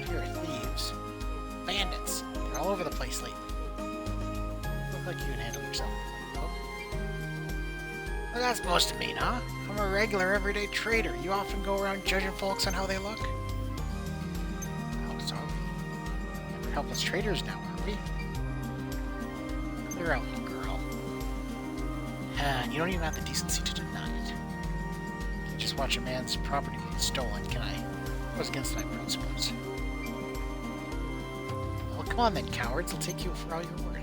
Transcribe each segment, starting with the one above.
got here? Thieves. Bandits. They're all over the place lately. Look like you can handle yourself. Oh. What's that supposed to mean, huh? I'm a regular, everyday trader. You often go around judging folks on how they look? Oh, sorry. We're helpless traders now, aren't we? Clear out, you girl. And you don't even have the decency to deny it. Can't just watch a man's property get stolen, can I? It goes against my principles. Well, come on then, cowards. I'll take you for all you're worth.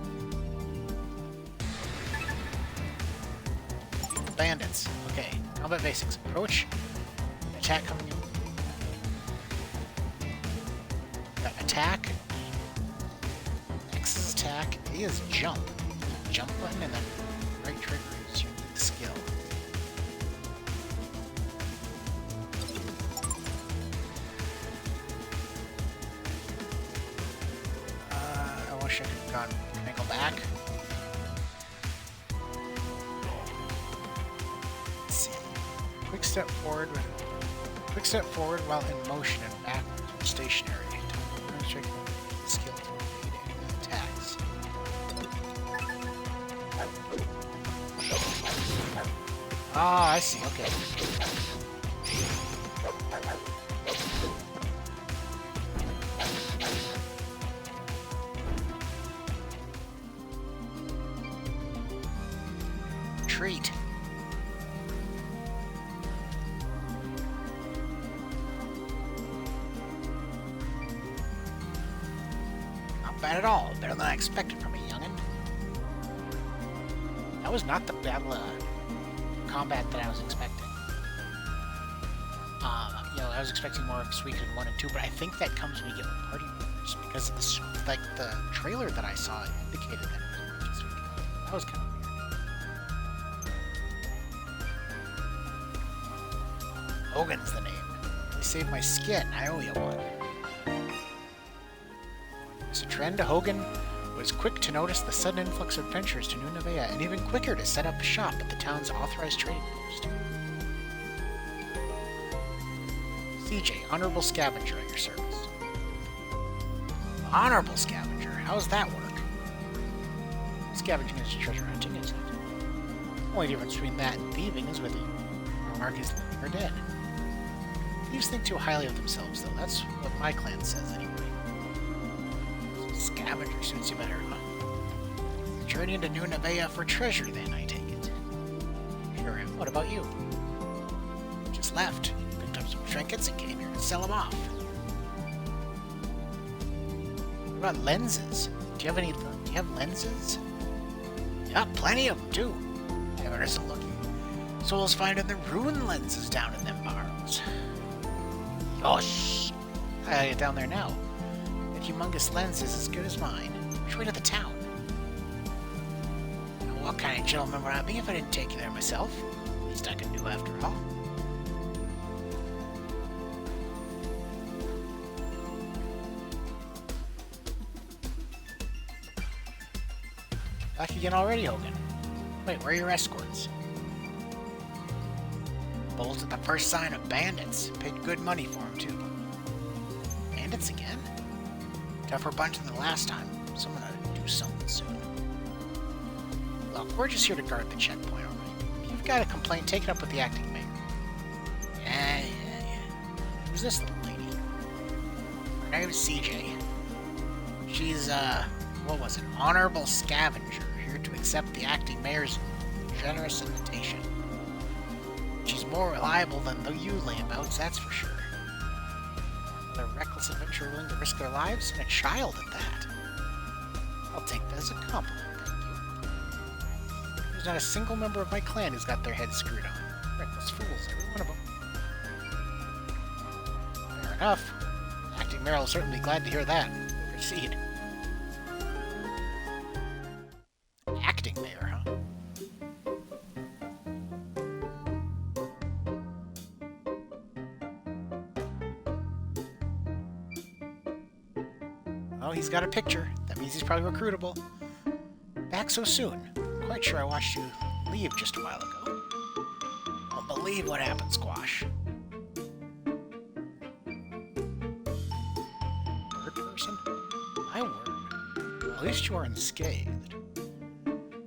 Beat the bandits. Okay, combat basics. Approach. Attack coming in. Got attack. X is attack. A is jump. Jump button and then right trigger is your skill. I wish I could have gone. Can I go back? Let's see. Quick step forward while in motion and backwards when stationary. Demonstrate the skill to evade enemy attacks. Ah, I see. Okay. Treat. Not bad at all. Better than I expected from a youngin'. That was not the battle combat that I was expecting. I was expecting more of Suikoden 1 and 2, but I think that comes when you get with party members, because the trailer that I saw indicated that it was Suikoden. That was kind of weird. Hogan's the name. They saved my skin. I owe you one. As a trend, Hogan was quick to notice the sudden influx of adventurers to New Nevaeh, and even quicker to set up shop at the town's authorized trading post. CJ, Honorable Scavenger at your service. Honorable Scavenger? How does that work? Scavenging is treasure hunting, isn't it? The only difference between that and thieving is whether your mark is living or dead. Thieves think too highly of themselves, though. That's what my clan says, anyway. Scavenger suits you better, huh? Journey into New Nevaeh for treasure, then, I take it. Sure am. What about you? Just left. Picked up some trinkets and came here to sell them off. What about lenses? Do you have lenses? Yeah, plenty of them, too. Never isn't looking. Souls finding the ruin lenses down in them barrows. Yosh! I gotta get down there now. That humongous lens is as good as mine. Which way to the town? Now, what kind of gentleman would I be if I didn't take you there myself? Least I can do after all. Back again already, Hogan. Wait, where are your escorts? Bolted the first sign of bandits. Paid good money for them, too. Bandits again? Tougher bunch than the last time. Someone ought to do something soon. Look, we're just here to guard the checkpoint, alright? If you've got a complaint, take it up with the acting mayor. Yeah. Who's this little lady? Her name is CJ. She's, what was it? Honorable Scavenger, here to accept the acting mayor's generous invitation. She's more reliable than the you layabouts, that's for sure. A reckless adventurer willing to risk their lives, and a child at that. I'll take that as a compliment, thank you. There's not a single member of my clan who's got their heads screwed on. Reckless fools, every one of them. Fair enough. Acting mayor will certainly be glad to hear that. Proceed. Acting mayor, huh? Oh, he's got a picture. That means he's probably recruitable. Back so soon. Quite sure I watched you leave just a while ago. Won't believe what happened, Squash. person? My word. Well, at least you are unscathed.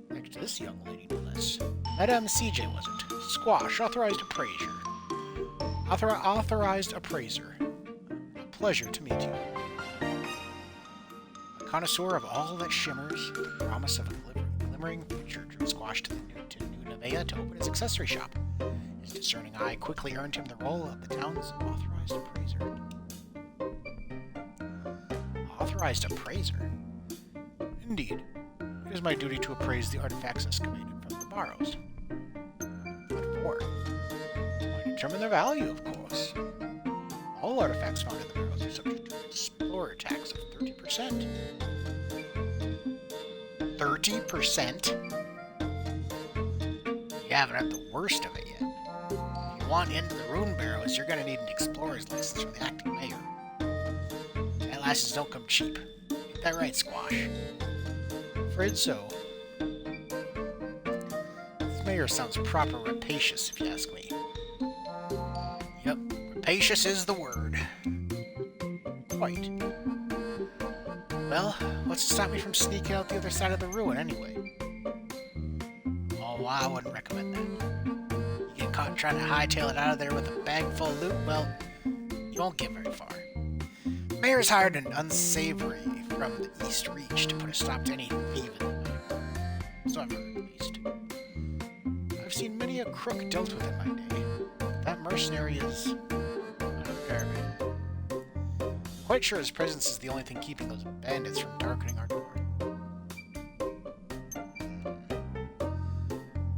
Next to this young lady, no less. Madame CJ wasn't. Squash, authorized appraiser. Authorized appraiser. A pleasure to meet you. A connoisseur of all that shimmers, the promise of a glimmering future drew Squash to New Nevaeh to open his accessory shop. His discerning eye quickly earned him the role of the town's authorized appraiser. Authorized appraiser? Indeed. It is my duty to appraise the artifacts excavated from the Barrows. What for? Why, determine their value, of course. All artifacts found in the Barrows are subject to an explorer tax of 30%. 30%? You haven't had the worst of it yet. If you want into the Rune Barrows, you're going to need an explorer's license from the acting mayor. And licenses don't come cheap. Get that right, Squash. Afraid so. This mayor sounds proper rapacious, if you ask me. Yep, rapacious is the word. Quite. Well, what's to stop me from sneaking out the other side of the ruin, anyway? Oh, I wouldn't recommend that. You get caught trying to hightail it out of there with a bag full of loot, well, you won't get very far. The mayor's hired an unsavory from the East Reach to put a stop to any thieving in the mayor. So I've heard, at least. I've seen many a crook dealt with in my day. That mercenary is unfair. Quite sure his presence is the only thing keeping those bandits from darkening our door.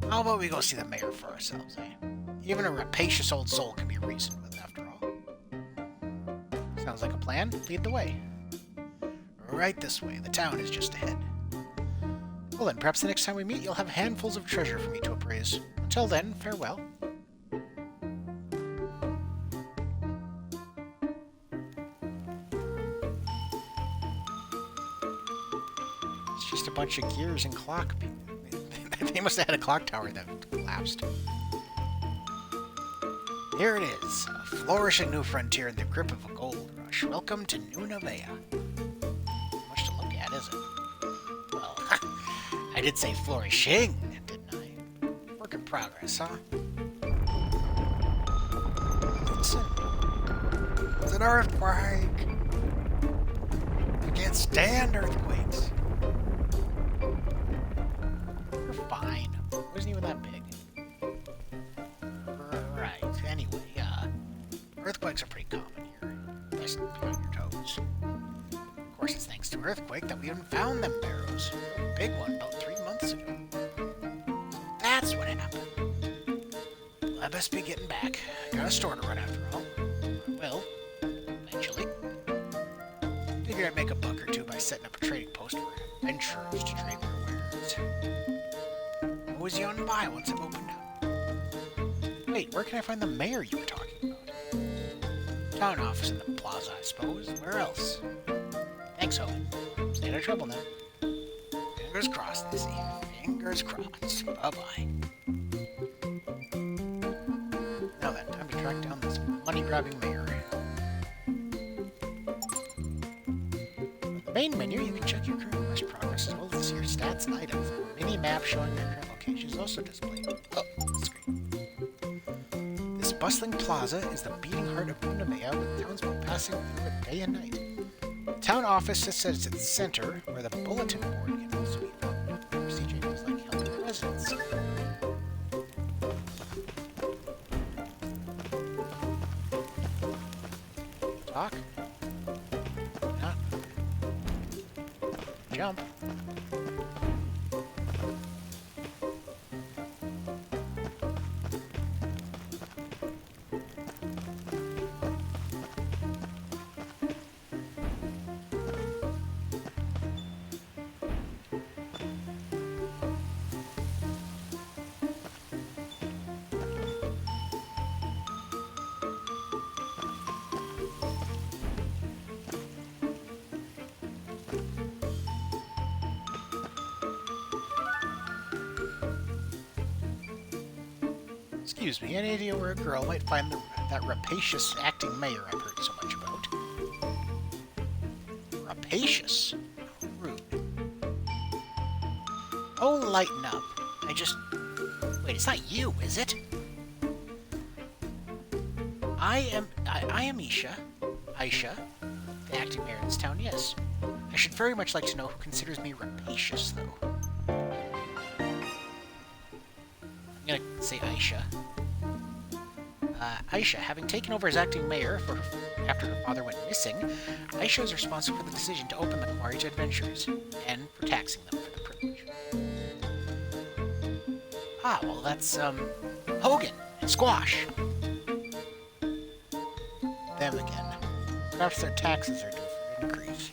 How about we go see the mayor for ourselves, eh? Even a rapacious old soul can be reasoned with, after all. Sounds like a plan. Lead the way. Right this way. The town is just ahead. Well then, perhaps the next time we meet, you'll have handfuls of treasure for me to appraise. Until then, farewell. It's just a bunch of gears and clock people. They must have had a clock tower that collapsed. Here it is, a flourishing new frontier in the grip of a gold rush. Welcome to New Nevaeh. Much to look at, is it? Well, I did say flourishing, didn't I? Work in progress, huh? Listen, it's an earthquake. I can't stand earthquakes. Fine. It wasn't even that big. Right. Anyway, earthquakes are pretty common here. Best to be on your toes. Of course, it's thanks to an earthquake that we even found them barrows. A big one about 3 months ago. So that's what happened. Well, I best be getting back. I got a store to run after all. Well, eventually. Figured I'd make a buck or two by setting up a trading post for adventurers to trade their wares. Was you on by once I've opened up? Wait, where can I find the mayor you were talking about? Town office in the plaza, I suppose. Where else? Thanks, Owen. Stay out of trouble now. Fingers crossed, Lizzie. Fingers crossed. Bye-bye. Now then, time to track down this money-grabbing mayor. On the main menu, you can check your current quest progress as well as your stats and items. A mini-map showing your current location is also displayed. Oh, the screen. This bustling plaza is the beating heart of New Nevaeh, with townspeople passing through it day and night. The town office sits at its center, where the bulletin board can also be found. CJ feels like helping the residents. Talk? Not. Jump. Excuse me, any idea where a girl might find that rapacious acting mayor I've heard so much about? Rapacious. Rude. Oh, lighten up. Wait, it's not you, is it? I am Aisha, the acting mayor of this town, yes. I should very much like to know who considers me rapacious, though. I'm gonna say Aisha. Aisha, having taken over as acting mayor after her father went missing, Aisha is responsible for the decision to open the quarry to adventurers, and for taxing them for the privilege. Ah, well, that's, Hogan and Squash. Them again. Perhaps their taxes are due for increase.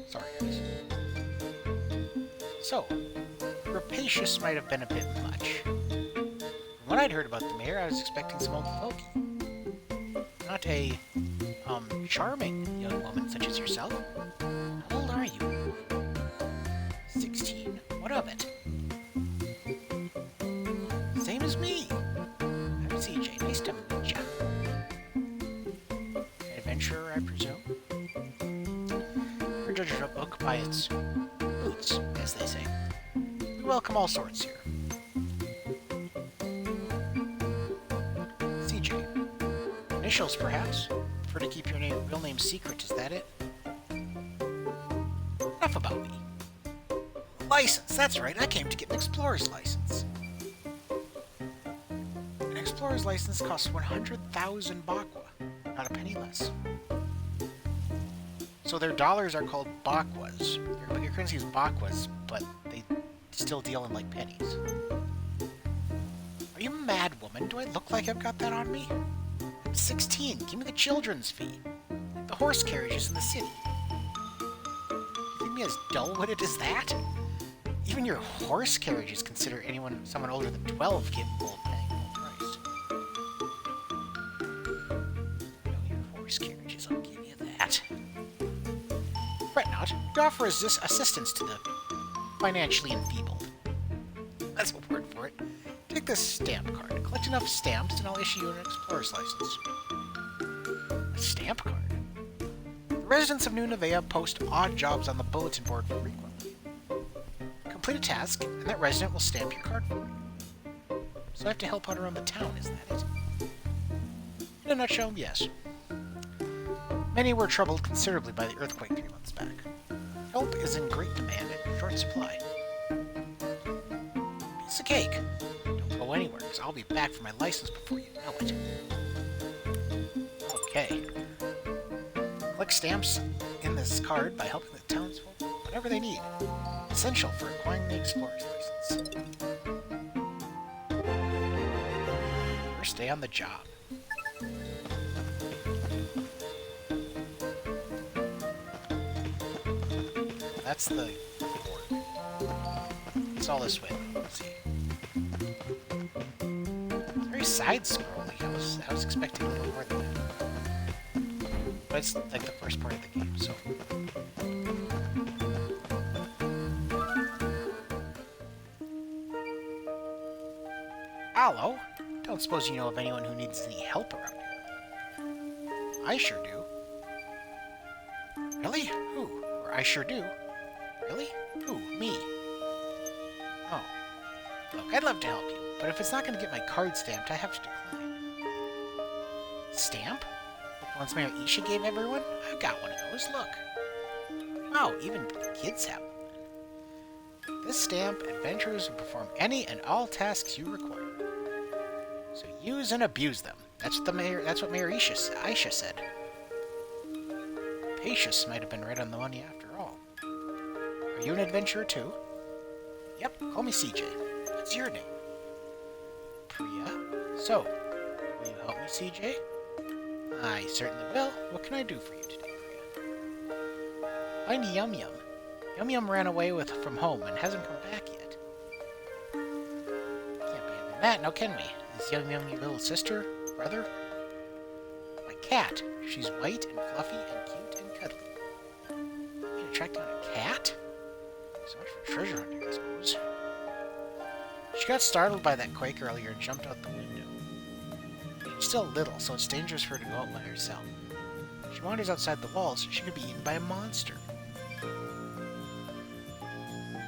Sorry, guys. So, rapacious might have been a bit much. From what I'd heard about the mayor, I was expecting some old fogey. Not a, charming young woman such as yourself. How old are you? 16. What of it? Same as me. I'm CJ. Nice to meet ya. An adventurer, I presume? We're judged a book by its boots, as they say. We welcome all sorts here. CJ. Initials, perhaps? Prefer to keep your real name secret, is that it? Enough about me. License, that's right, I came to get an explorer's license. An explorer's license costs 100,000 bakwa, not a penny less. So their dollars are called bakwas. Your currency is bakwas, but they still deal in like pennies. Are you mad, woman? Do I look like I've got that on me? I'm 16, give me the children's fee. Like the horse carriages in the city. You think me as dull-witted as that? Even your horse carriages consider someone older than 12 capable of paying full price. No, your horse carriages, I'll give you that. Fret not, we offer assistance to the financially enfeebled. That's a word for it. Take this stamp card, collect enough stamps, and I'll issue you an explorer's license. A stamp card? The residents of New Nevea post odd jobs on the bulletin board frequently. Complete a task, and that resident will stamp your card for you. So I have to help out around the town, is that it? In a nutshell, yes. Many were troubled considerably by the earthquake 3 months back. Help is in great demand and in short supply. Piece of cake. Don't go anywhere, because I'll be back for my license before you know it. Okay. Collect stamps in this card by helping the townsfolk whatever they need. Essential for acquiring the explorer's license. First day on the job. That's the board. It's all this way. Let's see. It's very side-scrolling. I was expecting a little more than that. But it's like the first part of the game, so... Hello? Don't suppose you know of anyone who needs any help around here. I sure do. Really? Who? Or I sure do. Really? Who? Me? Oh. Look, I'd love to help you, but if it's not going to get my card stamped, I have to decline. Stamp? Like the ones Mayor Isha gave everyone? I've got one of those, look. Wow, even kids have one. This stamp, adventurers will perform any and all tasks you require. So use and abuse them. That's what Mayor Aisha said. Pacious might have been right on the money after all. Are you an adventurer too? Yep, call me CJ. What's your name? Priya. So, will you help me, CJ? I certainly will. What can I do for you today, Priya? Find Yum Yum. Yum Yum ran away from home and hasn't come back yet. Can't be having that, now can we? Is Yum Yum your little sister? Brother? My cat. She's white and fluffy and cute and cuddly. You can track down a cat? So much for treasure hunting, I suppose. She got startled by that quake earlier and jumped out the window. Did you She's still little, so it's dangerous for her to go out by herself. If she wanders outside the walls, she could be eaten by a monster.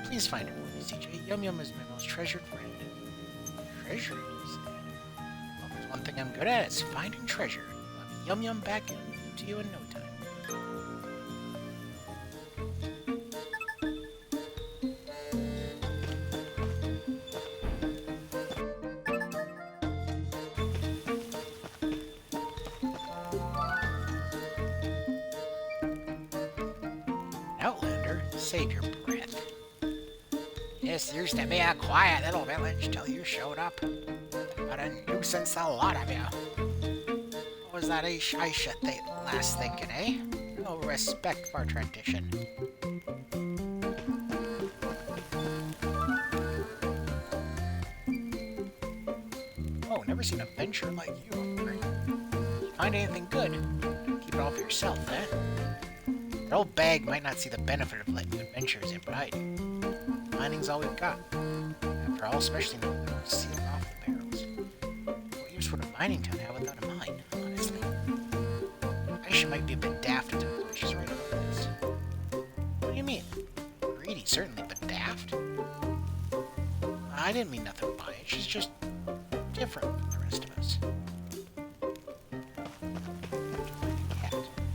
Please find her for me, CJ. Yum Yum is my most treasured friend. Treasured, you say? Well, there's one thing I'm good at, it's finding treasure. I'll have Yum Yum back to you in no time. Outlander, save your breath. This used to be a quiet little village till you showed up. What a nuisance, a lot of you. What was that I should think last thinking, eh? No respect for tradition. Oh, never seen a venture like you. Find anything good? Keep it all for yourself, eh? That old bag might not see the benefit of letting you adventure his impropriety. Mining's all we've got. After all, especially now that we're sealed off the barrels. What use would a mining town have without a mine, honestly? Aisha might be a bit daft at times, but she's right about this. What do you mean? Greedy, certainly, but daft? I didn't mean nothing by it. She's just different from the rest of us.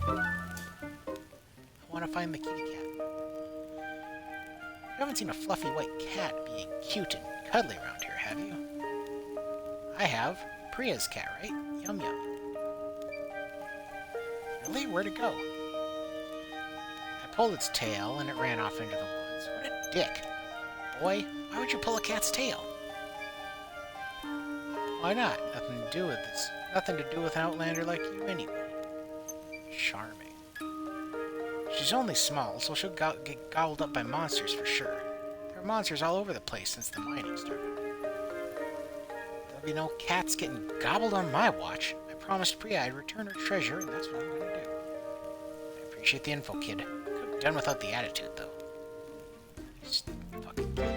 I want to find the kitty cat. You haven't seen a fluffy white cat being cute and cuddly around here, have you? I have. Priya's cat, right? Yum Yum. Really? Where'd it go? I pulled its tail and it ran off into the woods. What a dick. Boy, why would you pull a cat's tail? Why not? Nothing to do with this. Nothing to do with an outlander like you anyway. Charming. She's only small, so she'll get gobbled up by monsters for sure. There are monsters all over the place since the mining started. There'll be no cats getting gobbled on my watch. I promised Priya I'd return her treasure, and that's what I'm going to do. I appreciate the info, kid. Could have done without the attitude, though. Just fucking kid.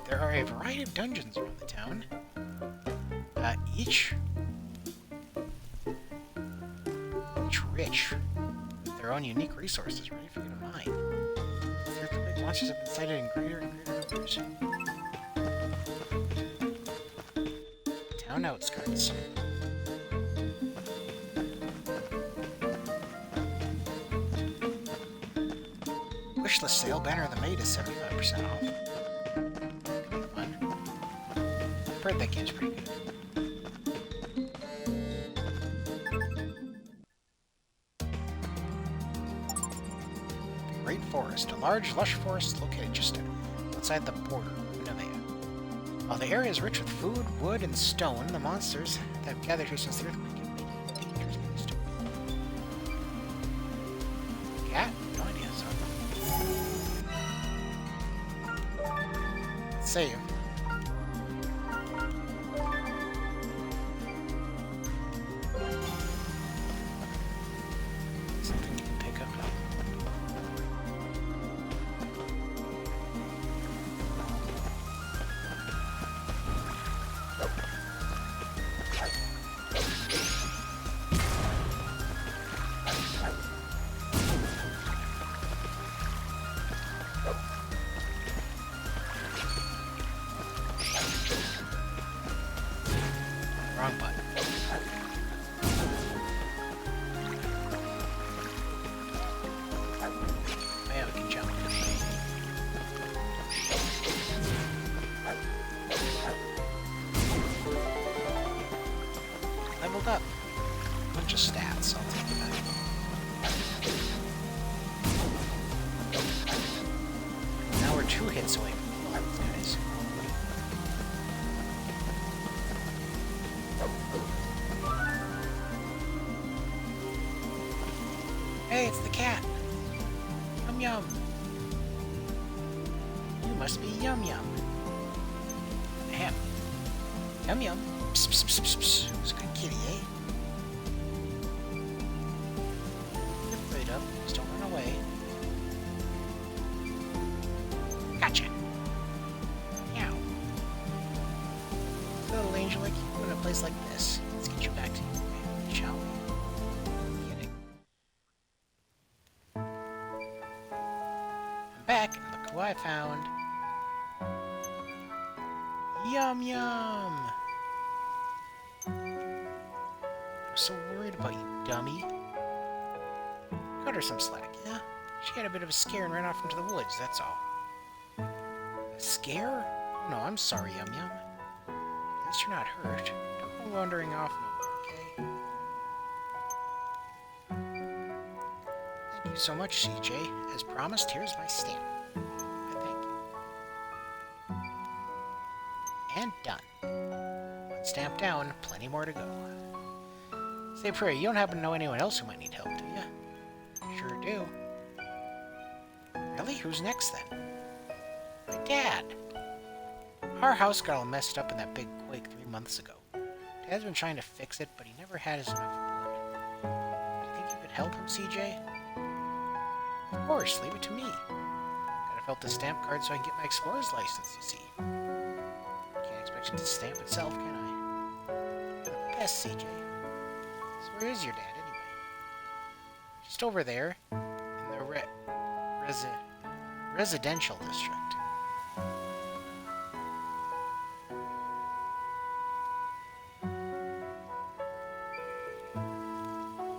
There are a variety of dungeons around the town. Each rich, with their own unique resources ready for you to mine. Earthquake monsters have been sighted in greater and greater numbers. Town outskirts. Wishlist sale, banner of the maid is 75% off. Fun. I've heard that game's pretty good. Forest, a large, lush forest located just outside the border of Nevada. While the area is rich with food, wood, and stone, the monsters that have gathered here since the earthquake have made it dangerous place to be. Cat? No idea, sorry. Save. Something you can pick up now. Wrong button. Yeah, we can jump. Leveled up. Bunch of stats, I'll take that. Now we're 2 hits away from these guys. Hey, it's the cat. Yum Yum. You must be Yum Yum. Ahem. Yum Yum. Psst, psst, psst, psst, psst. Who's a good kitty, eh? Get afraid of. Just don't run away. Gotcha. Meow. place like this. Let's get you back to your way, shall we? Kidding. I'm back, and look who I found. Yum yum! I'm so worried about you, dummy. Cut her some slack, yeah? She had a bit of a scare and ran off into the woods, that's all. A scare? Oh, no, I'm sorry, Yum Yum. At least you're not hurt. Don't go wandering off no more, okay? Thank you so much, CJ. As promised, here's my stamp. I thank you. And done. One stamp down, plenty more to go. Say, Prairie, you don't happen to know anyone else who might need help, do you? Sure do. Really? Who's next, then? My dad. Our house got all messed up in that big quake 3 months ago. Dad's been trying to fix it, but he never had enough wood. Do you think you could help him, CJ? Of course, leave it to me. Gotta fill out the stamp card so I can get my explorer's license, you see. Can't expect it to stamp itself, can I? You're the best, CJ. So where is your dad, anyway? Just over there, in the residential district.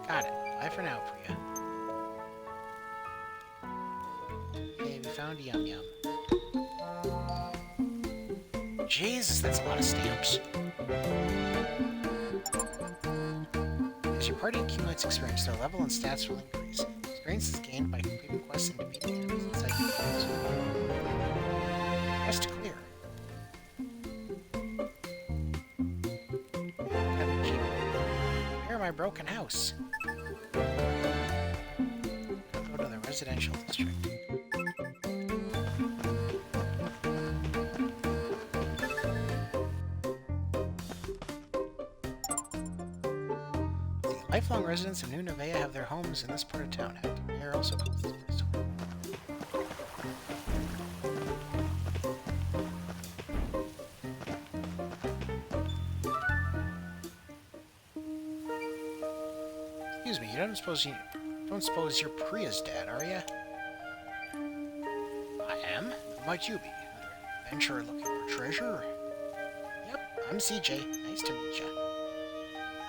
Got it. Bye for now, Priya. Okay, we found Yum Yum. Jesus, that's a lot of stamps. As your party accumulates experience, their level and stats will increase. Experience is gained by completing quests and defeating enemies inside your fields. Quest to clear. Repair my broken house. Go to the residential district. Lifelong residents of New Nevea have their homes in this part of town. Acting Mayor also calls this place home. Excuse me, you don't suppose you're Priya's dad, are you? I am. Who might you be? Another adventurer looking for treasure? Yep, I'm CJ. Nice to meet you.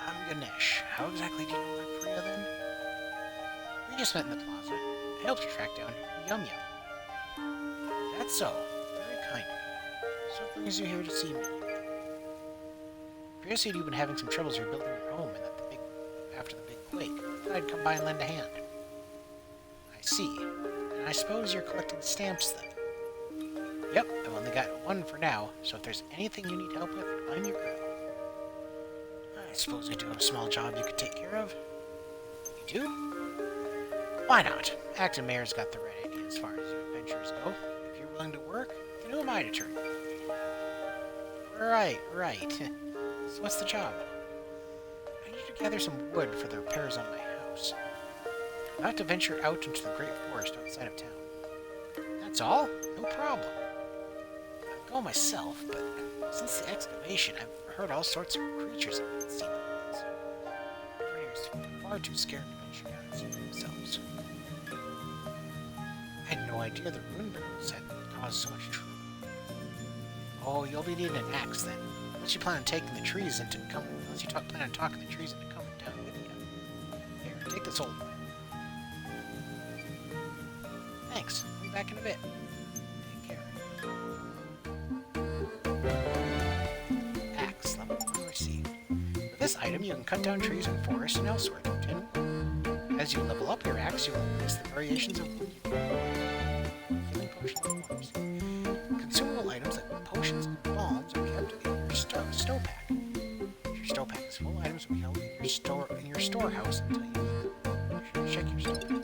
I'm Ganesh. How exactly do you know my Priya, then? We just met in the plaza. I helped you track down Yum Yum. That's so. Very kind of you. So what brings you here to see me? Priya said you've been having some troubles rebuilding your home and that after the big quake. I thought I'd come by and lend a hand. I see. And I suppose you're collecting stamps, then? Yep, I've only got one for now, so if there's anything you need help with, I'm your girl. I suppose I do have a small job you could take care of. You do? Why not? Acting Mayor's got the right idea as far as your adventures go. If you're willing to work, then who am I to turn you? Right. So what's the job? I need to gather some wood for the repairs on my house. I'm about to venture out into the great forest outside of town. That's all? No problem. I'd go myself, but since the excavation, I've heard all sorts of creatures have been seen in the woods. Everyone here is far too scared to venture out and see for themselves. I had no idea the ruin barrels had caused so much trouble. Oh, you'll be needing an axe then. Unless you plan on taking the trees into coming. Unless you plan on talking the trees into coming down with you. Here, take this old one. Thanks. I'll be back in a bit. Take care. Axe, level 1 received. With this item, you can cut down trees in forests and elsewhere. As you level up your axe, you will increase the variations of wood you can healing potions and forms. Consumable items like potions and balms are kept in your stow pack. If your stow pack is full, items will be held in your storehouse until you need them. You should check your stow pack.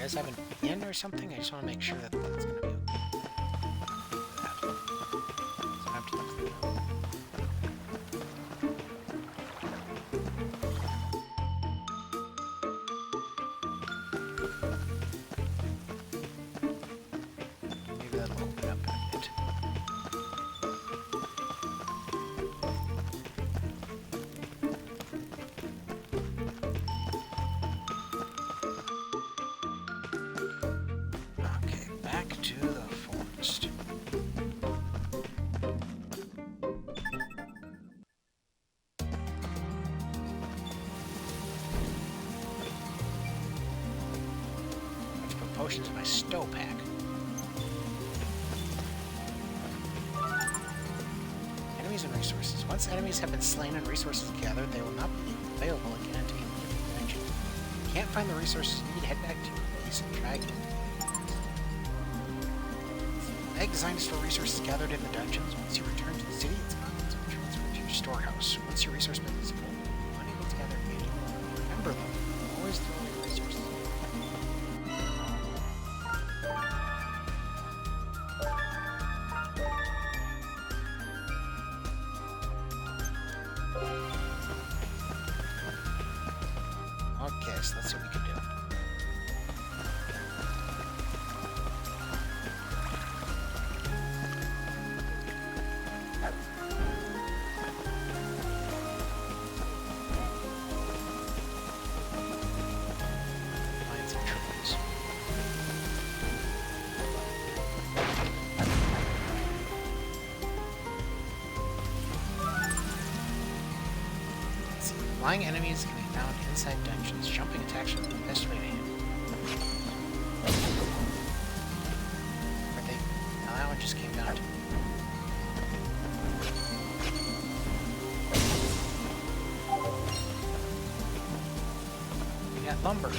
guys have an inn or something? I just want to make sure that that's going to be okay. So I have to look through them. Maybe that'll open up in a bit. Okay, back to the forest. Let's put potions in my stow pack. Enemies and resources. Once enemies have been slain and resources gathered, they will not be available again until you leave the dungeon. If you can't find the resources you need, head back to your base and try again. Egg designed to store resources gathered in the dungeons. Once you return to the city, its contents will be transferred to your storehouse. Once your resource bank is full, you're unable to gather any more. Remember though, always throw away resources. Okay, so let's see what we can do. Find some trees. Let's see. Flying enemies can be found inside dungeons. Jumping attacks are the best way to handle them. Where'd they... Now that one just came down to... We got lumber.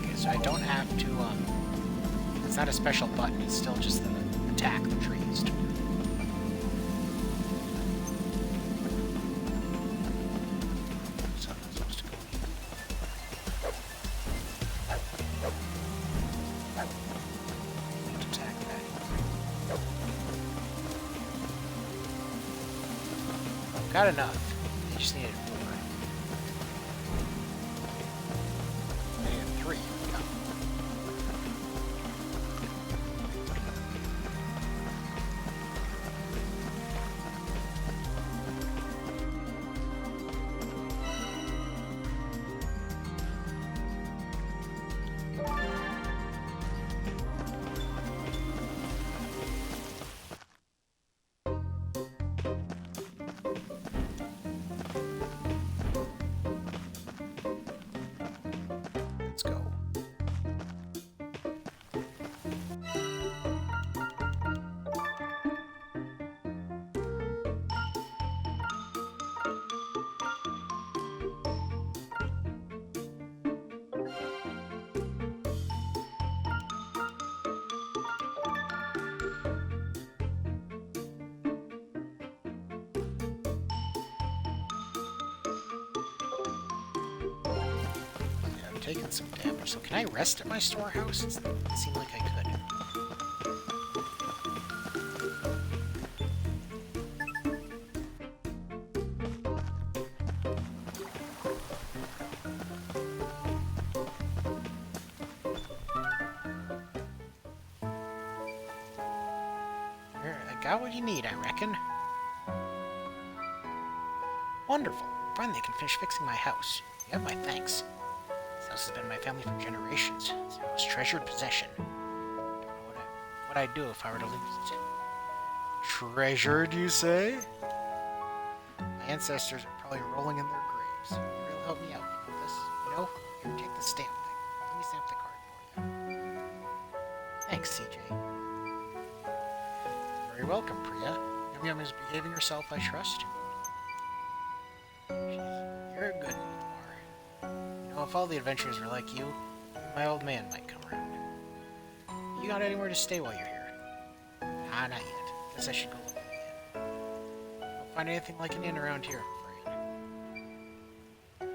Okay, so I don't have to, it's not a special button, it's still just the attack the trees. So I'm not supposed to go in here. Don't attack that. Got enough. I just needed more. I needed 3. Yeah. Let's go. Taking some damage. So can I rest at my storehouse? It seemed like I could. Here, I got what you need, I reckon. Wonderful. Finally, I can finish fixing my house. You have my thanks. This house has been my family for generations. It's my most treasured possession. Don't know what I'd do if I were to lose it. Treasured, you say? My ancestors are probably rolling in their graves. You'll really help me out, you know this? You know? Here, take the stamp thing. Let me stamp the card for you. Thanks, CJ. Very welcome, Priya. Yum Yum is behaving herself, I trust. You're a good one, you know, if all the adventurers were like you, my old man might come around. You got anywhere to stay while you're here? Nah, not yet. Guess I should go look at the inn. Don't find anything like an inn around here, I'm afraid.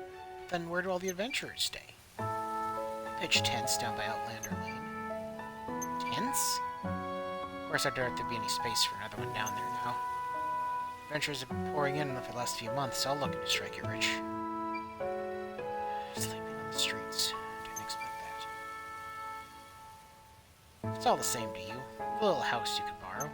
Then where do all the adventurers stay? They pitch tents down by Outlander Lane. Tents? Of course, I doubt there'd be any space for another one down there now. Adventurers have been pouring in for the last few months, so I'll look to strike it rich. Sleeping on the streets. Didn't expect that. It's all the same to you. A little house you could borrow.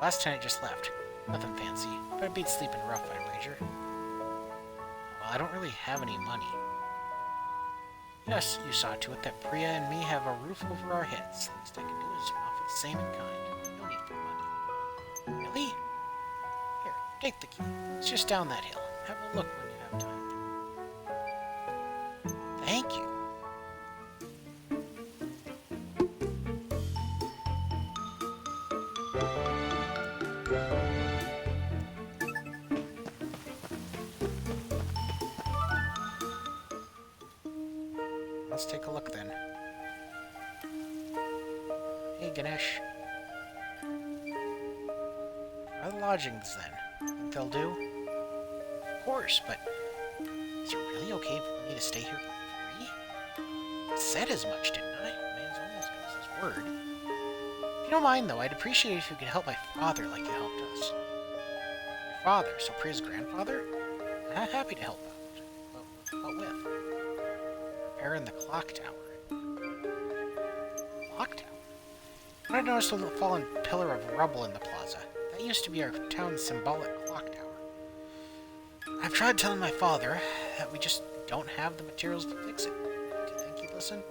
Last tenant just left. Nothing fancy, but it beats sleeping rough, I wager. Well, I don't really have any money. Yes, you saw to it that Priya and me have a roof over our heads. The least I can do is offer the same in kind. No need for money. Really? Here, take the key. It's just down that hill. Have a look when you have time. Thank you. Let's take a look then. Hey, Ganesh. Try the lodgings then. Think they'll do? Of course, but is it really okay for me to stay here for free? I said as much, didn't I? Man's only as good as his word. If you don't mind, though, I'd appreciate it if you could help my father like you helped us. Your father? So Priya's grandfather? I'm happy to help out. What with? In the clock tower. Clock tower? I noticed a fallen pillar of rubble in the plaza. That used to be our town's symbolic clock tower. I've tried telling my father that we just don't have the materials to fix it. Do you think he'd listen?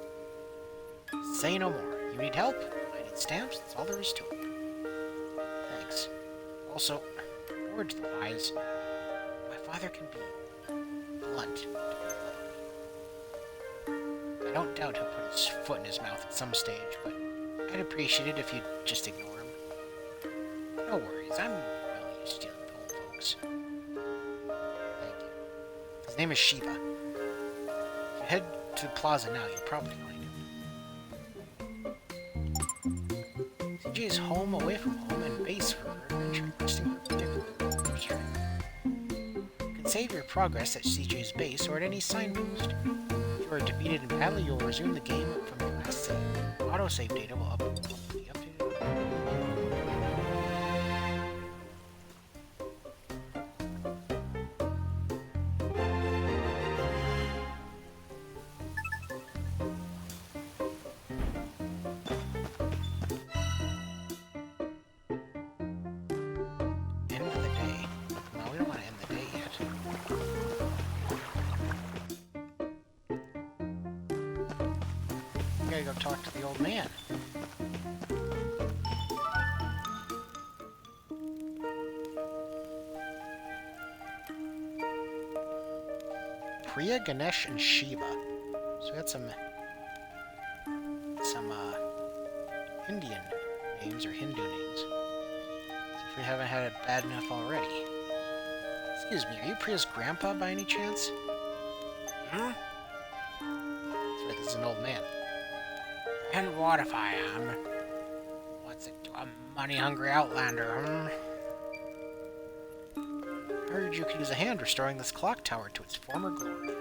Say no more. You need help? I need stamps. That's all there is to it. Thanks. Also, word to the wise, my father can be blunt. I don't doubt he'll put his foot in his mouth at some stage, but I'd appreciate it if you'd just ignore him. No worries, I'm well used to dealing with old folks. Thank you. His name is Shiva. If you head to the plaza now, you'll probably find him. CJ's home, away from home, and base for her adventure, resting her particular strength. You can save your progress at CJ's base or at any signpost. If you are defeated in battle, you will resume the game from your last save. Autosave data will be updated. End of the day. No, we don't want to end the day yet. Gotta go talk to the old man. Priya, Ganesh, and Shiva. So we had some Indian names or Hindu names. So if we haven't had it bad enough already. Excuse me, are you Priya's grandpa by any chance? Huh? That's right, this is an old man. And what if I am? What's it to a money-hungry outlander, I heard you could use a hand restoring this clock tower to its former glory.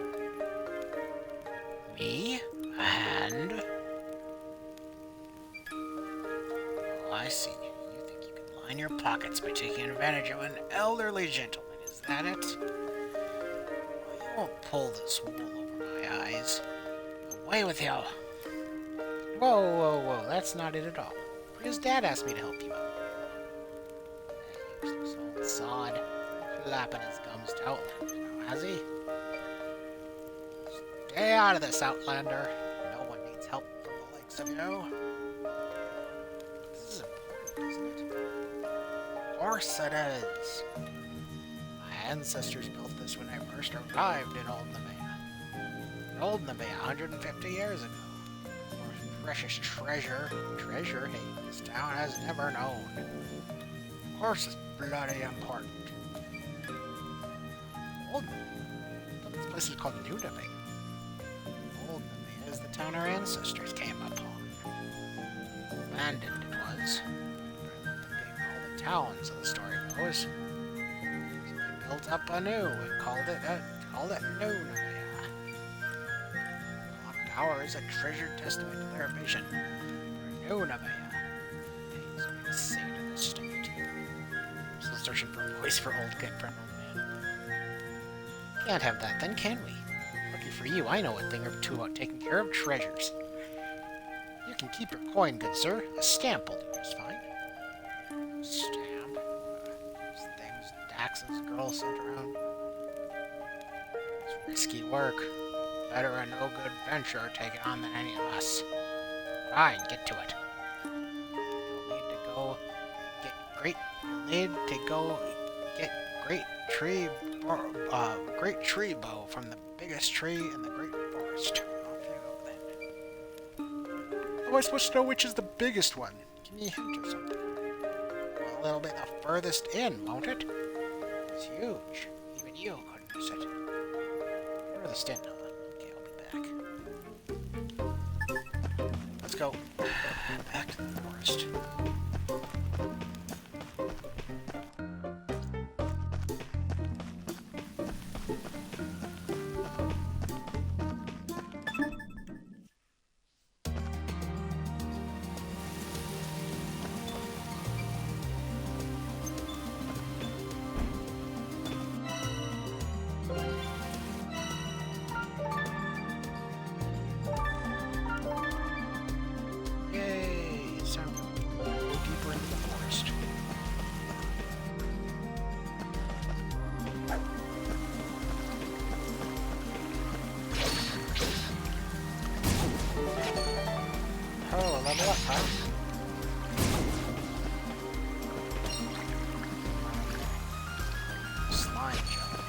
Me? A hand? Oh, I see. You think you can line your pockets by taking advantage of an elderly gentleman, is that it? Well, you won't pull this wool over my eyes. Away with you! Whoa, whoa, whoa, that's not it at all. Priya's dad asked me to help you out. That useless old sod. Flapping his gums to Outlander now, has he? Stay out of this, Outlander. No one needs help from the likes of you. This is important, isn't it? Of course it is. My ancestors built this when I first arrived in Old Nemea. Old Nevaeh, 150 years ago. More precious treasure. Treasure, hey, this town has never known. Of course it's bloody important. Old Nevaeh? This place is called New Nevaeh. Old Nevaeh is the town our ancestors came upon. Abandoned it was. All the towns, so the story goes. So they built up anew and called it New Nevaeh. Clock Tower is a treasured testament to their vision for New Nevaeh. Things will be saved in this state. I'm still searching for a voice for old man. Can't have that then, can we? Lucky for you, I know a thing or two about taking care of treasures. You can keep your coin, good sir. A stamp will do just fine. Stamp? These things Dax's girl sent around. It's risky work. Better a no-good venture take it on than any of us. Fine, get to it. You'll need to go get great tree bow from the biggest tree in the great forest. Off you go then. How am I supposed to know which is the biggest one? Give me a hint or something. Well, it'll be the furthest in, won't it? It's huge. Even you couldn't miss it. Furthest in, huh? Okay, I'll be back. Let's go. Back to the forest. Level up, huh? Slime jump.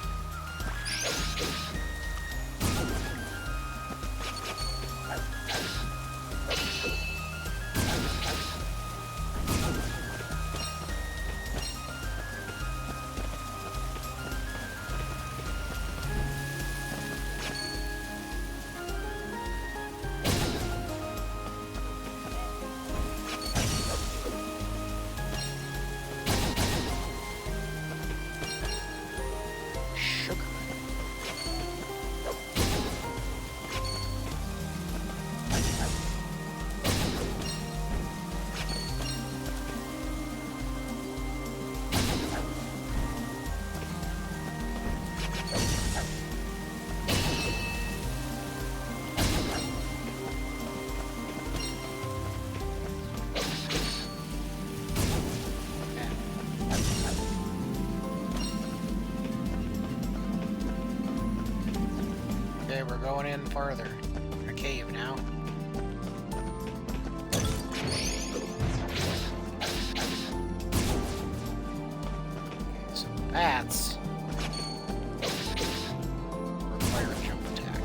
Okay, we're going in farther. In a cave now. Okay, so bats require a jump attack.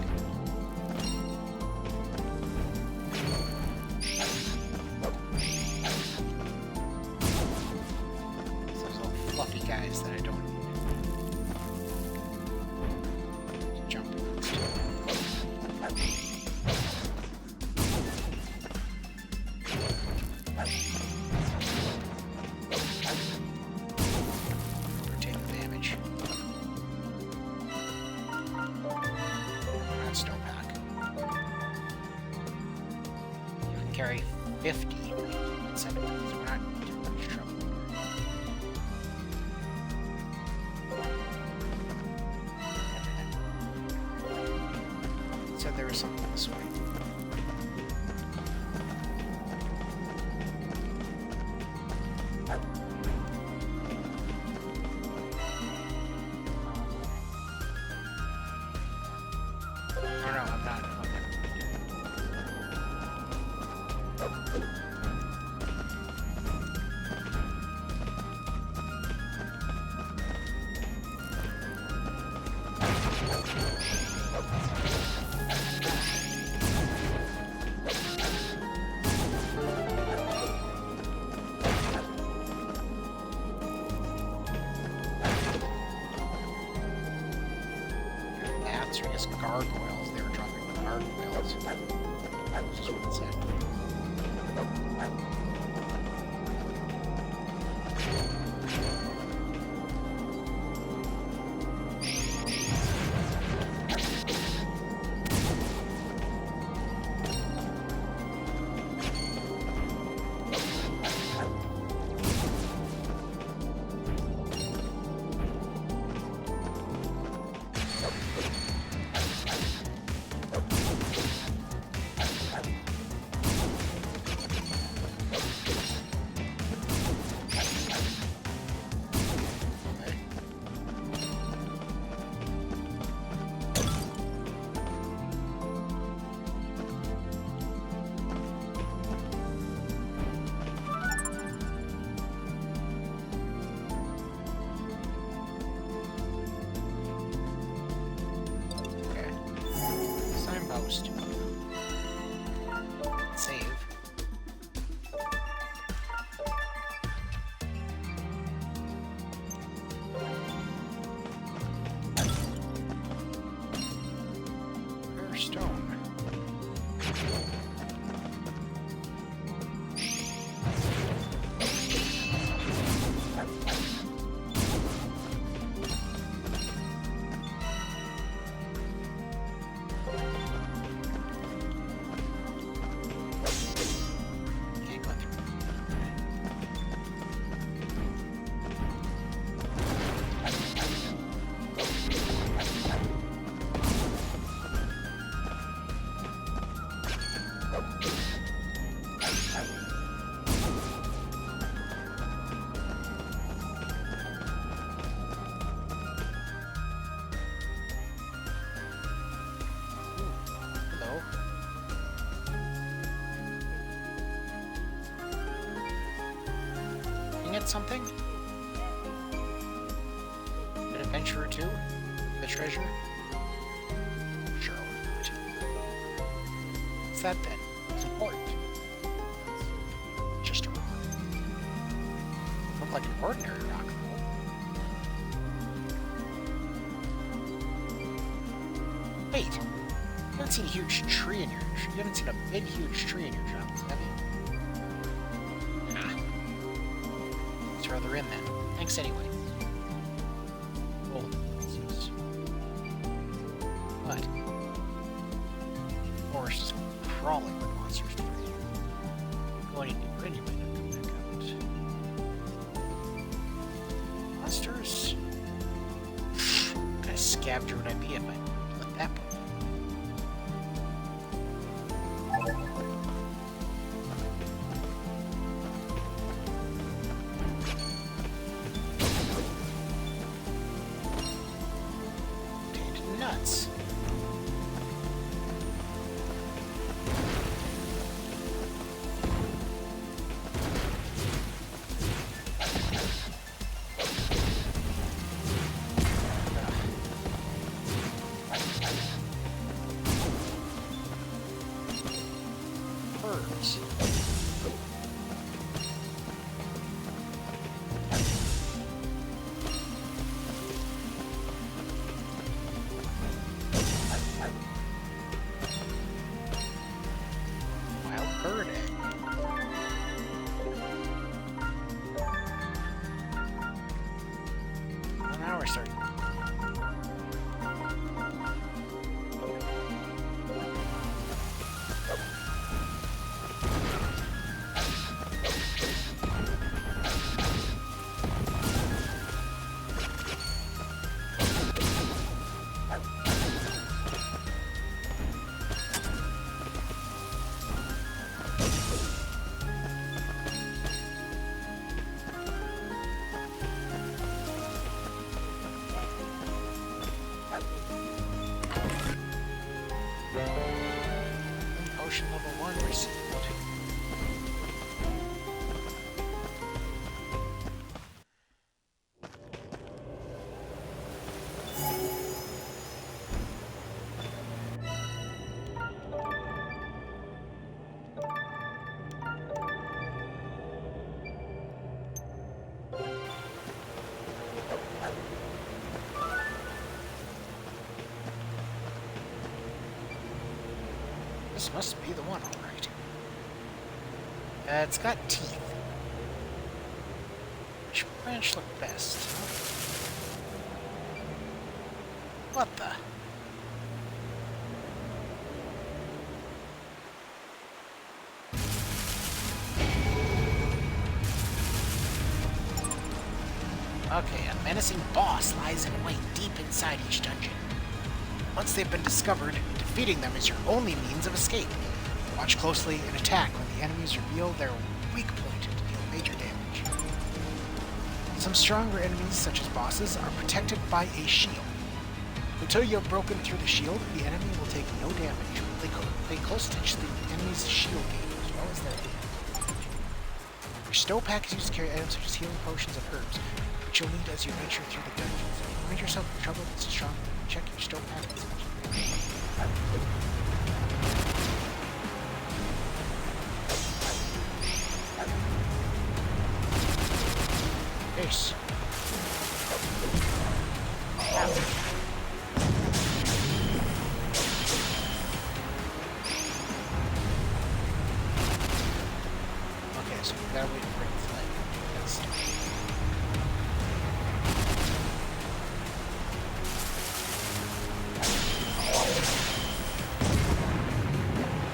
Those little fluffy guys that I don't carry 50 7 times. We're not in too much trouble. Said there was something this way. No, I'm not. gargoyles. They were dropping the gargoyles. That's just what it said. Signpost. Save. Rare stone. Can't go through. Hello. Can you get something? An adventure or two? The treasure? Sure, I'll do it. What's that then? It's important. Just a rock. Look like an ordinary rock. Wait, you haven't seen a huge tree in your... You haven't seen a big, huge tree in your travels, have you? Nah. It's further in then. Thanks anyway. Oh, what? Forest is crawling with monsters. Going deeper in, you might not come back out. Monsters? What kind of scavenger would I be if I let that put? Tainted nuts. This must be the one, alright. It's got teeth. Which branch looked best? What the? Okay, a menacing boss lies in wait deep inside each dungeon. Once they've been discovered, defeating them is your only means of escape. Watch closely and attack when the enemies reveal their weak point to deal major damage. Some stronger enemies, such as bosses, are protected by a shield. Until you have broken through the shield, the enemy will take no damage. Pay close attention to the enemy's shield gauge as well as their damage. Your stow pack is used to carry items such as healing potions and herbs, which you'll need as you venture through the dungeons. If you find yourself in trouble that's strong, check your stow pack as much as you Ace. Okay, so we gotta wait for it to like that stuff.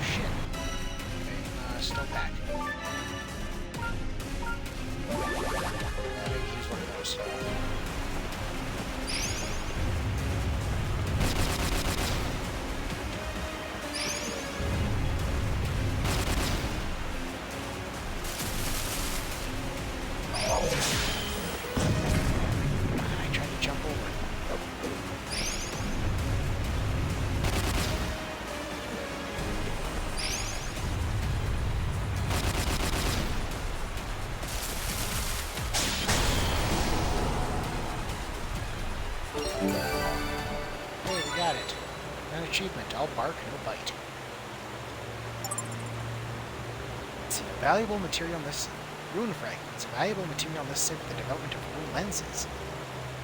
Shit. Okay, still back. Use one of those. I tried to jump over. Hey, we got it. An achievement. I'll bark, no bite. Let's see. Valuable material necessary. Rune fragments. Valuable material necessary for the development of rune lenses.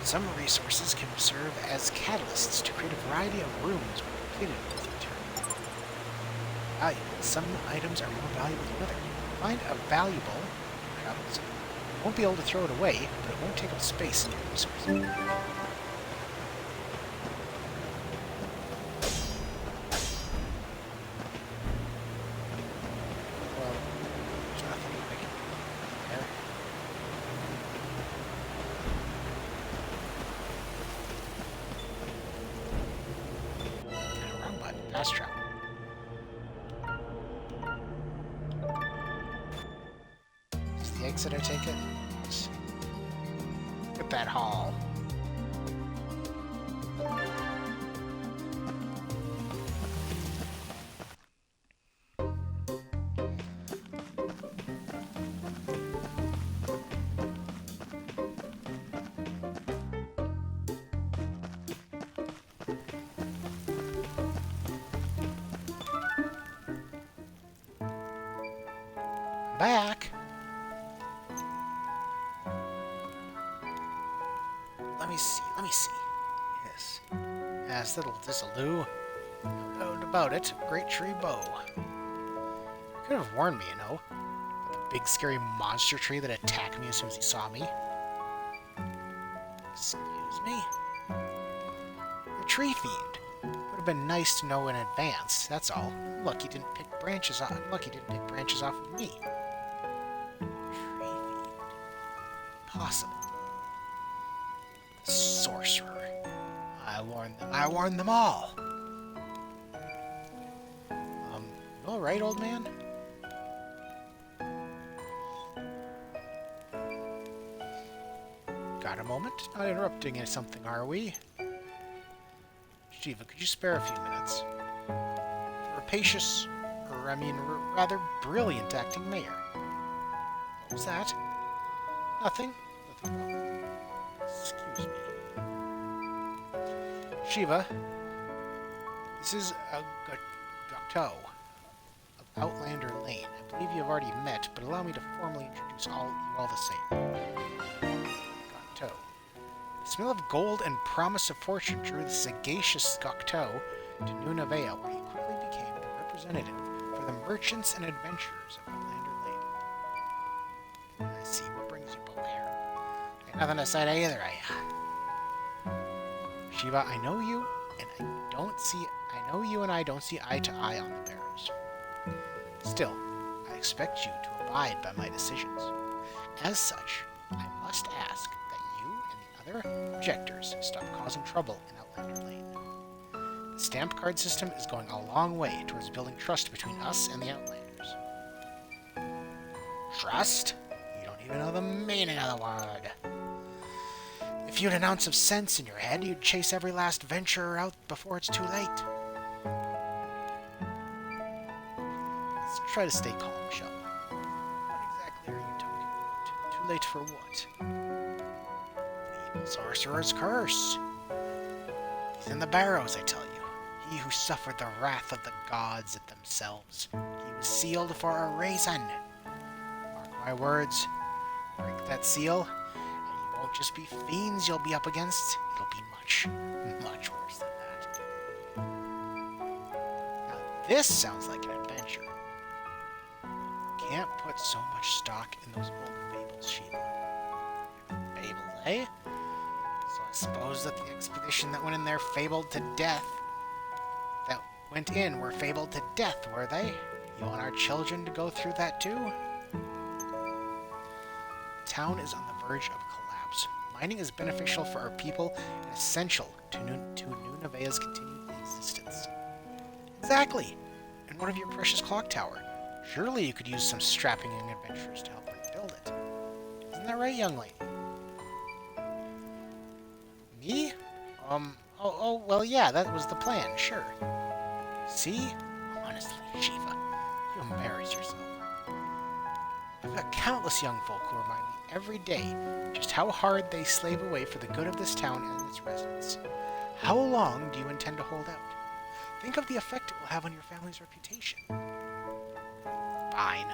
Some resources can serve as catalysts to create a variety of runes when completed with material. Valuable. Some items are more valuable than others. Find a valuable travels. You won't be able to throw it away, but it won't take up space in your resources. Fast travel. Is the exit, I take it? Let's see. Look at that hall. Back. Let me see. Yes. Yes, this'll do. No doubt about it. Great tree bow. Could have warned me, you know. About the big scary monster tree that attacked me as soon as he saw me. Excuse me? The tree fiend. Would have been nice to know in advance, that's all. Lucky didn't pick branches off of me. Possible. The sorcerer. I warned them all. All right, old man? Got a moment? Not interrupting something, are we? Shiva, could you spare a few minutes? Rather brilliant acting mayor. What was that? Nothing. Excuse me. Shiva, this is a Gokto of Outlander Lane. I believe you have already met, but allow me to formally introduce you all the same. Gokto. The smell of gold and promise of fortune drew the sagacious Gokto to Nunavea, where he quickly became the representative for the merchants and adventurers of Outlander Lane. I see. What brings you both here? Ain't nothing to say to either of ya. Shiva, I know you and I don't see eye to eye on the Barrows. Still, I expect you to abide by my decisions. As such, I must ask that you and the other objectors stop causing trouble in Outlander Lane. The stamp card system is going a long way towards building trust between us and the Outlanders. Trust? You don't even know the meaning of the word. If you had an ounce of sense in your head, you'd chase every last venturer out before it's too late. Let's try to stay calm, shall we? What exactly are you talking about? Too late for what? The evil sorcerer's curse. He's in the Barrows, I tell you. He who suffered the wrath of the gods at themselves. He was sealed for a reason. Mark my words. Break that seal, and you won't just be fiends you'll be up against. It'll be much, much worse than that. Now this sounds like an adventure. Can't put so much stock in those old fables, Shiva. Fables, eh? So I suppose that the expedition that went in there were fabled to death, were they? You want our children to go through that too? The town is on the verge of collapse. Mining is beneficial for our people and essential to New Nevaeh's continued existence. Exactly! And what of your precious clock tower? Surely you could use some strapping young adventurers to help rebuild it. Isn't that right, young lady? Me? Well, yeah, that was the plan, sure. See? Honestly, Shiva, you embarrass yourself. I've got countless young folk who remind me every day just how hard they slave away for the good of this town and its residents. How long do you intend to hold out? Think of the effect it will have on your family's reputation. Fine.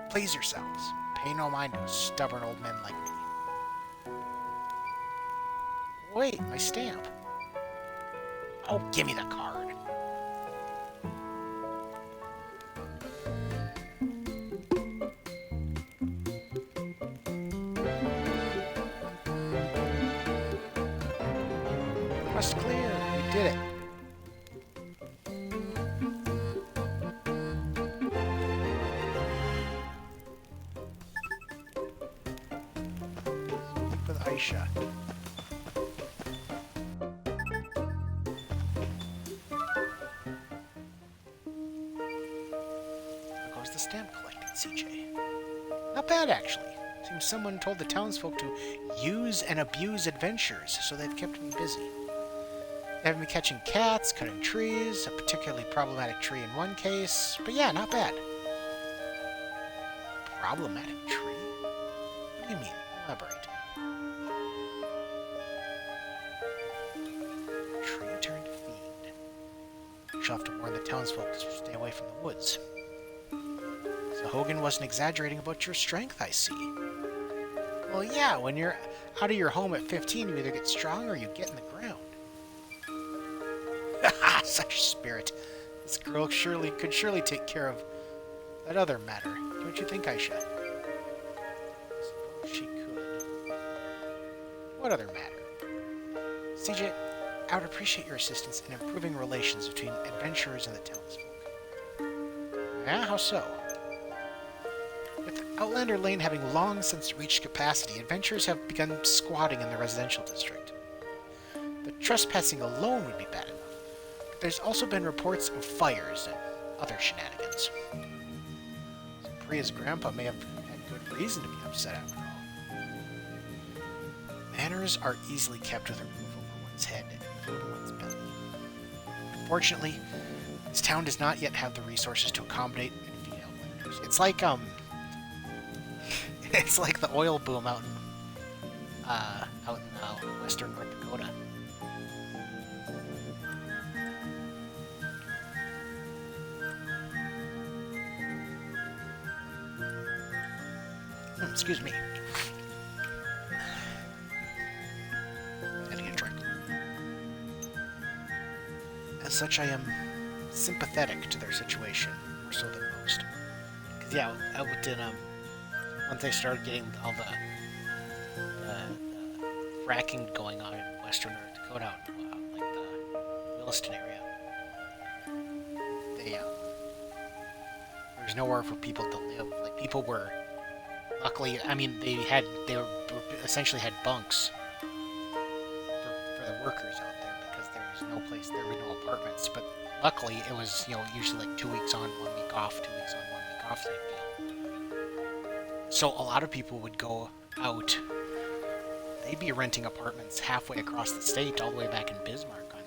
Please yourselves. Pay no mind to stubborn old men like me. Wait, my stamp. Oh, give me the card. Quest clear. We did it. Speak with Aisha. There goes the stamp collecting, CJ. Not bad, actually. Seems someone told the townsfolk to use and abuse adventurers, so they've kept me busy. They have me catching cats, cutting trees, a particularly problematic tree in one case, but yeah, not bad. Problematic tree? What do you mean? Elaborate. Tree turned fiend. She'll have to warn the townsfolk to stay away from the woods. So Hogan wasn't exaggerating about your strength, I see. Well, yeah, when you're out of your home at 15, you either get strong or you get in the ground. Such spirit. This girl could surely take care of that other matter. Don't you think, Aisha? I suppose she could. What other matter? CJ, I would appreciate your assistance in improving relations between adventurers and the townsfolk. Yeah, how so? With Outlander Lane having long since reached capacity, adventurers have begun squatting in the residential district. The trespassing alone would be bad enough. There's also been reports of fires and other shenanigans. So Priya's grandpa may have had good reason to be upset after all. Manners are easily kept with a roof over one's head and food in one's belly. Unfortunately, this town does not yet have the resources to accommodate and feed outlanders. It's like it's like the oil boom out in western North Dakota. Excuse me. Gotta get a drink. As such, I am sympathetic to their situation, more so than most. Because, yeah, out in, once they started getting all the fracking going on in western North Dakota, out in, like the Williston area, they, there's nowhere for people to live. Like, people were, luckily, I mean, they were essentially had bunks for the workers out there because there was no place, there were no apartments. But luckily, it was, usually like 2 weeks on, 1 week off, 2 weeks on, 1 week off type deal. So a lot of people would go out. They'd be renting apartments halfway across the state, all the way back in Bismarck, on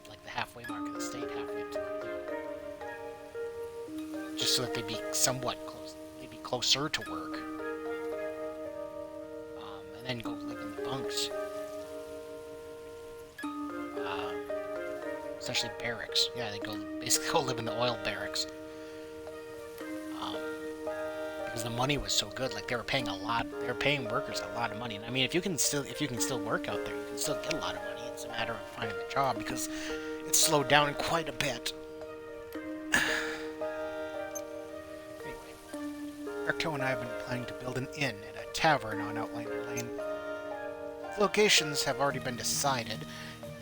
like the halfway mark of the state, halfway to just so that they'd be somewhat close. They'd be closer to work, and then go live in the bunks. Essentially barracks. Yeah, they basically go live in the oil barracks. Because the money was so good, like they were paying workers a lot of money. And I mean, if you can still work out there, you can still get a lot of money. It's a matter of finding the job because it's slowed down quite a bit. Anyway, Recto and I have been planning to build an inn and a tavern on Outlander Lane. The locations have already been decided,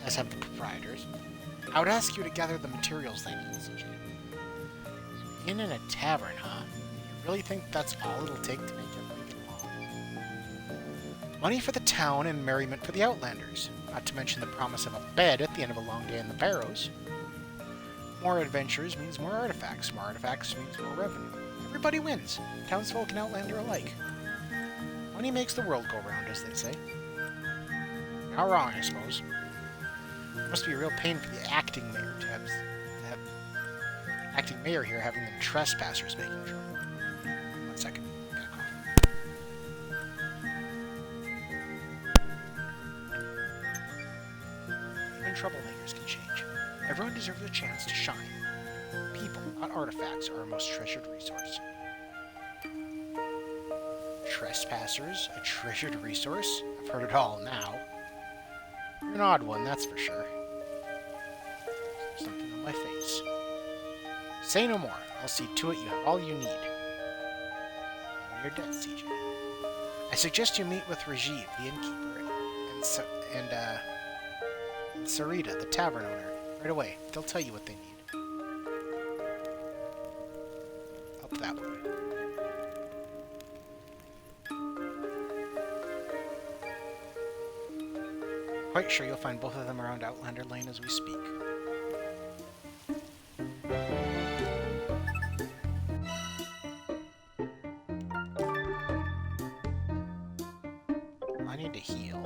as have the proprietors. I would ask you to gather the materials they need, CJ. Inn and a tavern, huh? You really think that's all it'll take to make everything along? Money for the town and merriment for the Outlanders, not to mention the promise of a bed at the end of a long day in the Barrows. More adventures means more artifacts. More artifacts means more revenue. Everybody wins, townsfolk and Outlander alike. Money makes the world go round, as they say. Not wrong, I suppose. It must be a real pain for the acting mayor to have acting mayor here having the trespassers making trouble. 1 second. Got a cough. Even troublemakers can change. Everyone deserves a chance to shine. People, not artifacts, are our most treasured resource. Trespassers? A treasured resource? I've heard it all now. You're an odd one, that's for sure. Something on my face. Say no more. I'll see to it you have all you need. And you're dead, CJ. I suggest you meet with Rajiv, the innkeeper, and Sarita, the tavern owner, right away. They'll tell you what they need. Up that way. Quite sure you'll find both of them around Outlander Lane as we speak. I need to heal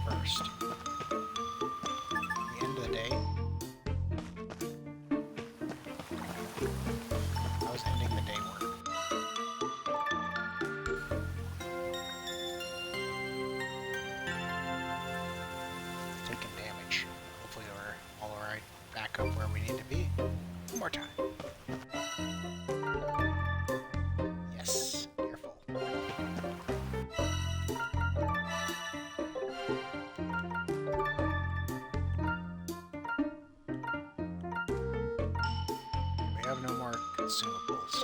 first. At the end of the day, I was ending the day work. Taking damage. Hopefully we're all alright. Back up where we need to be. One more time. Yes. Careful. We have no more consumables.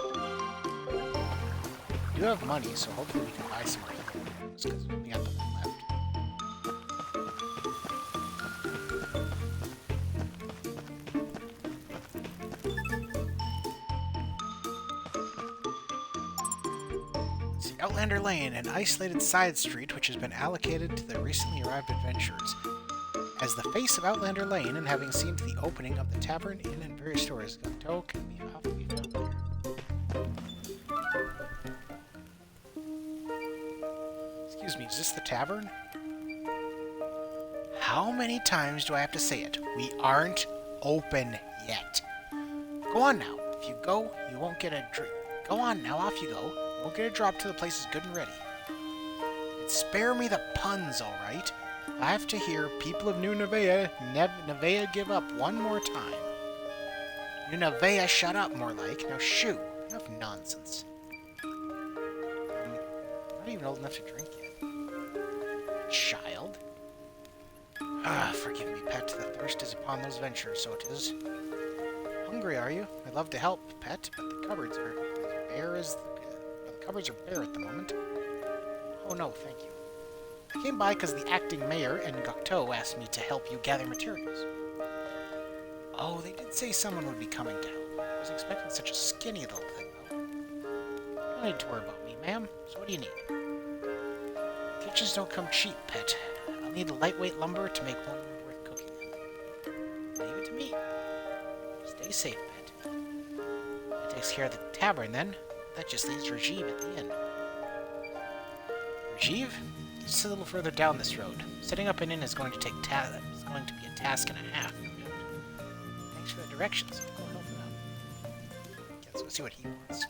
We do have money, so hopefully we can buy some more healing items, because we only got the one left. Let's see, Outlander Lane, an isolated side street which has been allocated to the recently arrived adventurers. As the face of Outlander Lane, and having seen to the opening of the tavern, inn, and various stores, Gunto can be often found there. Excuse me, is this the tavern? How many times do I have to say it? We aren't open yet. Go on now. If you go, you won't get a drink. Go on now, off you go. You won't get a drop till the place is good and ready. And spare me the puns, all right? I have to hear people of New Nevaeh give up one more time. New Nevaeh, shut up, more like. Now shoo. Enough nonsense. I'm not even old enough to drink yet. Child. Ah, forgive me, pet. The thirst is upon those ventures, so it is. hungry, are you? I'd love to help, pet, but the cupboards are bare as the cupboards are bare at the moment. Oh no, thank you. I came by because the acting mayor and Gokto asked me to help you gather materials. Oh, they did say someone would be coming to help. I was expecting such a skinny little thing, though. No need to worry about me, ma'am. So what do you need? Kitchens don't come cheap, pet. I'll need lightweight lumber to make one worth cooking in. Leave it to me. Stay safe, pet. That takes care of the tavern, then. That just leaves Rajiv at the end. Rajiv? Just a little further down this road. Setting up an inn is going to be a task and a half. Thanks for the directions. I'll go help him out. Okay, let's go see what he wants.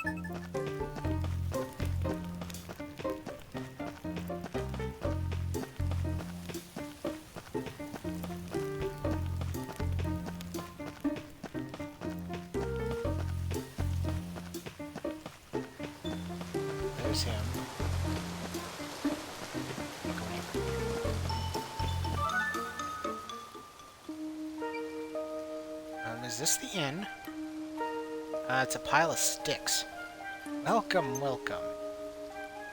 There's him. Is this the inn? It's a pile of sticks. Welcome, welcome.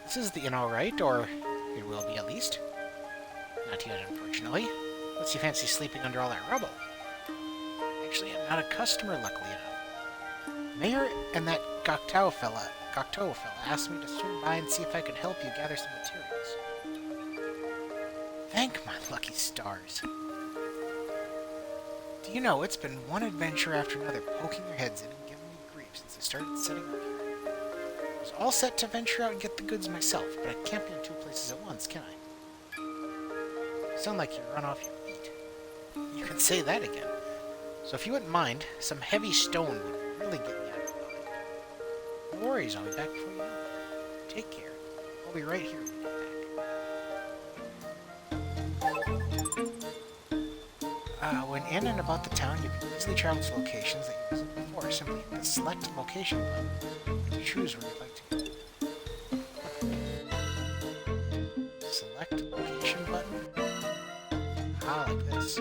This is the inn, alright, or it will be at least. Not yet, unfortunately. What's you fancy sleeping under all that rubble? Actually, I'm not a customer, luckily enough. Mayor and that Gokto fella asked me to swing by and see if I could help you gather some materials. Thank my lucky stars. Do you know, it's been one adventure after another poking their heads in and giving me grief since I started setting up here. I was all set to venture out and get the goods myself, but I can't be in two places at once, can I? You sound like you run off your feet. You can say that again. So if you wouldn't mind, some heavy stone would really get me out of your mind. No worries, I'll be back before you know it. Take care. I'll be right here when you get back. When in and about the town, you can easily travel to locations that you visited before. Simply hit the select location button to choose where you'd like to go. Select location button. Like this.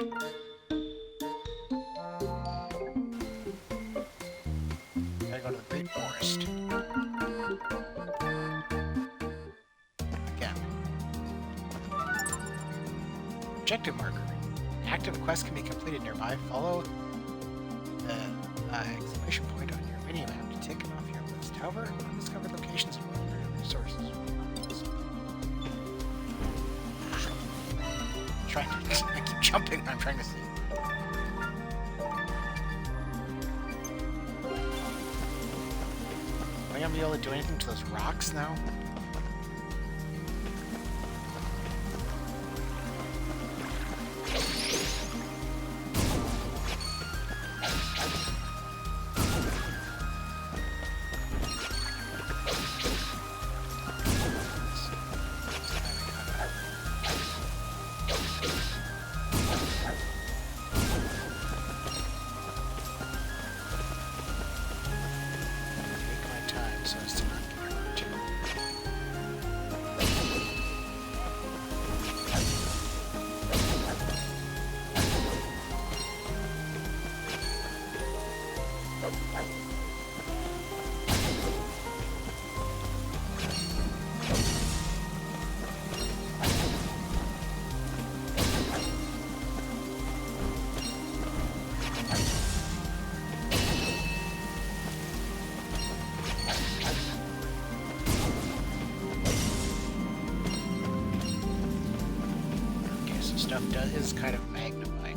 Gotta go to the Great Forest. Again. Objective marker. Active quest can be completed nearby. Follow the exclamation point on your mini-map to take it off your list. However, undiscovered locations and other resources. I keep jumping when I'm trying to see. Am I gonna be able to do anything to those rocks now? Is kind of magnified.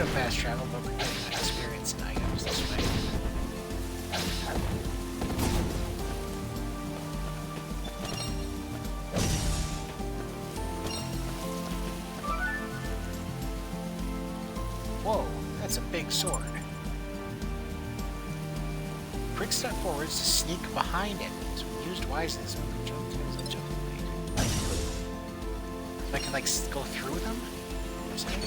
Bit of fast travel, but we're getting experience and items this way. Whoa, that's a big sword. Quick step forwards to sneak behind enemies. When used wisely, this one can jump things like jump blade. So I can like go through them? What I'm saying?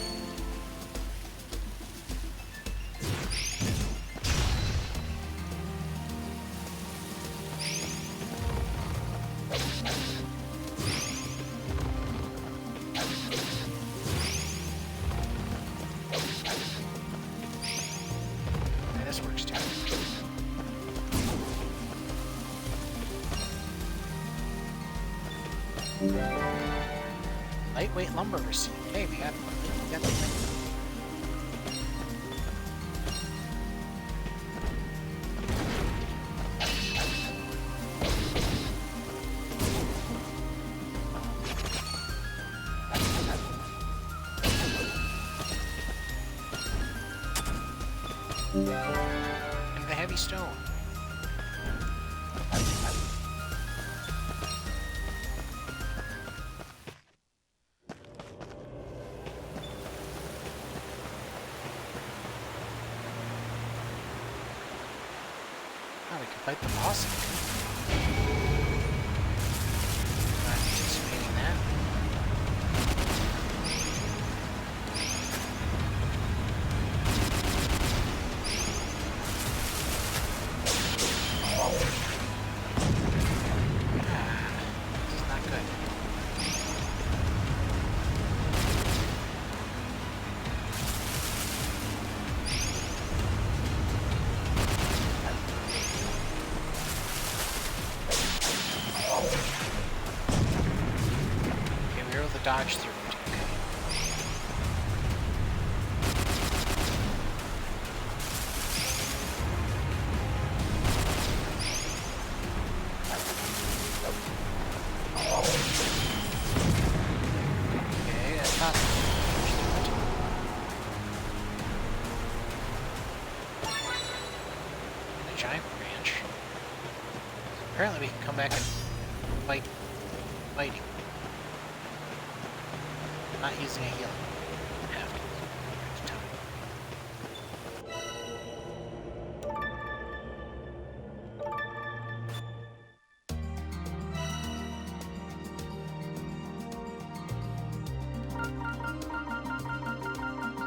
Yeah, this works too. Lightweight lumber received. Hey, we got the thing. And the heavy stone. Oh, we can fight the boss again. Not anticipating that. This is not good. Okay, we were able to dodge through it. Okay, that's not a giant branch. Apparently we can come back and fight fighting. Not using a heal. Have to. There's time.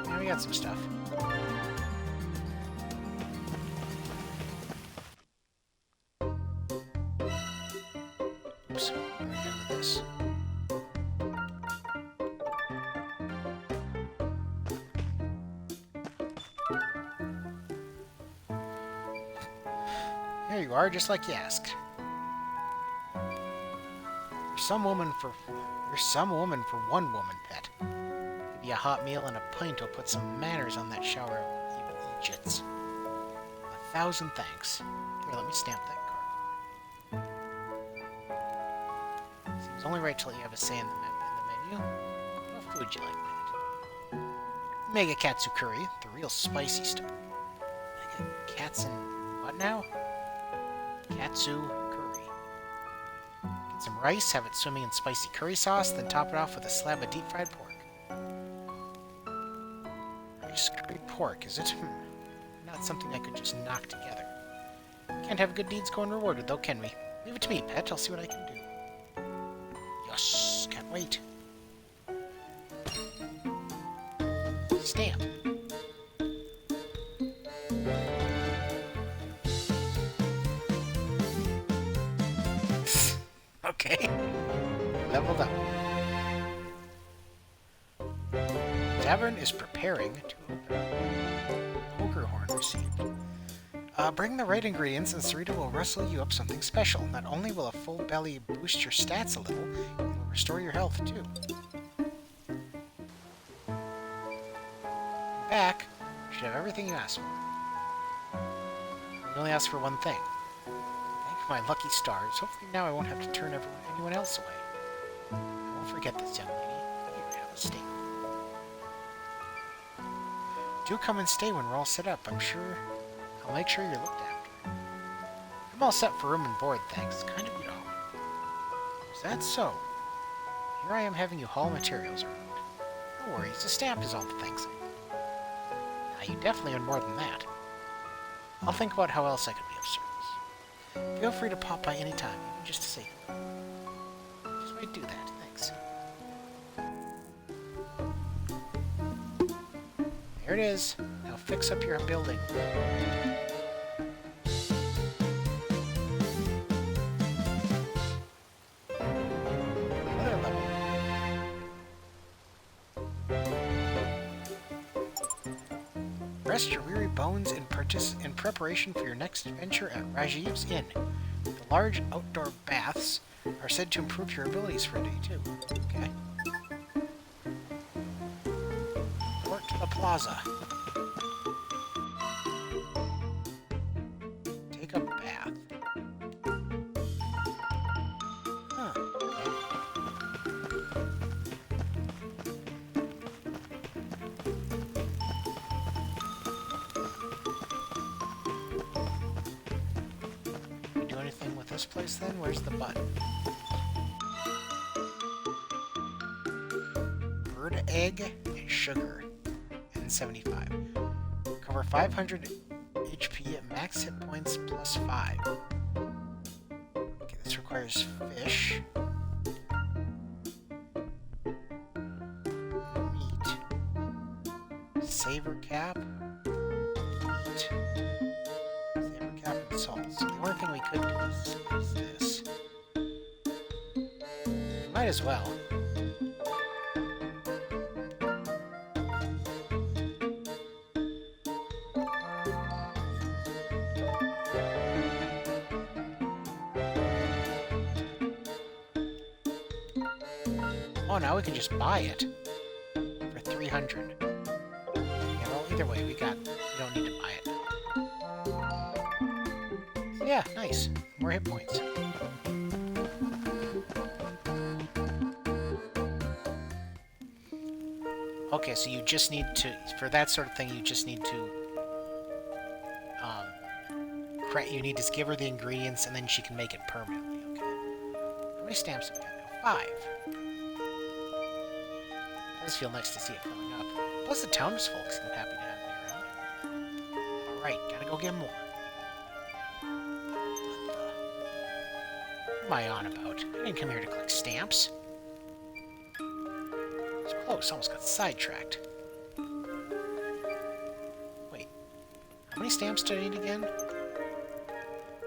Yeah, we got some stuff. Oops, what do we do with this? Here you are, just like you asked. You're some woman for one woman, pet. Give you a hot meal and a pint will put some manners on that shower of evil idiots. 1,000 thanks. Here, let me stamp that card. Seems only right to let you have a say in the menu. What food would you like, pet? Mega katsu curry, the real spicy stuff. Mega cats and what now? Katsu curry. Get some rice, have it swimming in spicy curry sauce, then top it off with a slab of deep-fried pork. Rice curry pork, is it? Not something I could just knock together. Can't have good deeds go unrewarded, though, can we? Leave it to me, pet. I'll see what I can do. Yes, can't wait. Stamp. Okay. Leveled up. Tavern is preparing to open. Poker horn received. Bring the right ingredients and Sarita will rustle you up something special. Not only will a full belly boost your stats a little, it will restore your health too. Back, you should have everything you asked for. You only asked for one thing. Thank my lucky stars. Hopefully now I won't have to turn anyone else away. I won't forget this, young lady. Here, have a steak. Do come and stay when we're all set up. I'll make sure you're looked after. I'm all set for room and board, thanks. Kind of good home. Is that so? Here I am having you haul materials around. No worries, a stamp is all the thanks I need. Now, you definitely earn more than that. I'll think about how else I could be of service. Feel free to pop by any time, even just to say hello. Just might do that, thanks. There it is. Now fix up your building. Another level. Rest your weary bones in preparation for your next adventure at Rajiv's Inn. The large outdoor baths are said to improve your abilities for a day, too. Okay. Report to the plaza. Take a bath. Huh. Can we do anything with this place then? Where's the button? Bird egg and sugar. N75. Cover 500 HP at max hit points plus 5. Okay, this requires fish. Meat. Saber cap. Meat. Saber cap and salt. So the only thing we could do is this. We might as well. Oh, now we can just buy it for 300. Yeah, well, either way, we don't need to buy it now. So yeah, nice. More hit points. Okay, so you just need to, for that sort of thing, you just need to, you need to give her the ingredients and then she can make it permanently, okay? How many stamps do we have now? 5. It does feel nice to see it filling up. Plus the townsfolk seem happy to have me around. Alright, gotta go get more. What am I on about? I didn't come here to collect stamps. It's close, almost got sidetracked. Wait, how many stamps do I need again?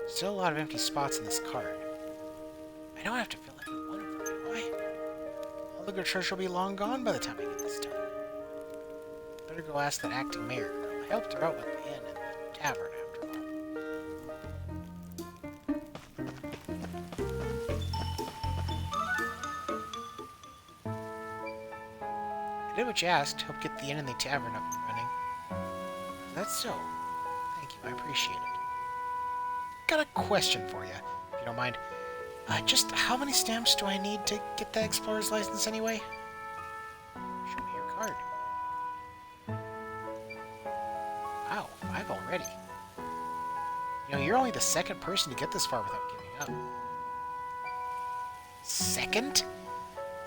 Still a lot of empty spots in this card. I don't have to fill every one of them, do I? All the good treasure will be long gone by the time I get this done. Better go ask that acting mayor girl. I helped her out with the inn and the tavern, after all. I did what you asked. Help get the inn and the tavern up and running. That's so. Thank you, I appreciate it. Got a question for you, if you don't mind. Just how many stamps do I need to get the explorer's license anyway? Show me your card. Wow, 5 already. You know, you're only the second person to get this far without giving up. Second?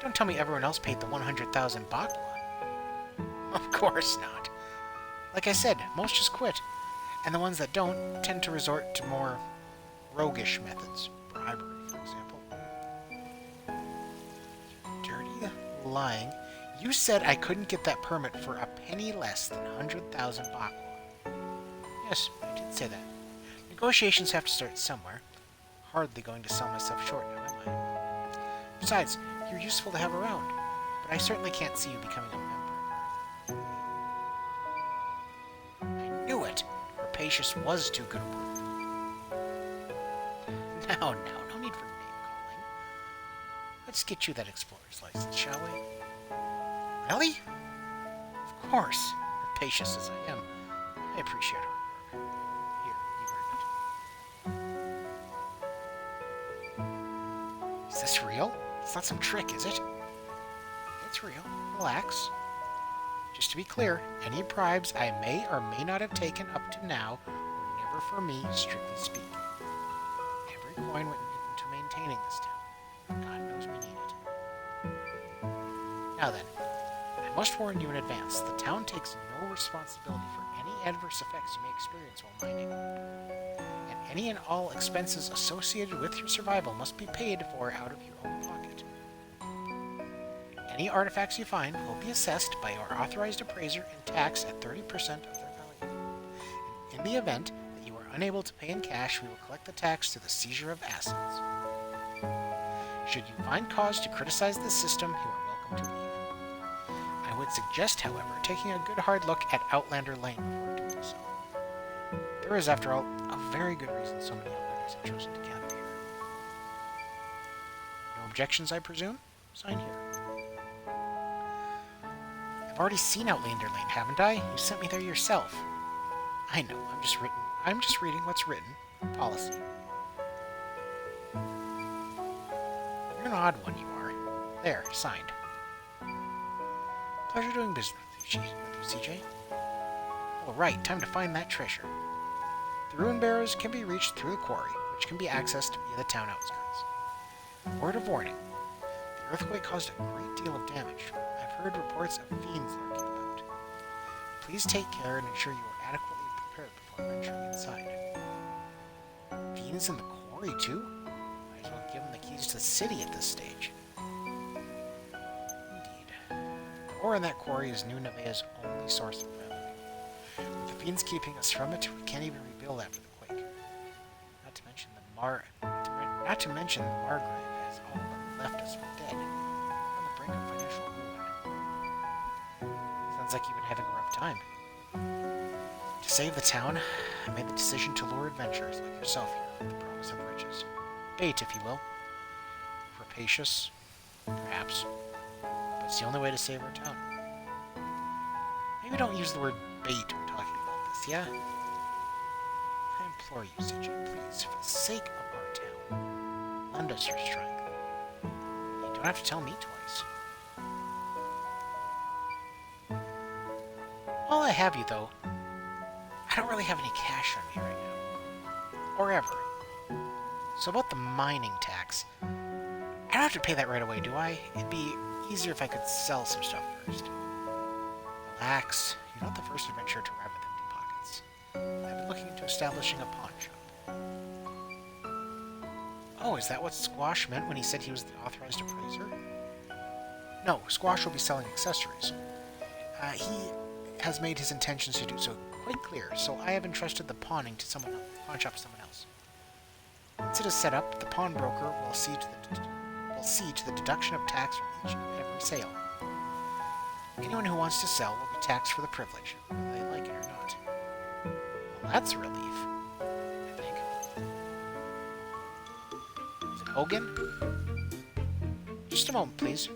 Don't tell me everyone else paid the 100,000 bakwa. Of course not. Like I said, most just quit. And the ones that don't tend to resort to more roguish methods. Bribery, for example. Dirty lying. You said I couldn't get that permit for a penny less than 100,000 bakwa. Yes, I did say that. Negotiations have to start somewhere. Hardly going to sell myself short now, am I? Besides, you're useful to have around, but I certainly can't see you becoming a member of her. I knew it! Rapacious was too good a word. No need for name-calling. Let's get you that explorer's license, shall we? Really? Of course, rapacious as I am. I appreciate her work. Here, you've earned it. Is this real? It's not some trick, is it? It's real. Relax. Just to be clear, any bribes I may or may not have taken up to now were never for me, strictly speaking. Every coin went into maintaining this town. God knows we need it. Now then, I must warn you in advance, the town takes no responsibility for any adverse effects you may experience while mining. And any and all expenses associated with your survival must be paid for out of your own pocket. Any artifacts you find will be assessed by our authorized appraiser and taxed at 30% of their value. And in the event that you are unable to pay in cash, we will collect the tax through the seizure of assets. Should you find cause to criticize this system, you are welcome to leave. I would suggest, however, taking a good hard look at Outlander Lane before doing so. There is, after all, a very good reason so many Outlanders have chosen to gather here. No objections, I presume? Sign here. I've already seen Outlander Lane, haven't I? You sent me there yourself. I know, I'm just reading what's written. Policy. You're an odd one, you are. There, signed. Pleasure doing business with you, CJ. All right, time to find that treasure. The ruin barrows can be reached through the quarry, which can be accessed via the town outskirts. Word of warning. The earthquake caused a great deal of damage. I've heard reports of fiends lurking about. Please take care and ensure you are adequately prepared before venturing inside. Fiends in the quarry, too? Might as well give them the keys to the city at this stage. The ore in that quarry is New Nevaeh's only source of revenue. With the fiends keeping us from it, we can't even rebuild after the quake. Not to mention the Margrave has all but left us for dead, on the brink of financial ruin. Sounds like you've been having a rough time. To save the town, I made the decision to lure adventurers like yourself here with the promise of riches. Bait, if you will. Rapacious, perhaps. But it's the only way to save our town. Maybe don't use the word bait when talking about this, yeah? I implore you, CJ, please, for the sake of our town, lend us your strength. You don't have to tell me twice. While I have you, though, I don't really have any cash on me right now. Or ever. So about the mining tax, I don't have to pay that right away, do I? It'd be easier if I could sell some stuff first. Relax, you're not the first adventurer to arrive with empty pockets. I've been looking into establishing a pawn shop. Oh, is that what Squash meant when he said he was the authorized appraiser? No, Squash will be selling accessories. He has made his intentions to do so quite clear, so I have entrusted the pawning to someone else, pawn shop to someone else. Once it is set up, the pawnbroker will see to the deduction of tax from each and every sale. Anyone who wants to sell will be taxed for the privilege, whether they like it or not. Well, that's a relief, I think. Is it Hogan? Just a moment, please.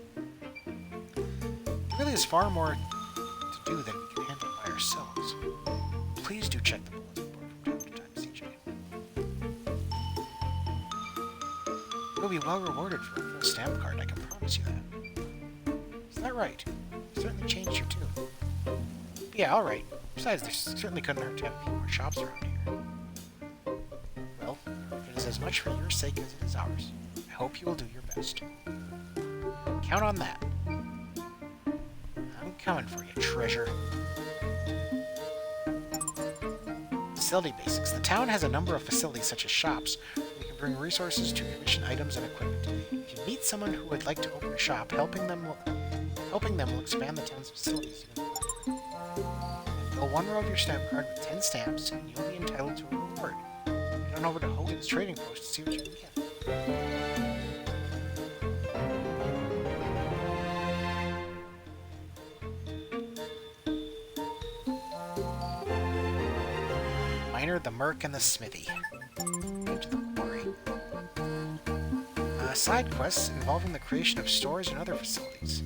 There really is far more to do than we can handle by ourselves. Please do check the bulletin board from time to time, CJ. You'll be well rewarded for a full stamp card, I can promise you that. Is that right? You certainly changed your tune. But yeah, alright. Besides, there certainly couldn't hurt to have a few more shops around here. Well, it is as much for your sake as it is ours. I hope you will do your best. Count on that. I'm coming for you, treasure. Facility basics. The town has a number of facilities such as shops where you can bring resources to commission items and equipment. If you meet someone who would like to open a shop, helping them will expand the town's facilities even further. Fill one row of your stamp card with 10 stamps, and you'll be entitled to a reward. Head on over to Hogan's trading post to see what you can get. Miner, the Merc, and the Smithy. Into the quarry. Side quests involving the creation of stores and other facilities.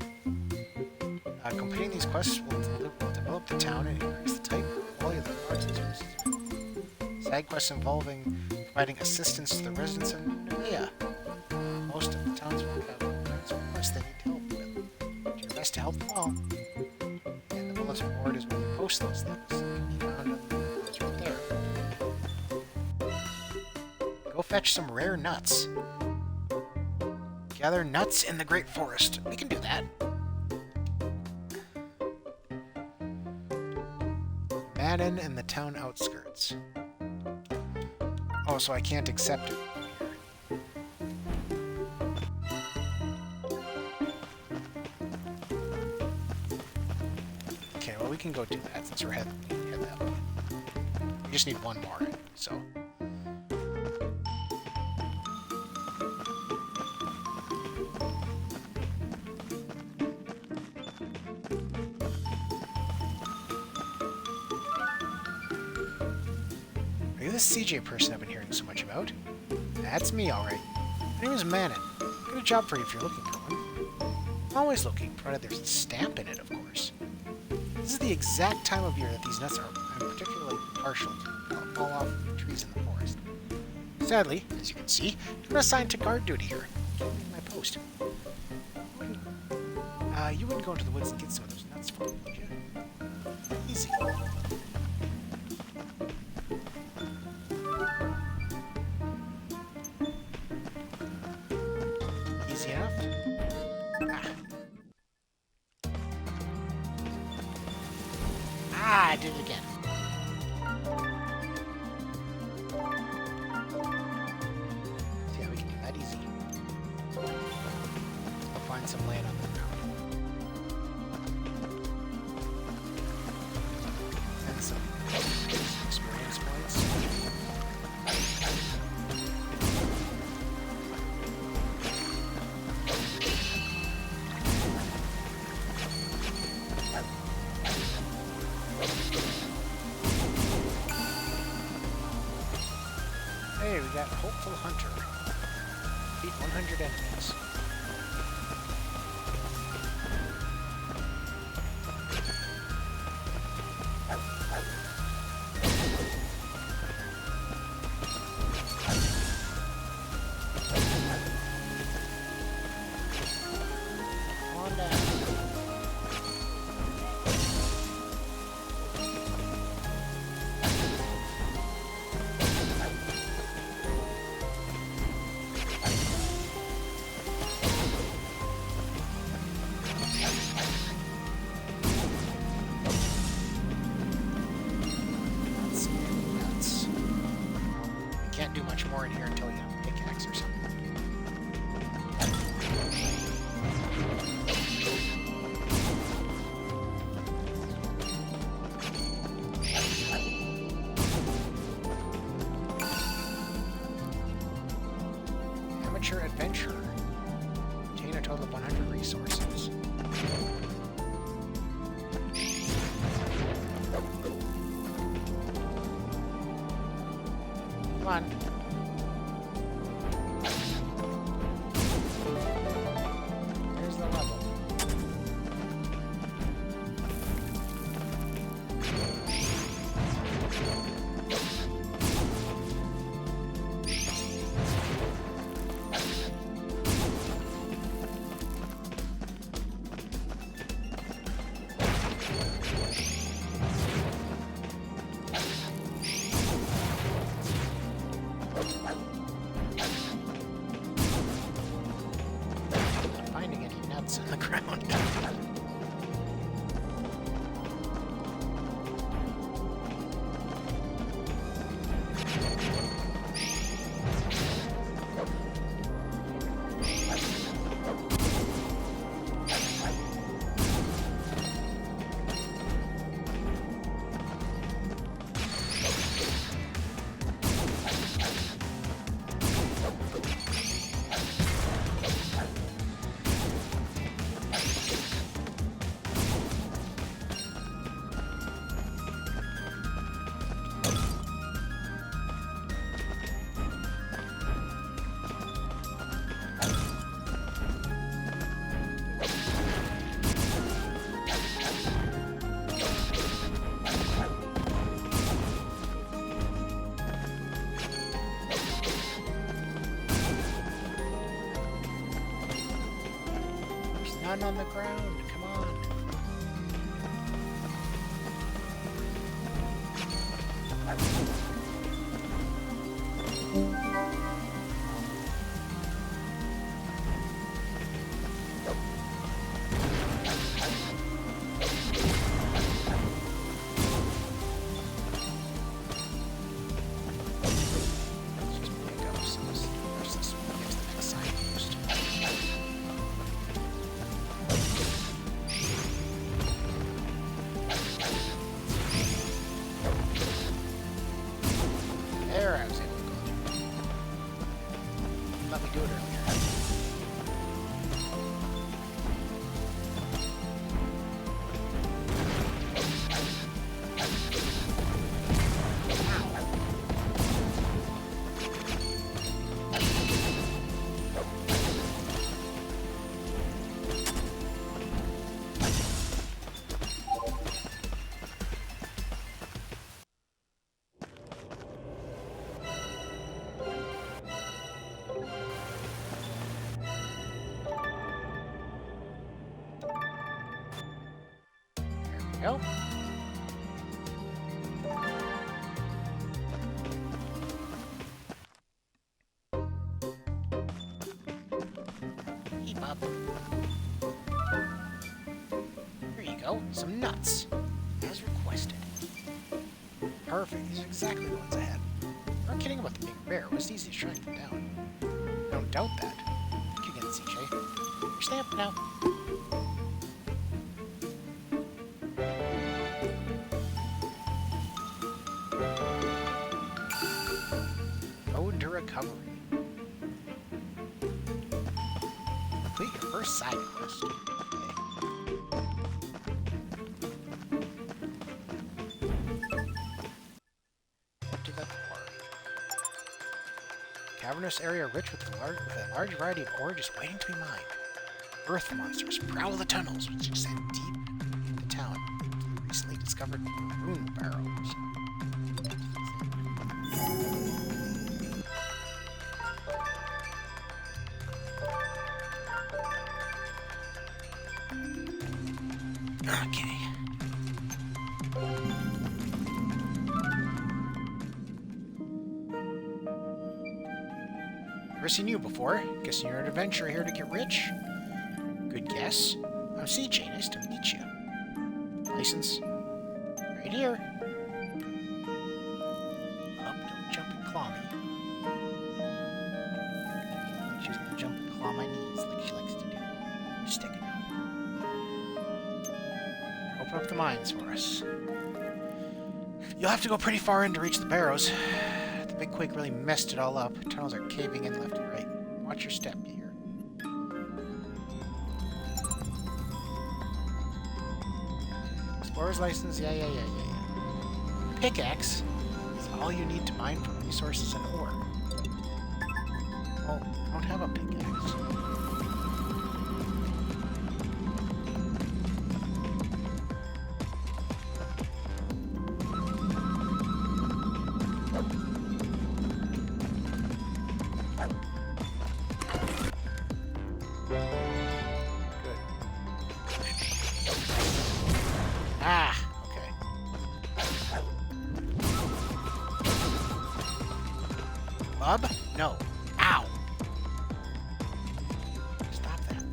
Completing these quests will develop the town and increase the type and quality of the products and services. Side quests involving providing assistance to the residents of New Nevaeh. Most of the townsfolk have quests they need help with. Do your best to help them all. And the bonus reward is when you post those things. It's right there. Go fetch some rare nuts. Gather nuts in the Great Forest. We can do that. Madden and the town outskirts. Oh, so I can't accept it. Okay, well we can go do that since we're heading that way. We just need one more, so. Are you this CJ person I've been hearing so much about? That's me, alright. My name is Manon. Got a job for you if you're looking for one. I'm always looking, provided there's a stamp in it, of course. This is the exact time of year that these nuts are particularly partial to fall off the trees in the forest. Sadly, as you can see, I'm assigned to guard duty here. Can't leave my post. You wouldn't go into the woods and get some of those nuts for me, would you? Easy. Easy enough? I did it again. Yeah, we can do that easy. I'll find some land on the ground. And some experience points. Hey, we got Hopeful Hunter. Beat 100 enemies. Come on down. Nuts. You can't do much more in here until you have a pickaxe or something. Amateur adventurer. Obtain a total of 100 resources. Come on. Here's the level. Not finding any nuts on the ground. There's none on the ground. Come on. up. Here you go, some nuts, as requested. Perfect, these are exactly the ones I had. I'm not kidding about the big bear. It was easy to track them down. I don't doubt that. Thank you again, CJ. You're staying up now. Road to recovery. Complete your first side quest. Cavernous area rich with a large variety of ore just waiting to be mined. Earth monsters prowl the tunnels which extend deep into town to the recently discovered rune barrows. Okay. Never seen you before. Guessing you're an adventurer here to get rich? Good guess. I'm CJ. Nice to meet you. License? Right here. Up, don't jump and claw me. She's gonna jump and claw my knees like she likes to do. Stick it out. Open up the mines for us. You'll have to go pretty far in to reach the barrows. The big quake really messed it all up. Tunnels are caving in left and right. Watch your step, you hear? Explorer's license? Yeah. Pickaxe is all you need to mine for resources and ore. Well, I don't have a pickaxe. Bub? No. Ow! Stop that.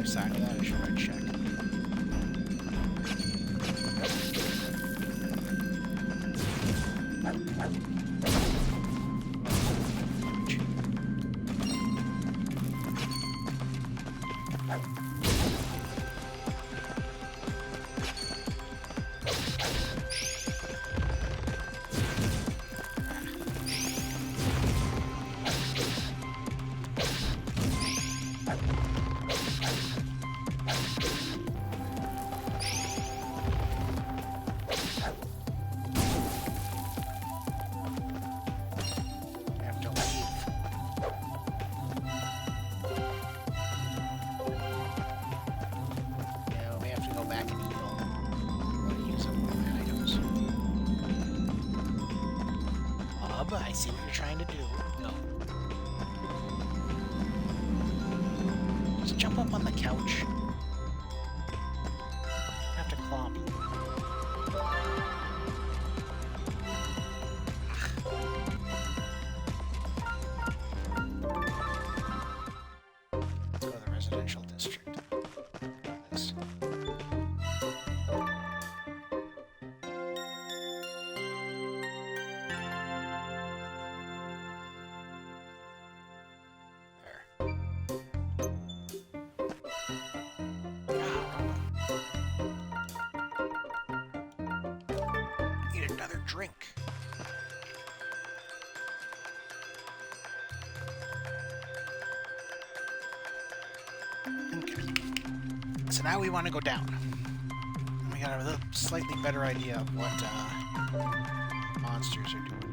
Side of that, I should check. I see what you're trying to do. No. Just jump up on the couch. You have to claw me. Let's go to the residential district. This. Another drink. Okay. So now we want to go down. we got a slightly better idea of what monsters are doing.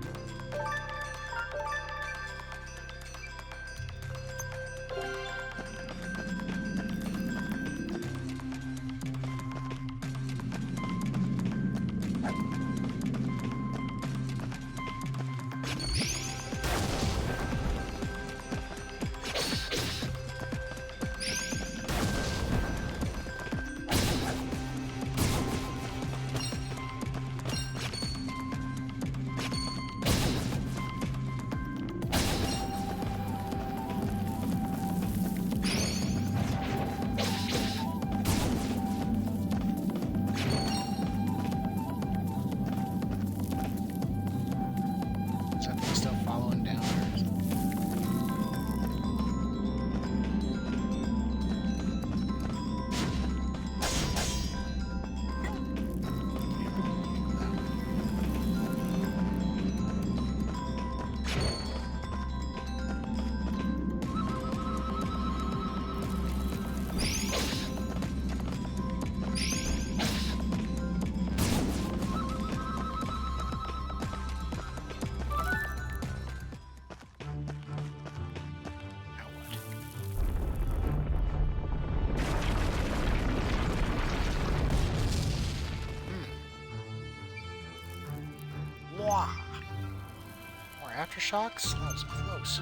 More aftershocks? That was close.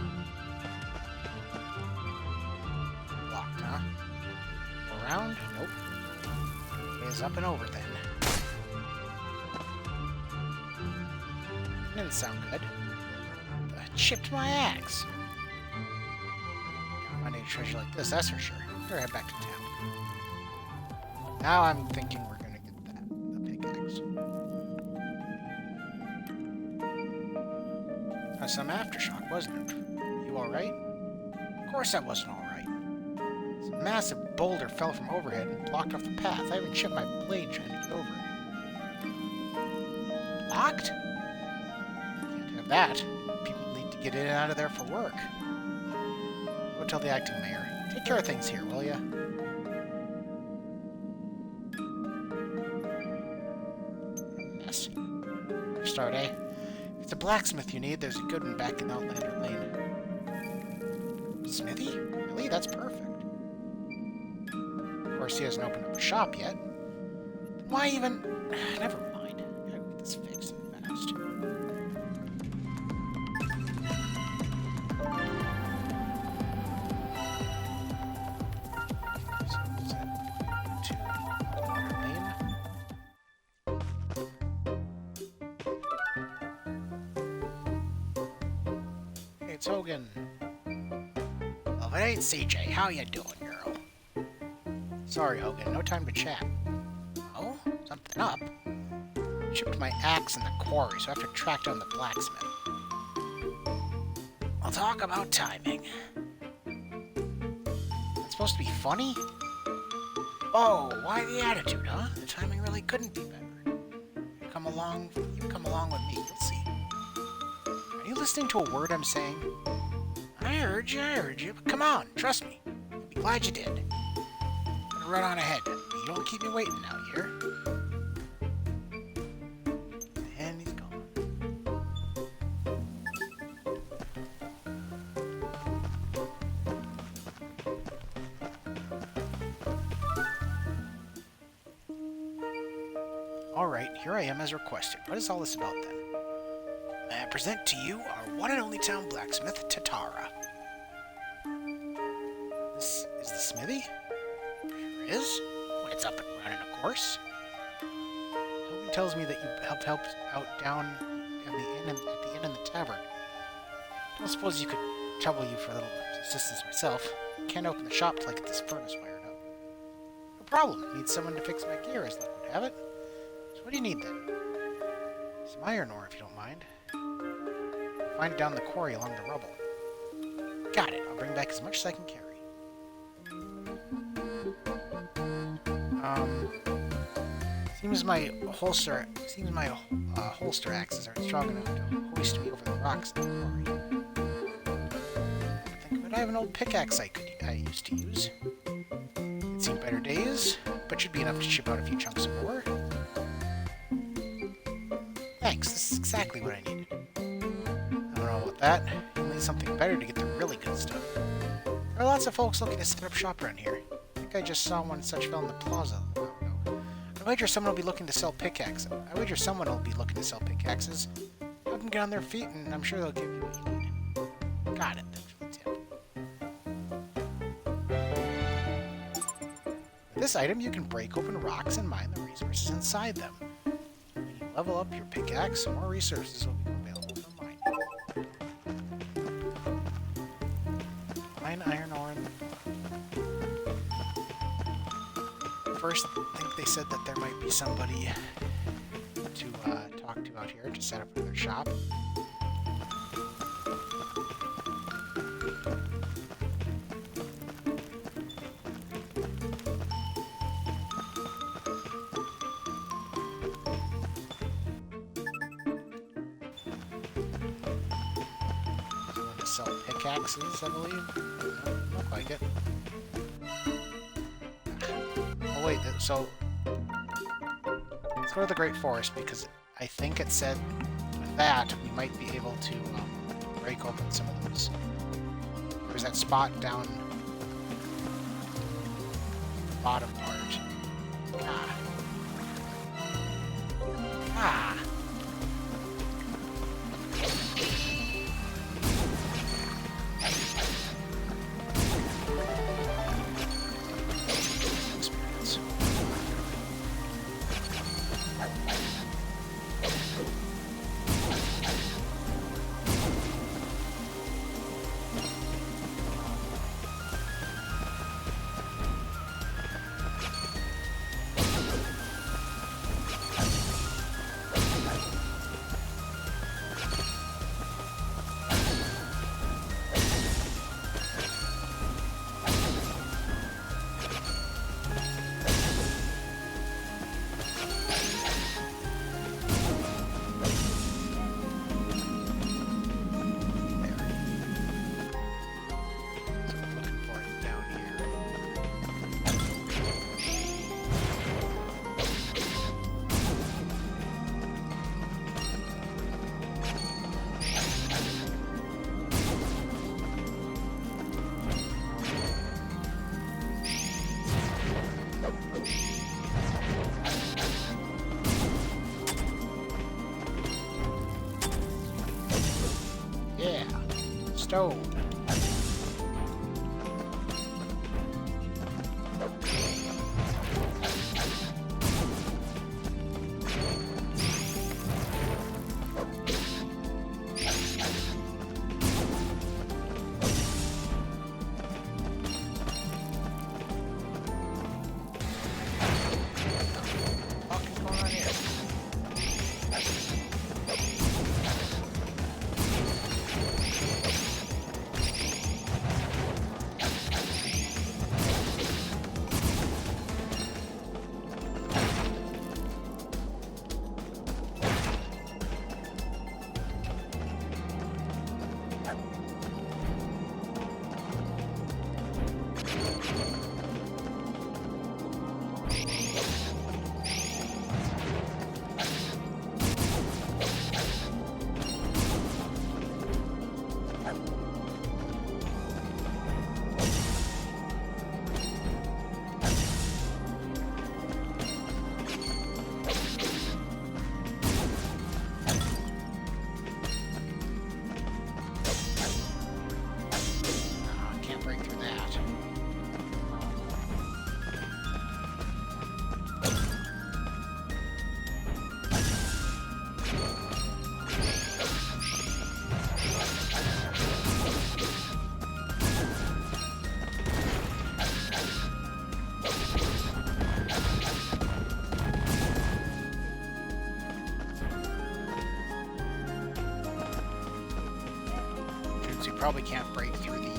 Locked, huh? Around? Nope. Is up and over then. Didn't sound good. Chipped my axe. Can't find any treasure like this, that's for sure. Better head back to town. Now I'm thinking we're gonna get that, the pickaxe. That's some aftershock, wasn't it? You alright? Of course I wasn't alright. This massive boulder fell from overhead and blocked off the path. I even chipped my blade trying to get over it. Blocked? Can't have that. People need to get in and out of there for work. Go tell the acting mayor. Take care of things here, will ya? Yes. Start, eh? If it's a blacksmith you need, there's a good one back in Outlander Lane. Smithy? Really? That's perfect. Of course, he hasn't opened up a shop yet. Then why even... Never mind. I gotta get this fixed fast. It's Hogan. Well, if it ain't CJ, how you doing, girl? Sorry, Hogan, no time to chat. Oh? Something up? I chipped my axe in the quarry, so I have to track down the blacksmith. I'll talk about timing. It's supposed to be funny? Oh, why the attitude, huh? The timing really couldn't be better. You come along with me, you'll see. Are you listening to a word I'm saying? I heard you, but come on, trust me. You'll be glad you did. I'm gonna run on ahead. You don't keep me waiting now, you hear? And he's gone. Alright, here I am as requested. What is all this about then? I present to you our one and only town blacksmith, Tatara. This is the smithy? Sure is. When it's up and running, of course. Hogan tells me that you helped out down at the inn in the tavern. I don't suppose you could trouble you for a little assistance myself. Can't open the shop till I get this furnace wired up. No problem. Need someone to fix my gear, as luck would have it. So what do you need then? Some iron ore, if you don't mind. Find it down the quarry along the rubble. Got it. I'll bring back as much as I can carry. Seems my holster axes aren't strong enough to hoist me over the rocks in the quarry. Think of it, I have an old pickaxe I used to use. It's seen better days, but should be enough to chip out a few chunks of ore. Thanks, this is exactly what I needed. I don't know about that. You'll need something better to get the really good stuff. There are lots of folks looking to set up shop around here. I think I just saw one such fell in the plaza a while ago. I wager someone will be looking to sell pickaxes. Help them get on their feet, and I'm sure they'll give you what you need. Got it. Thanks for the tip. With this item, you can break open rocks and mine the resources inside them. When you level up your pickaxe, more resources will become available for mining. Mine iron ore. First, I think they said that there might be somebody to talk to out here to set up another shop. Someone to sell pickaxes, I believe. No, look like it. Oh wait, so let's go to the Great Forest because I think it said with that we might be able to break open some of those. There's that spot down the bottom part. Ah. Experience. Yeah, stone. What's going on here? So you probably can't break through the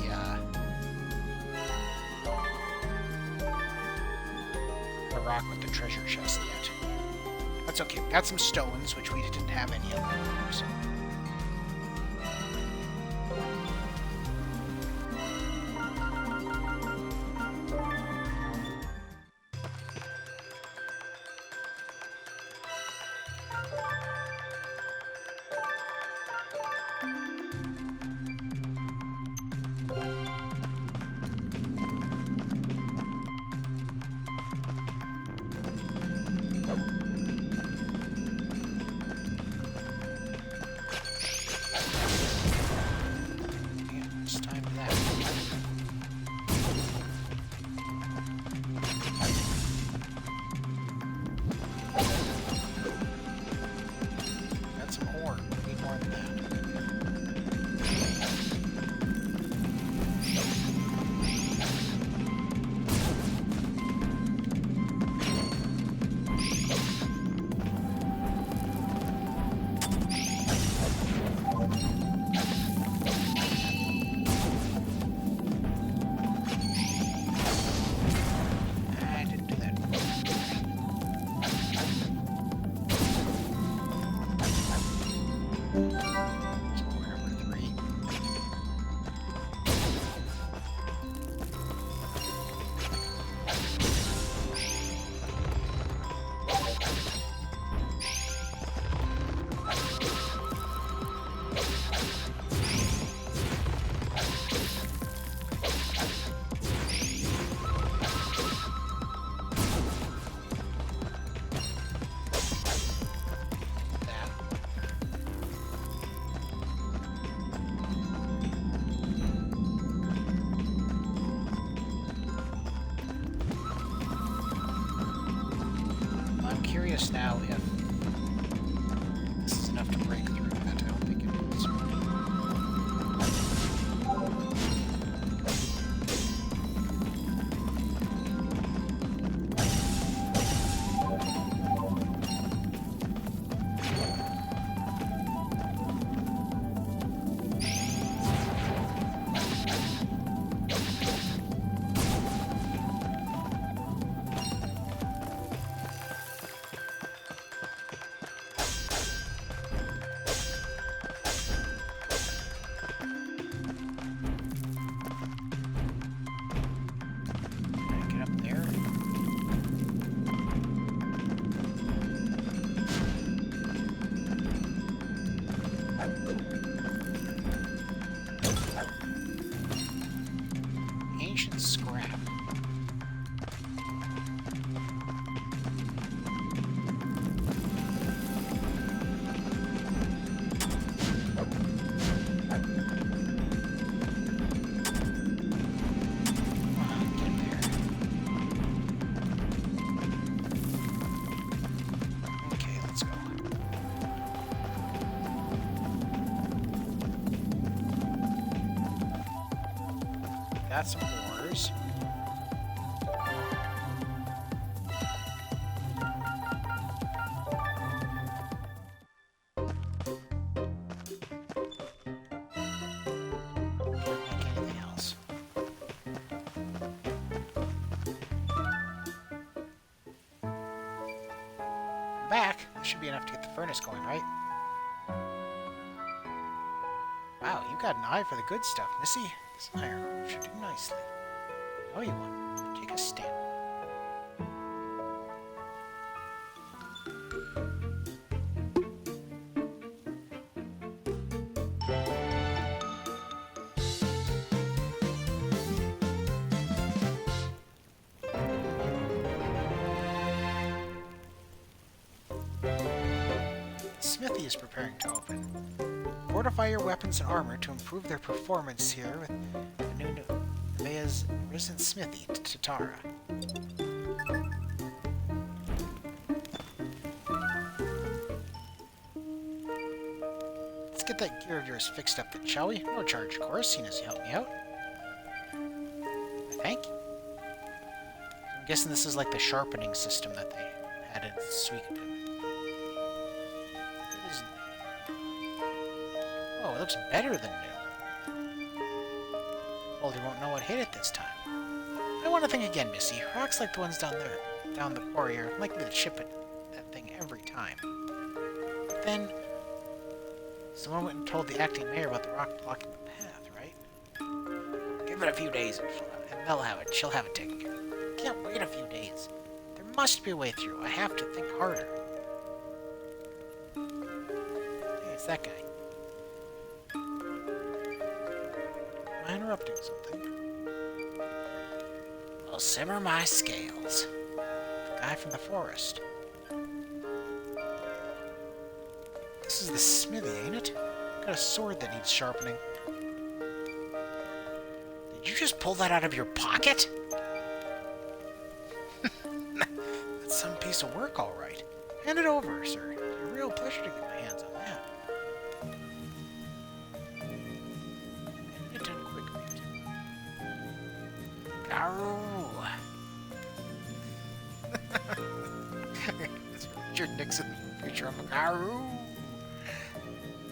rock with the treasure chest yet. That's okay. We got some stones, which we didn't have any of before, so. curious now if this is enough to break through that. I don't think it is. Got some ores. Can't make anything else. I'm back. This should be enough to get the furnace going, right? Wow, you got an eye for the good stuff, Missy. This iron ore should do nicely. Oh, you want? Take a stamp. The smithy is preparing to open. Fortify your weapons and armor to improve their performance here with the new Nevaeh's risen smithy, Tatara. Let's get that gear of yours fixed up then, shall we? No charge, of course, seeing as you helped me out. Thank you. I'm guessing this is like the sharpening system that they had in Suikoden. Oh, it looks better than new. Well, you won't know what hit it this time. I want to think again, Missy. Rocks like the ones down there, down the quarry, are likely to chip at that thing every time. But then, someone went and told the acting mayor about the rock blocking the path, right? Give it a few days and they'll have it. She'll have it taken care of. Can't wait a few days. There must be a way through. I have to think harder. Hey, it's that guy. Am I interrupting something? Well, simmer my scales. The guy from the forest. This is the smithy, ain't it? Got a sword that needs sharpening. Did you just pull that out of your pocket? That's some piece of work, all right. Hand it over, sir. It's a real pleasure to get my hands on that. Garoo! It's Richard Nixon from Futurama. Garoo!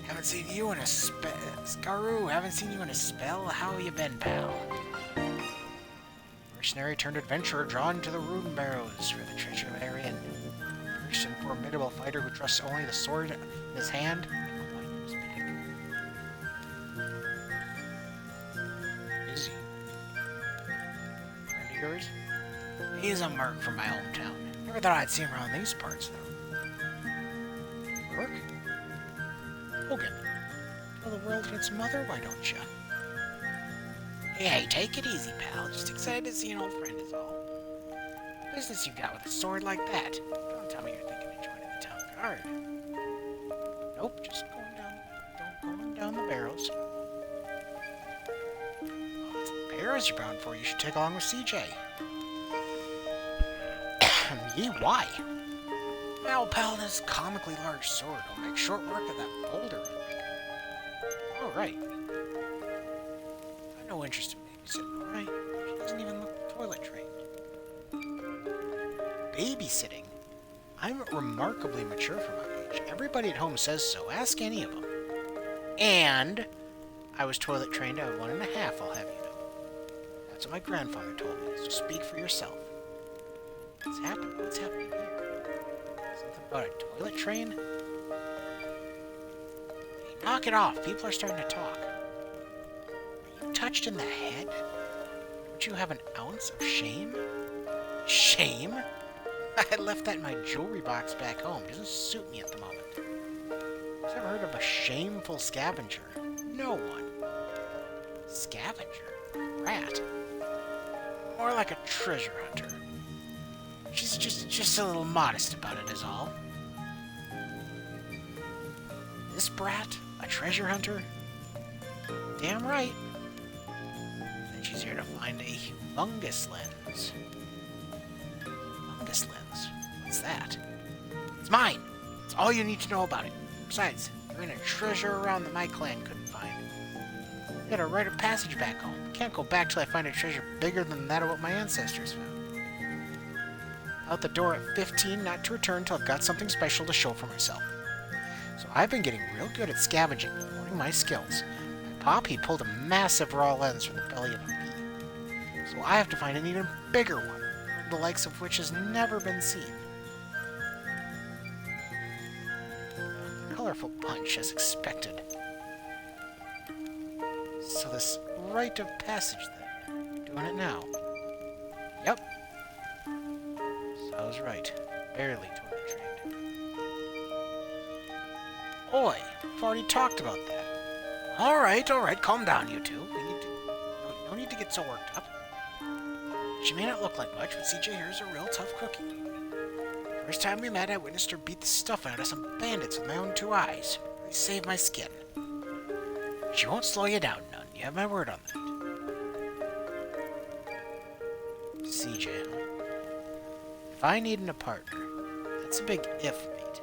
Haven't seen you in a spell. Garoo, haven't seen you in a spell. How you been, pal? Mercenary turned adventurer drawn to the rune barrows for the treasure of Eiyuden. Fierce and formidable fighter who trusts only the sword in his hand and the light in his back. Is he? Friend of yours? He's a merc from my hometown. Never thought I'd see him around these parts, though. Merc? Hogan. Tell the world and its mother, why don't you? Hey, take it easy, pal. Just excited to see an old friend is all. What business you got with a sword like that? Don't tell me you're thinking of joining the town guard. Nope, just going down the barrows. Oh, it's the barrows you're bound for. You should take along with CJ. Yee, why? Mal Paladin's comically large sword will make short work of that boulder. Oh, right. I've no interest in babysitting, alright? She doesn't even look toilet trained. Babysitting? I'm remarkably mature for my age. Everybody at home says so. Ask any of them. And I was toilet trained at 1.5, I'll have you know. That's what my grandfather told me, so speak for yourself. What's happening? What's happening here? Something about a toilet train? Hey, knock it off. People are starting to talk. Are you touched in the head? Don't you have an ounce of shame? Shame? I left that in my jewelry box back home. It doesn't suit me at the moment. Has ever heard of a shameful scavenger? No one. Scavenger? Rat? More like a treasure hunter. She's just a little modest about it is all. This brat? A treasure hunter? Damn right. And she's here to find a humongous lens. Humongous lens? What's that? It's mine! It's all you need to know about it. Besides, there ain't a treasure around that my clan couldn't find. I got a rite of passage back home. Can't go back till I find a treasure bigger than that of what my ancestors found. Out the door at 15, not to return till I've got something special to show for myself. So I've been getting real good at scavenging, honing my skills. My pop, he pulled a massive raw lens from the belly of a bee. So I have to find an even bigger one, the likes of which has never been seen. A colorful bunch, as expected. So this rite of passage, then. Doing it now. Yep. So I was right. Barely toilet trained. Oi! I've already talked about that. Alright, calm down, you two. No need to get so worked up. She may not look like much, but CJ here is a real tough cookie. First time we met, I witnessed her beat the stuff out of some bandits with my own 2 eyes. They saved my skin. She won't slow you down none. You have my word on that. CJ, huh? If I needed a partner, that's a big if, mate.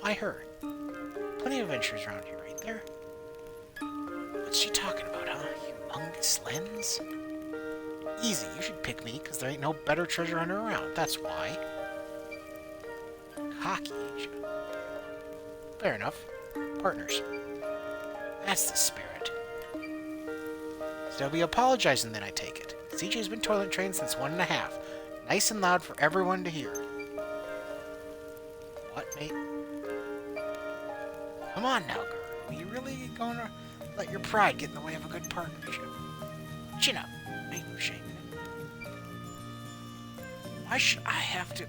Why her? Plenty of adventures around here, ain't there? What's she talking about, huh? Humongous lens? Easy, you should pick me, because there ain't no better treasure hunter around. That's why. Cocky, ain't you? Fair enough. Partners. That's the spirit. So I'll be apologizing then, I take it. CJ's been toilet trained since 1.5. Nice and loud for everyone to hear. What, mate? Come on now, girl. Are you really gonna let your pride get in the way of a good partnership? Chin up. Ain't no shame in it. Why should I have to...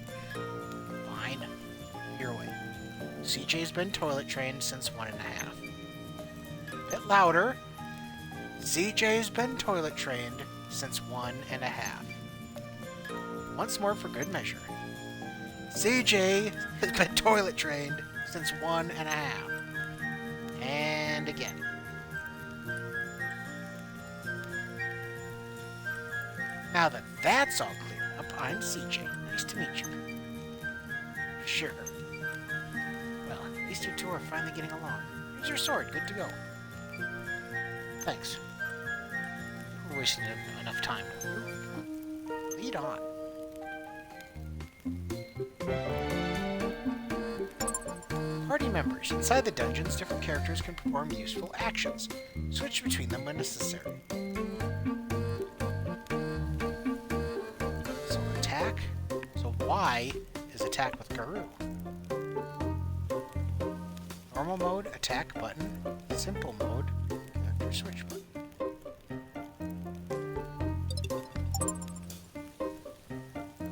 Fine. Your way. CJ's been toilet trained since 1.5. Bit louder. CJ's been toilet trained since 1.5. Once more for good measure. CJ has been toilet trained since 1.5. And again. Now that that's all cleared up, I'm CJ. Nice to meet you. Sure. Well, at least you two are finally getting along. Here's your sword. Good to go. Thanks. We're wasting enough time. Lead on. Party members. Inside the dungeons, different characters can perform useful actions. Switch between them when necessary. So attack. So Y is attack with Garou. Normal mode, attack button. Simple mode, character switch button.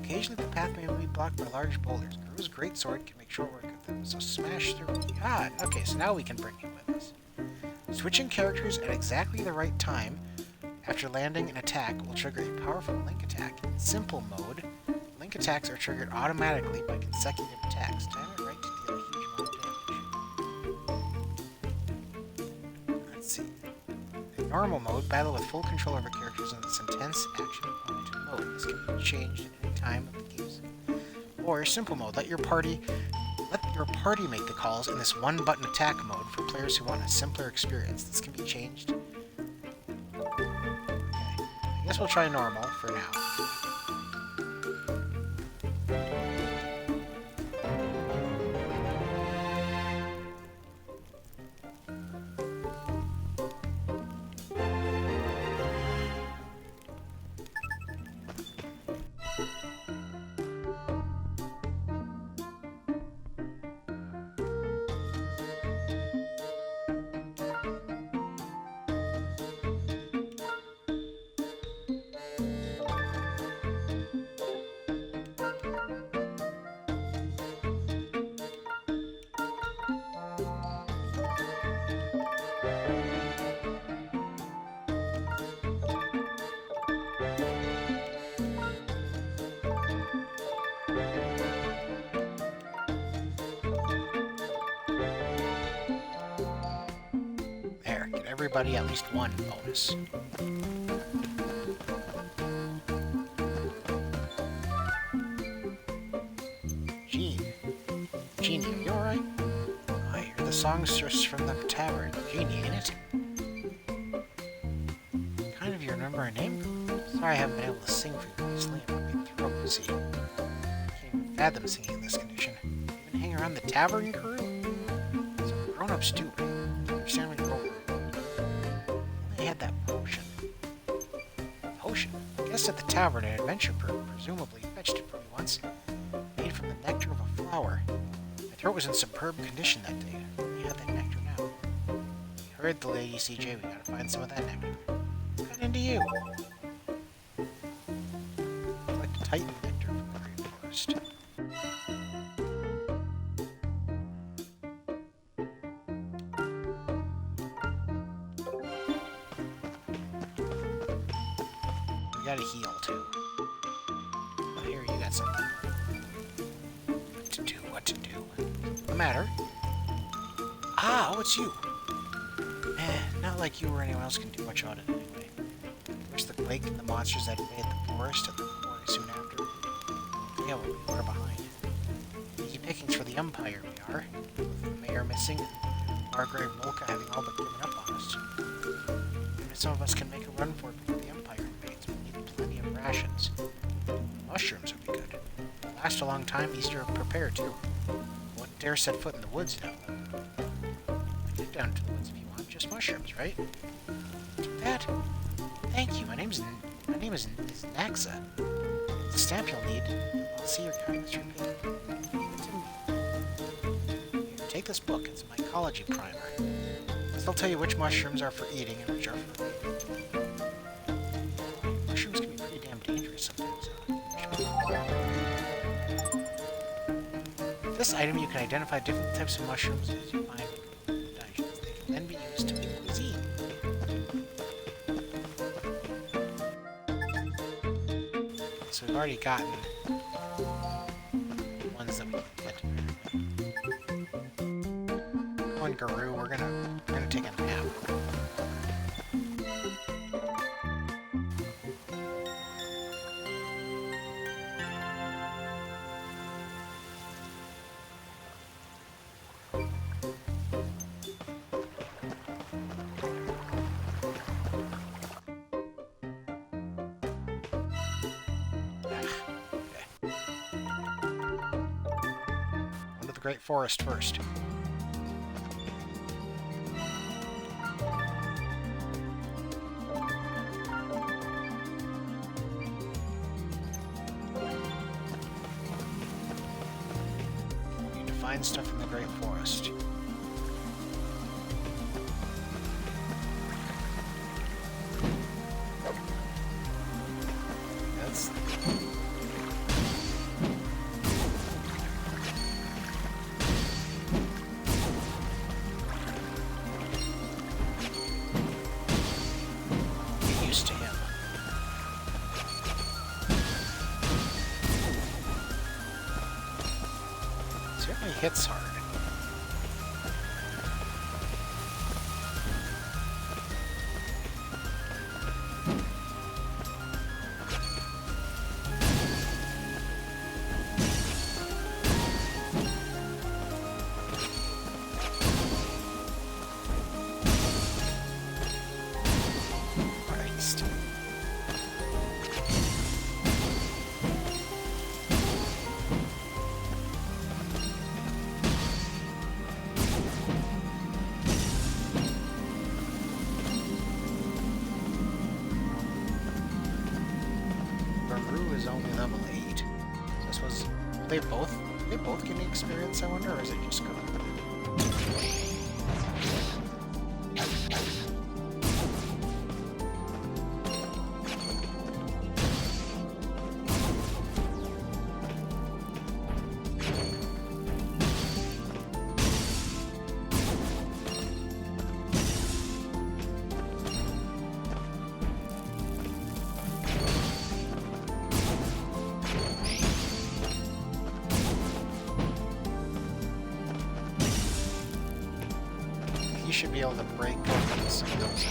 Occasionally the path may be blocked by large boulders. Garou's great sword can make short work of them, so smash through. Ah, okay, so now we can bring him with us. Switching characters at exactly the right time after landing an attack will trigger a powerful link attack. In simple mode, link attacks are triggered automatically by consecutive attacks. Time it right to deal a huge amount of damage. Let's see. In normal mode, battle with full control over characters in this intense action-oriented mode. This can be changed at any time of the game's. Or simple mode, let your party Let your party make the calls in this one-button attack mode for players who want a simpler experience. This can be changed. Okay. I guess we'll try normal for now. There, get everybody at least one bonus. Genie, are you alright? I hear the songstress from the tavern. Genie, ain't it? Kind of you remember her name? Sorry I haven't been able to sing for you recently. My throat, you see. I can't even fathom singing in this condition. Even hang around the tavern crew? Some grown-ups do. Understand when you go. They had that potion. Potion? Guessed at the tavern an adventure presumably fetched it for me once. Made from the nectar of a flower. My throat was in superb condition that day. We have that nectar now. We heard the lady CJ, we gotta find some of that nectar. What got into you? I'd like to tighten nectar from the great forest. We gotta heal too. Oh, here, you got something. What to do? No matter. Ah, oh, it's you. Not like you or anyone else can do much on it anyway. There's the quake and the monsters that invaded the forest and the quarry soon after. Yeah, well, we were behind. Easy pickings for the Empire, we are. With the mayor missing and Margrave Molka having all but given up on us. Even if some of us can make a run for it before the Empire invades, we need plenty of rations. Mushrooms would be good. They'll last a long time, easier to prepare too. Wouldn't dare set foot in the woods now. Get down to the woods if you want, just mushrooms, right? That? Thank you. My name is Naxa. The stamp you'll need. I'll see your kindness repeated. Here, take this book. It's a mycology primer. They'll tell you which mushrooms are for eating and which are for eating. Mushrooms can be pretty damn dangerous sometimes. With this item, you can identify different types of mushrooms as you find in dungeons. They can then be used to make cuisine. So we've already gotten ones that we can get. Go and Guru, we're gonna take a nap. Great forest first. We need to find stuff in the great forest. That's to him. Certainly hits hard. beast. Is only level 8. So I suppose they both getting experience, I wonder, or is it just good? Should be able to break open some of those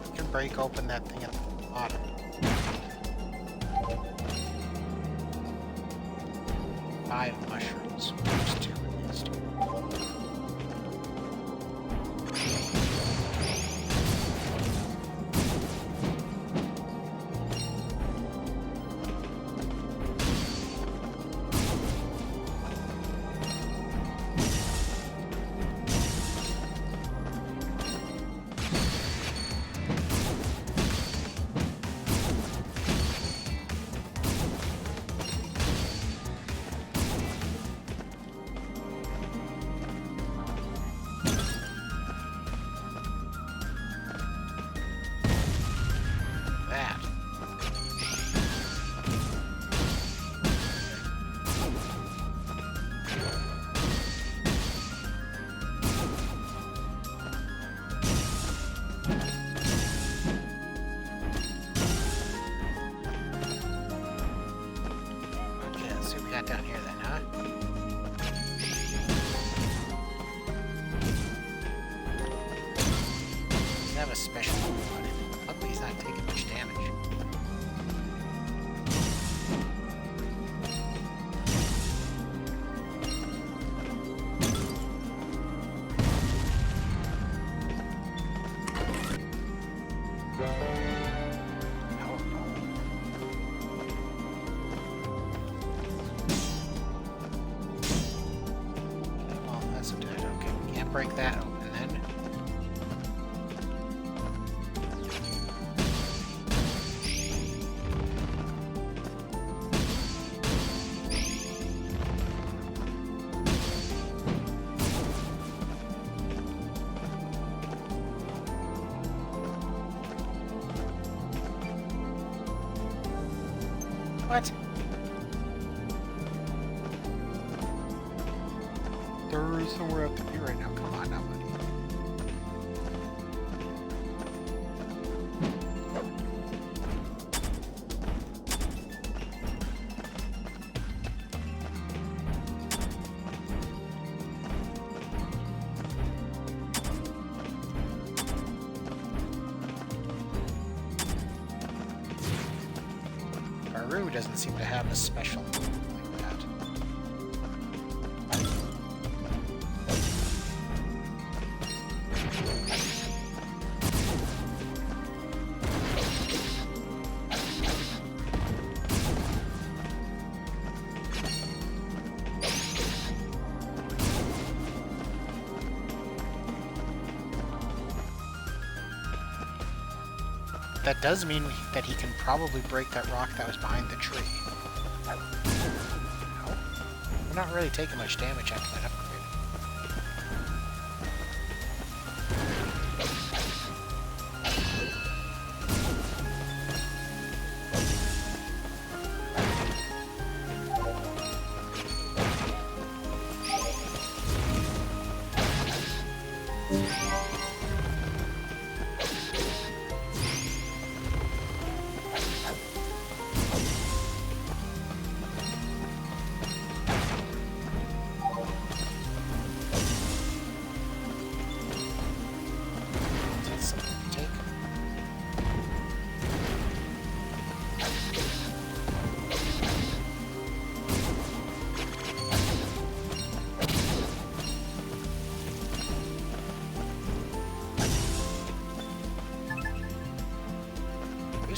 you can break open that thing at the bottom. 5 mushrooms. There's 2 at least. Down here then, huh? Doesn't have a special move on it. Luckily he's not taking much damage. Break that open then. What? There is somewhere up to be right now. Come on now, buddy. Baru doesn't seem to have a special move like that. That does mean that he can probably break that rock that was behind the tree. No. We're not really taking much damage after that upgrade.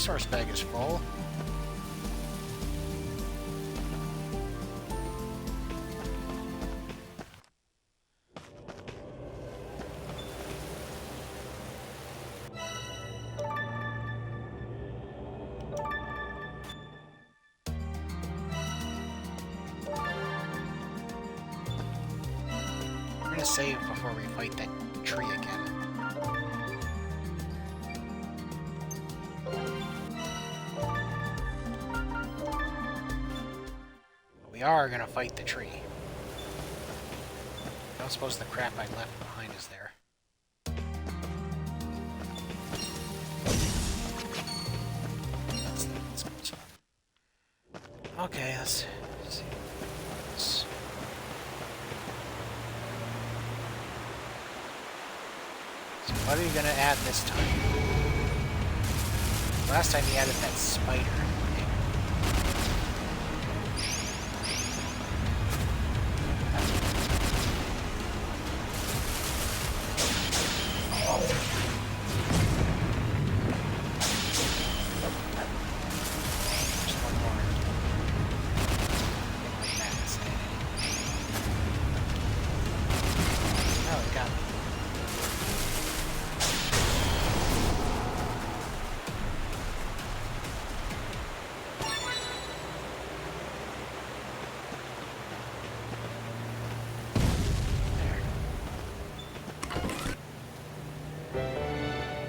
resource bag is full. We're gonna save before we fight that tree again. We are gonna fight the tree. I don't suppose the crap I left behind is there. That's good. Okay, let's see. So what are you gonna add this time? Last time he added that spider.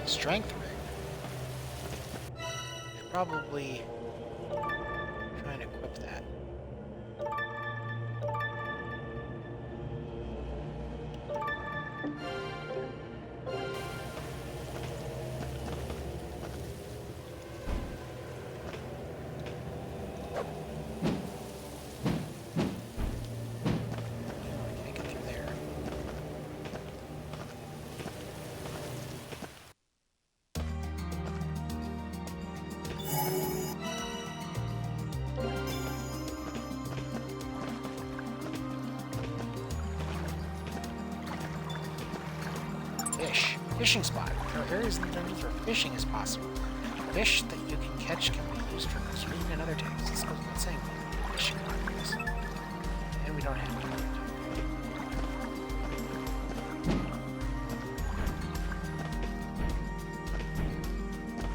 Strength ring. Should probably try and equip that. Can't get through there. Fishing spot. There are areas in the dungeons where fishing is possible. Fish that you can catch can be used for swimming and other tasks. This goes without saying. Fishing areas. And we don't have to.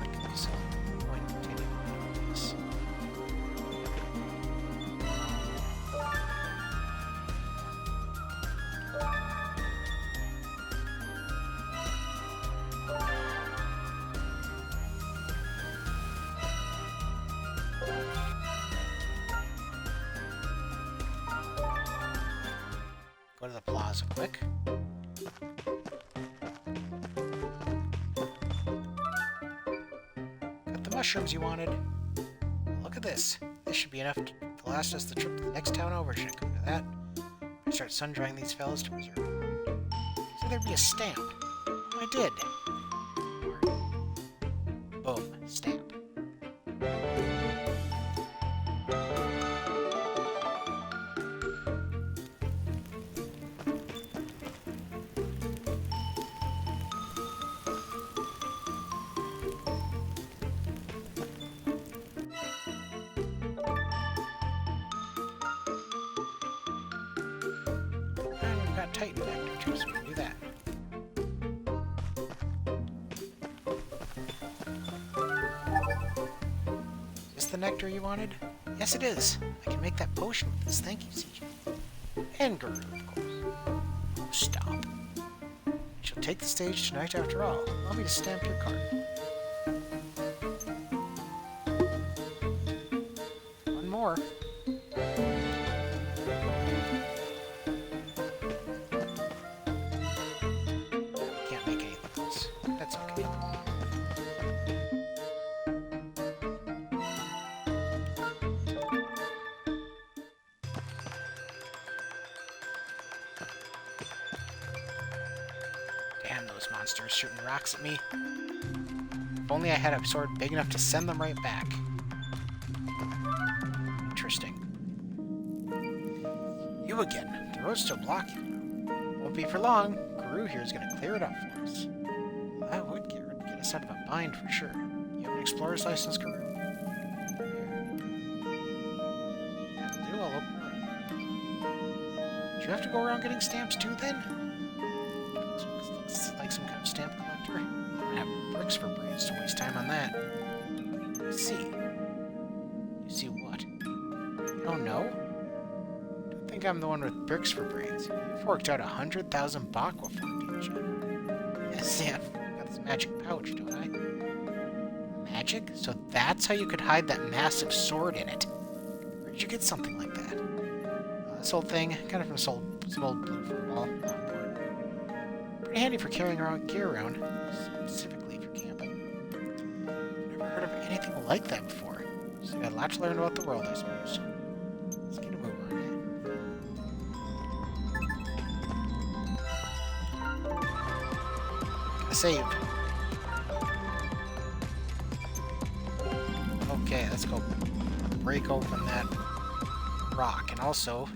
Okay, so I'm going to continue with this. Go to the plaza quick. Got the mushrooms you wanted. Look at this. This should be enough to last us the trip to the next town over. Should I come to that? I start sun drying these fellows to preserve. So there'd be a stamp. I did. Boom. Stamp. Titan nectar too, so we can do that. Is this the nectar you wanted? Yes, it is. I can make that potion with this. Thank you, CJ. And Guru, of course. Oh, stop. She'll take the stage tonight after all. Allow me to stamp your card. One more. Damn those monsters shooting rocks at me. If only I had a sword big enough to send them right back. Interesting. You again. The road's still blocked. Won't be for long. Guru here is going to clear it up for us. Well, that would get us out of a bind for sure. You have an explorer's license, Guru? That'll do, I'll open her up. Do you have to go around getting stamps too, then? Looks like some kind of stamp collector. I don't have bricks for brains to waste time on that. Let's see. You see what? You don't know? Don't think I'm the one with bricks for brains. You forked out 100,000 bakwa for it, didn't you? Yes, yeah, I've got this magic pouch, don't I? Magic? So that's how you could hide that massive sword in it. Where did you get something like that? This old thing, got it from some old blue fur ball. Pretty handy for carrying gear around, specifically for camping. Never heard of anything like that before. So got a lot to learn about the world, I suppose. Let's get a move on, eh? Save. Okay, let's go break open that rock, and also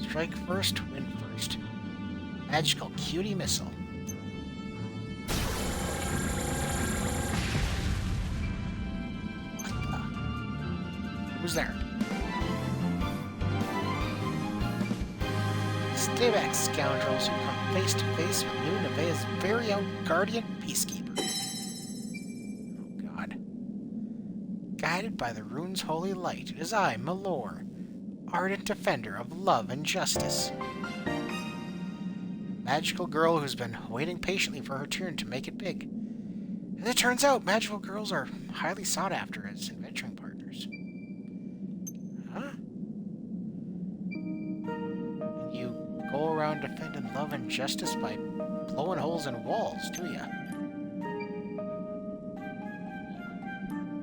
strike first, win first. Magical cutie missile. What the? Who's there? Stay back, scoundrels who come face to face with New Nevaeh's very own guardian peacekeeper. Oh god. Guided by the rune's holy light, it is I, Malor, ardent defender of love and justice. A magical girl who's been waiting patiently for her turn to make it big. As it turns out, magical girls are highly sought after as adventuring partners. Huh? You go around defending love and justice by blowing holes in walls, do ya?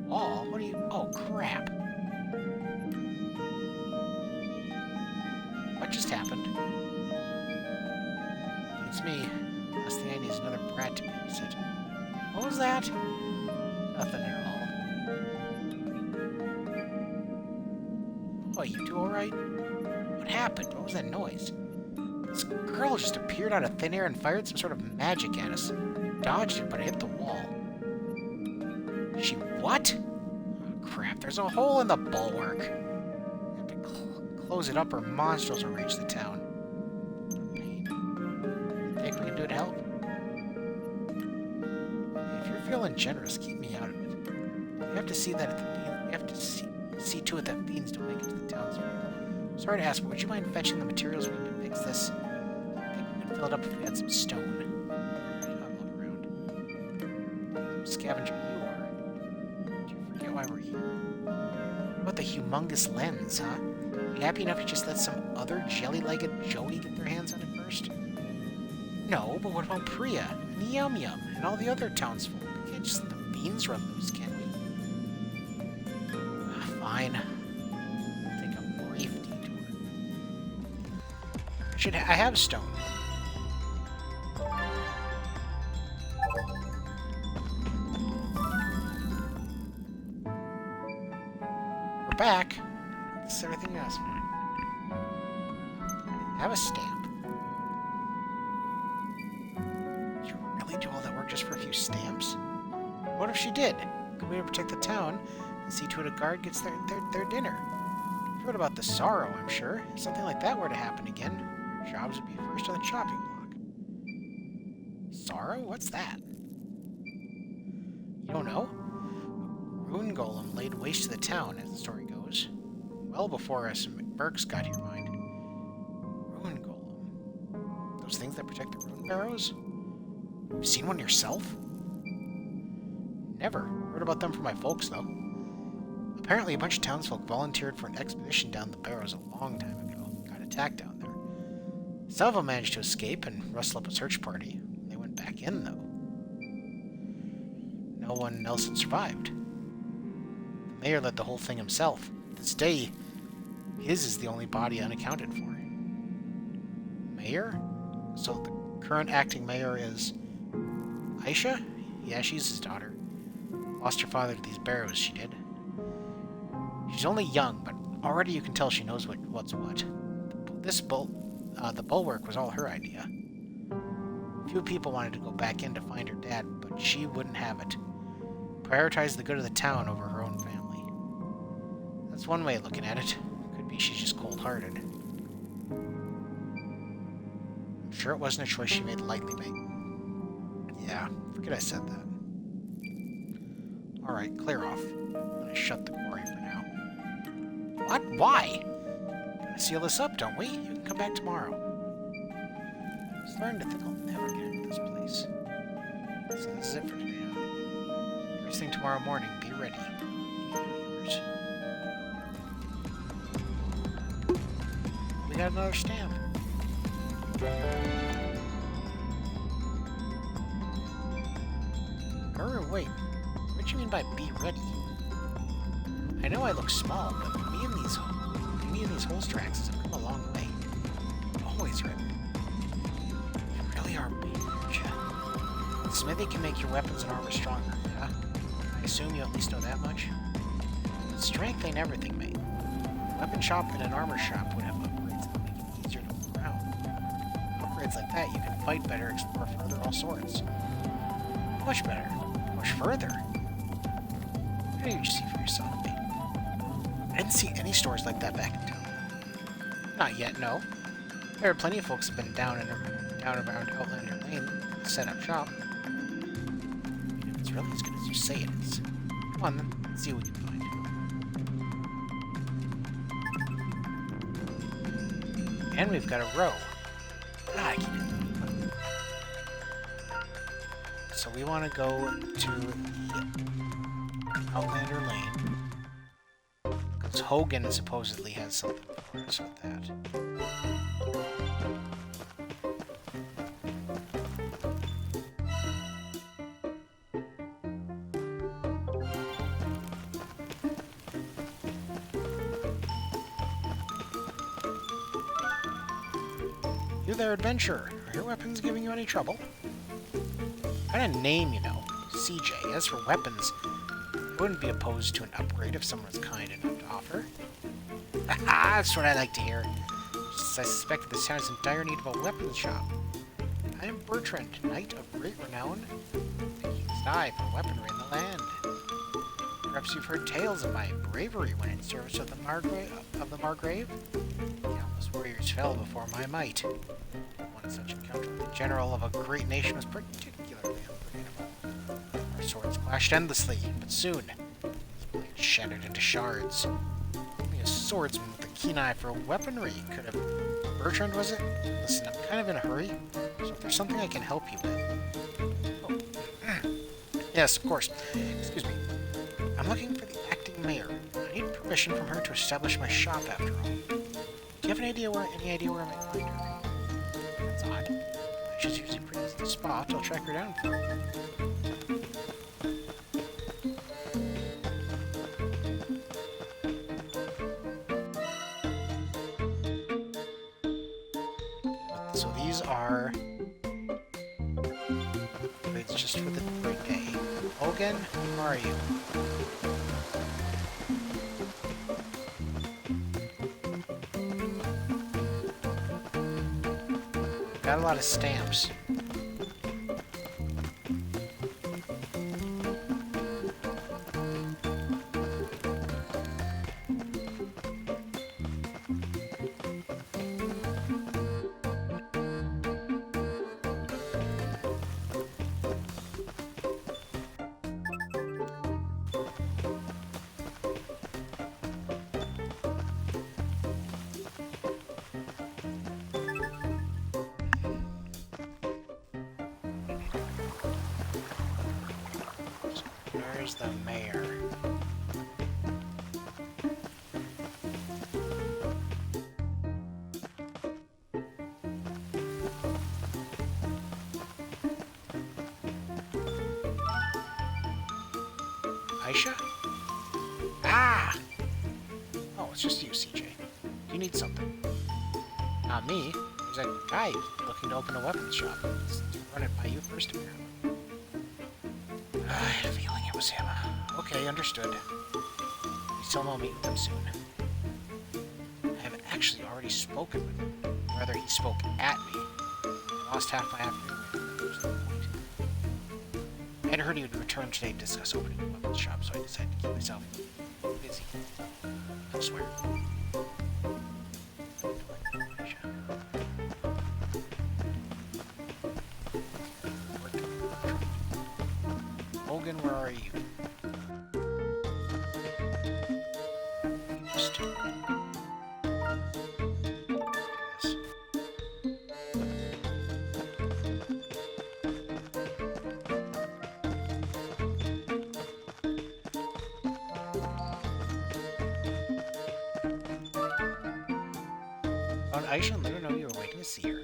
Wall? What do you... Oh, crap. What just happened? It's me. Last thing I need is another brat to babysit. What was that? Nothing at all. Oh, you two alright? What happened? What was that noise? This girl just appeared out of thin air and fired some sort of magic at us. Dodged it, but it hit the wall. She what? Oh, crap, there's a hole in the bulwark. I have to close it up or monsters will reach the town. Pain. Think we can do it to help? If you're feeling generous, keep me out of it. You have to see that you have to see to it that fiends don't make it to the townsfolk. Sorry to ask, but would you mind fetching the materials we need to fix this? I think we could fill it up if we had some stone. Have a look around. Scavenger you are. Did you forget why we're here? What about the humongous lens, huh? Are you happy enough to just let some other jelly-legged Joey get their hands on it first? No, but what about Priya, and Yum Yum, and all the other townsfolk? We can't just let the fiends run loose, can we? Fine. Take a brief detour. I have stone. We're back. This is everything else. I have a stamp. Did you really do all that work just for a few stamps? What if she did? Could we protect the town and see to it a guard gets their dinner? You've heard about the sorrow, I'm sure. If something like that were to happen again, our jobs would be first on the chopping block. Sorrow? What's that? You don't know? A rune golem laid waste to the town, as the story goes. Well before us Burks got to your mind. Rune golem. Those things that protect the rune barrows? You seen one yourself? Never. Heard about them from my folks, though. Apparently, a bunch of townsfolk volunteered for an expedition down the barrows a long time ago. Got attacked down there. Some of them managed to escape and rustle up a search party. They went back in, though. No one else had survived. The mayor led the whole thing himself. To this day, his is the only body unaccounted for. Mayor? So the current acting mayor is Aisha? Yeah, she's his daughter. Lost her father to these barrows, she did. She's only young, but already you can tell she knows what's what. The bulwark was all her idea. Few people wanted to go back in to find her dad, but she wouldn't have it. Prioritized the good of the town over her own family. That's one way of looking at it. Could be she's just cold-hearted. I'm sure it wasn't a choice she made lightly, mate. Yeah, forget I said that. Alright, clear off. I'm gonna shut the quarry for now. What? Why? Gotta seal this up, don't we? You can come back tomorrow. I'm starting to think I'll never get into this place. So this is it for today, huh? First thing tomorrow morning, be ready. Yours. We got another stamp. Wait. What do you mean by be ready? I know I look small, but me and these hole tracks have come a long way. Always ready. You really are big, aren't you? Smithy can make your weapons and armor stronger, yeah? I assume you at least know that much? Strength ain't everything, mate. A weapon shop and an armor shop would have upgrades that make it easier to move around. Upgrades like that, you can fight better, explore further, all sorts. Much better. Much further. How do you see for yourself, mate? I didn't see any stores like that back in town. Not yet, no. There are plenty of folks who've been down around Outlander Lane to set up shop. If it's really as good as you say it is. Come on, then. Let's see what we can find. And we've got a row. Ah, I keep it. So we want to go to the Outlander Lane. Because Hogan supposedly has something for us with that. You there, adventurer. Are your weapons giving you any trouble? Kind of name, you know. CJ. As for weapons, I wouldn't be opposed to an upgrade if someone was kind enough to offer. Haha, that's what I like to hear. Just as I suspect that this town is in dire need of a weapons shop. I am Bertrand, knight of great renown, the keenest eye for weaponry in the land. Perhaps you've heard tales of my bravery when in service of the Margrave? Countless warriors fell before my might. One such encounter with the general of a great nation was particularly unforgettable. Our swords clashed endlessly, but soon, his blade shattered into shards. Only a swordsman with a keen eye for weaponry could have... Bertrand, was it? Listen, I'm kind of in a hurry, so if there's something I can help you with... Oh. Yes, of course. Excuse me. I'm looking for the acting mayor. I need permission from her to establish my shop, after all. Do you have any idea where I might find her? That's odd. She's usually pretty easy to spot. I'll track her down for you. So these are... It's just for the day. Hogan, where are you? Got a lot of stamps. Where's the mayor? Aisha? Ah! Oh, it's just you, CJ. Do you need something? Not me. There's a guy looking to open a weapons shop. Let's run it by you first, apparently. I had a feeling it was him. Okay, understood. Please tell him I'll meet with him soon. I have actually already spoken with him. Rather, he spoke at me. I lost half my afternoon. I had heard he would return today to discuss opening a weapons shop, so I decided to keep myself busy elsewhere. Logan, where are you? Just... Yes. Found Aisha and let her know you were waiting to see her.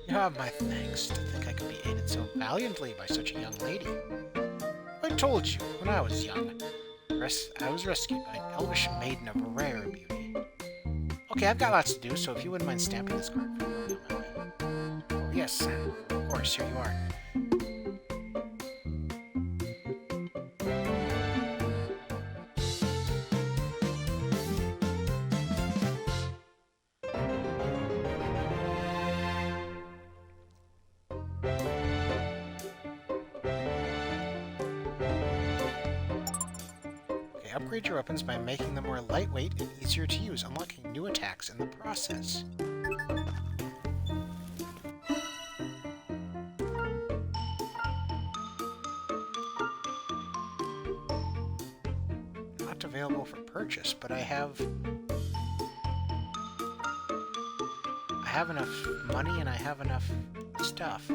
You have my thanks to think I could be aided so valiantly by such a young lady. I told you, when I was young, I was rescued by an elvish maiden of rare beauty. Okay, I've got lots to do, so if you wouldn't mind stamping this card for me on my way. Yes, of course, here you are. Upgrade your weapons by making them more lightweight and easier to use, unlocking new attacks in the process. Not available for purchase, but I have enough money and I have enough stuff.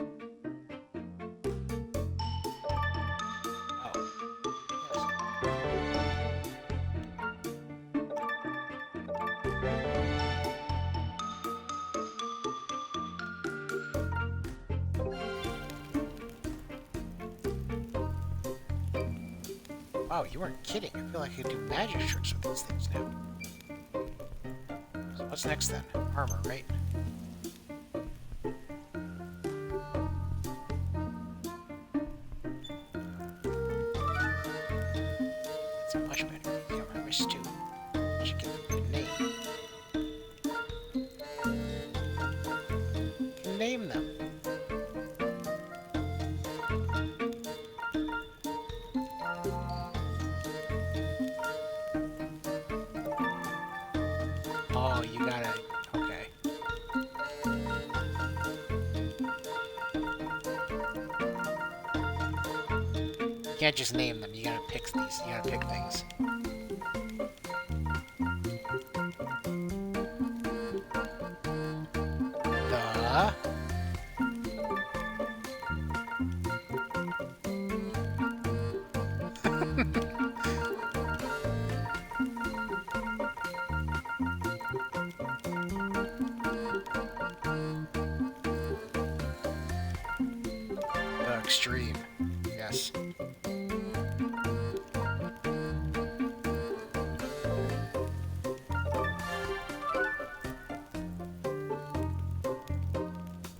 Wow, you weren't kidding. I feel like I could do magic tricks with these things now. So what's next then? Armor, right? It's much better. You got my wrist too. I should give it a good name. You can name them. Oh, you gotta... okay. You can't just name them, you gotta pick these. You gotta pick things. Extreme. Yes.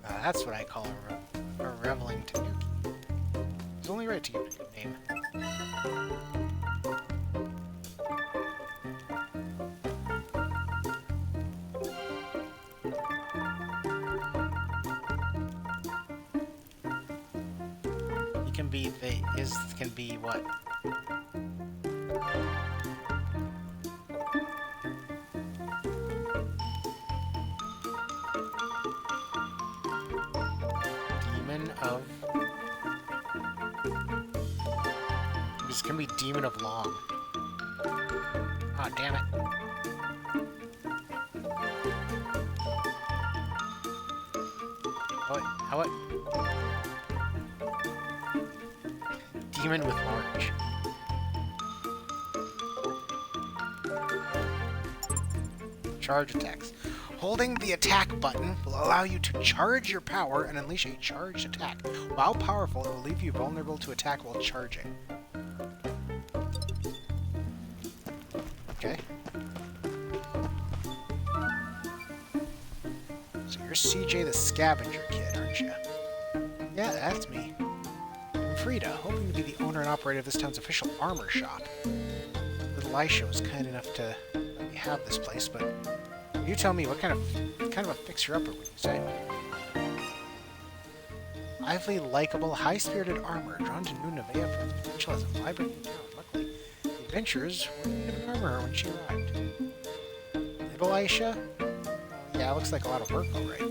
That's what I call a reveling tanuki. It's only right to give it a good name. Can be what? Demon of... This can be Demon of Long. Ah, oh, damn it. How it? Demon with large. Charge attacks. Holding the attack button will allow you to charge your power and unleash a charged attack. While powerful, it will leave you vulnerable to attack while charging. Okay. So you're CJ the Scavenger Kid, aren't you? Yeah, that's me. Frida, hoping to be the owner and operator of this town's official armor shop. Little Aisha was kind enough to let me have this place, but you tell me, what kind of a fixer-upper would you say? lively, likable, high-spirited armor drawn to New Nevea for its potential as a vibrant town. Luckily, the adventurers were in need of an armorer when she arrived. Little Aisha? Yeah, it looks like a lot of work, all right.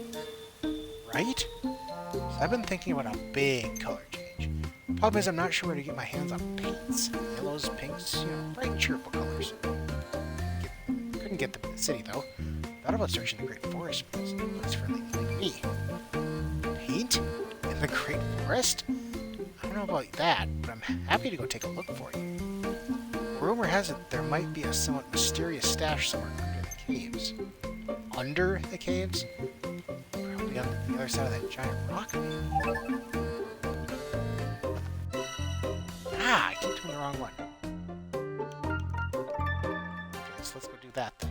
Right? So I've been thinking about a big color change. The problem is I'm not sure where to get my hands on paints. Yellows, pinks, bright, cheerful colors. Couldn't get them in the city, though. Thought about searching the Great Forest, but there's no place for a lady like me. Paint? In the Great Forest? I don't know about that, but I'm happy to go take a look for you. Rumor has it there might be a somewhat mysterious stash somewhere under the caves. Under the caves? Probably on the other side of that giant rock. Ah, I keep doing the wrong one. Okay, so let's go do that then.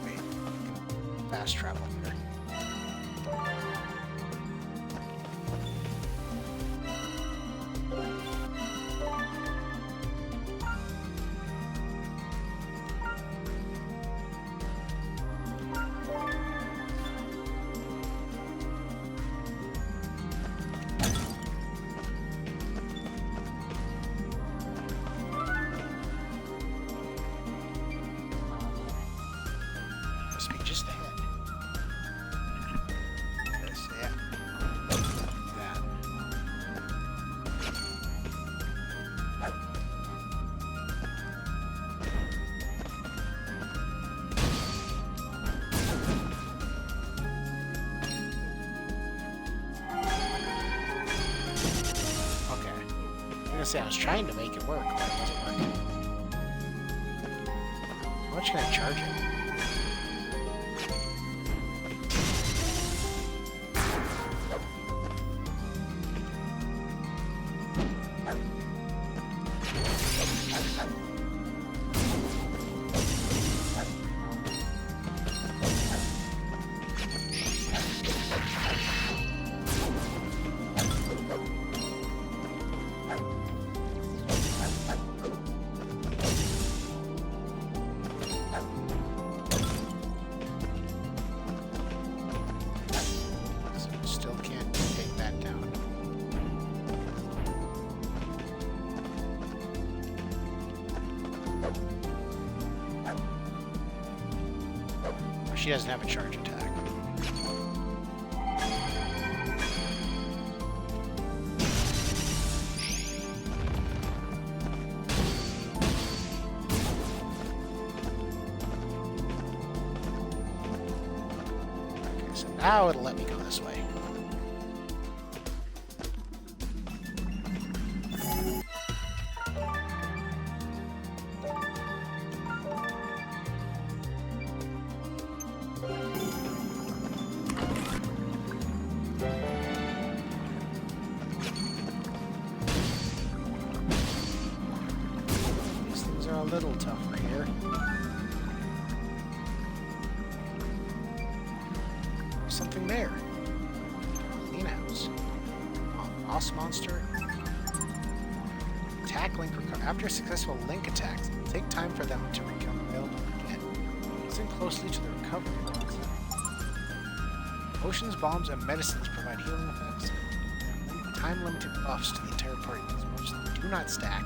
Wait, fast travel here. Must be just ahead. Yes, yeah. That. Okay. I'm gonna say I was trying to make it work, but it wasn't working. How much can I charge it? Still can't take that down. She doesn't have a charge attack. Okay, so now it'll let me go this way. A little tougher here. There's something there. Clean house. Boss monster. Attack link recover. After a successful link attack, it will take time for them to become available again. Listen closely to the recovery routes. Potions, bombs, and medicines provide healing effects. Time-limited buffs to the entire party. These moves do not stack.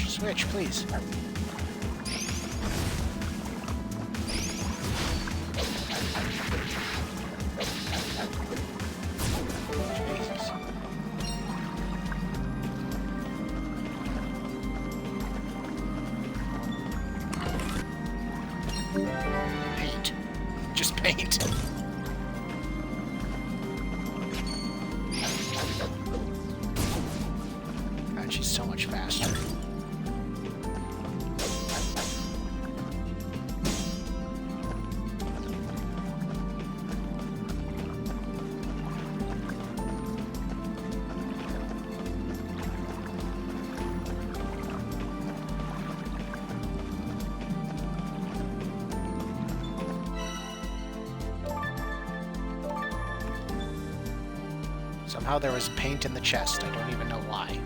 Switch, please. Jesus. Paint. Just paint. God, she's so much faster. Somehow there was paint in the chest. I don't even know why.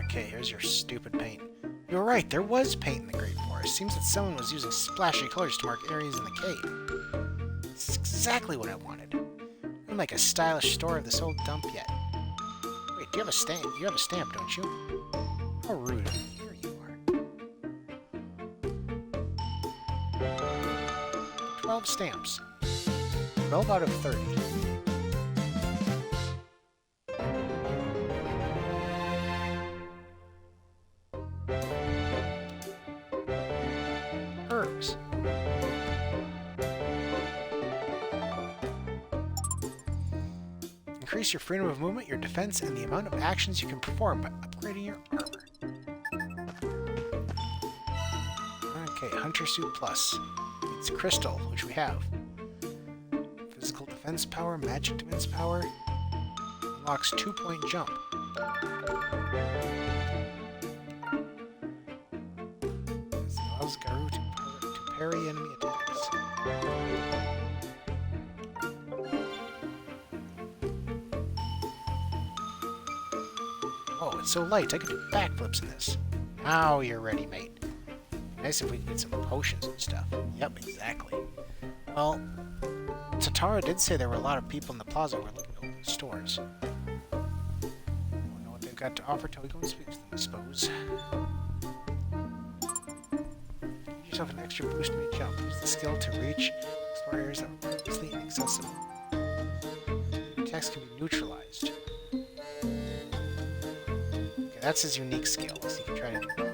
Okay, here's your stupid paint. You were right, there was paint in the Great Forest. Seems that someone was using splashy colors to mark areas in the cave. It's exactly what I wanted. I'm like a stylish store of this old dump yet. Wait, do you have a stamp? You have a stamp, don't you? How rude. Here you are. 12 stamps. 12 out of 30. Herbs. Increase your freedom of movement, your defense, and the amount of actions you can perform by upgrading your armor. Okay, Hunter Suit Plus. It's Crystal, which we have. Physical defense power, magic defense power. Unlocks 2-point jump. This allows Garou to parry enemy attacks. Oh, it's so light, I could do backflips in this. Now you're ready, mate. Nice if we could get some potions and stuff. Yep, exactly. Well, Tatara did say there were a lot of people in the plaza who were looking to open stores. Won't know what they've got to offer till we go and speak to them, I suppose. Give yourself an extra boost when you jump. Use the skill to reach explore areas that were previously inaccessible. Attacks can be neutralized. Okay, that's his unique skill, so you can try to do that.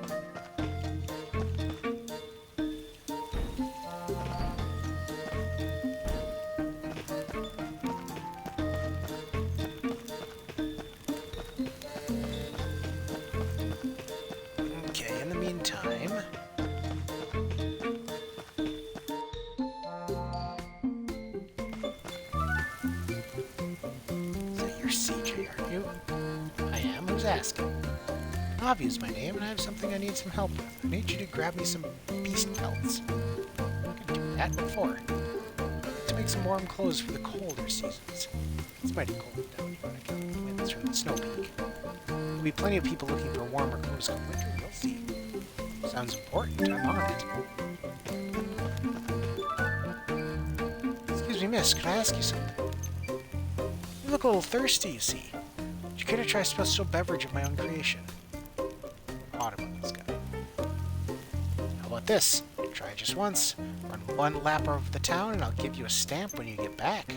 Asking. Navi is my name, and I have something I need some help with. I need you to grab me some beast pelts. I could do that before. To make some warm clothes for the colder seasons. It's mighty cold down here on account of the winds from the snow peak. There'll be plenty of people looking for warmer clothes come winter, you'll see. Sounds important, I'm on it. Excuse me, miss, could I ask you something? You look a little thirsty, you see. Would you care to try a special beverage of my own creation? Autumn on this guy. How about this? Try it just once. Run one lap of the town and I'll give you a stamp when you get back.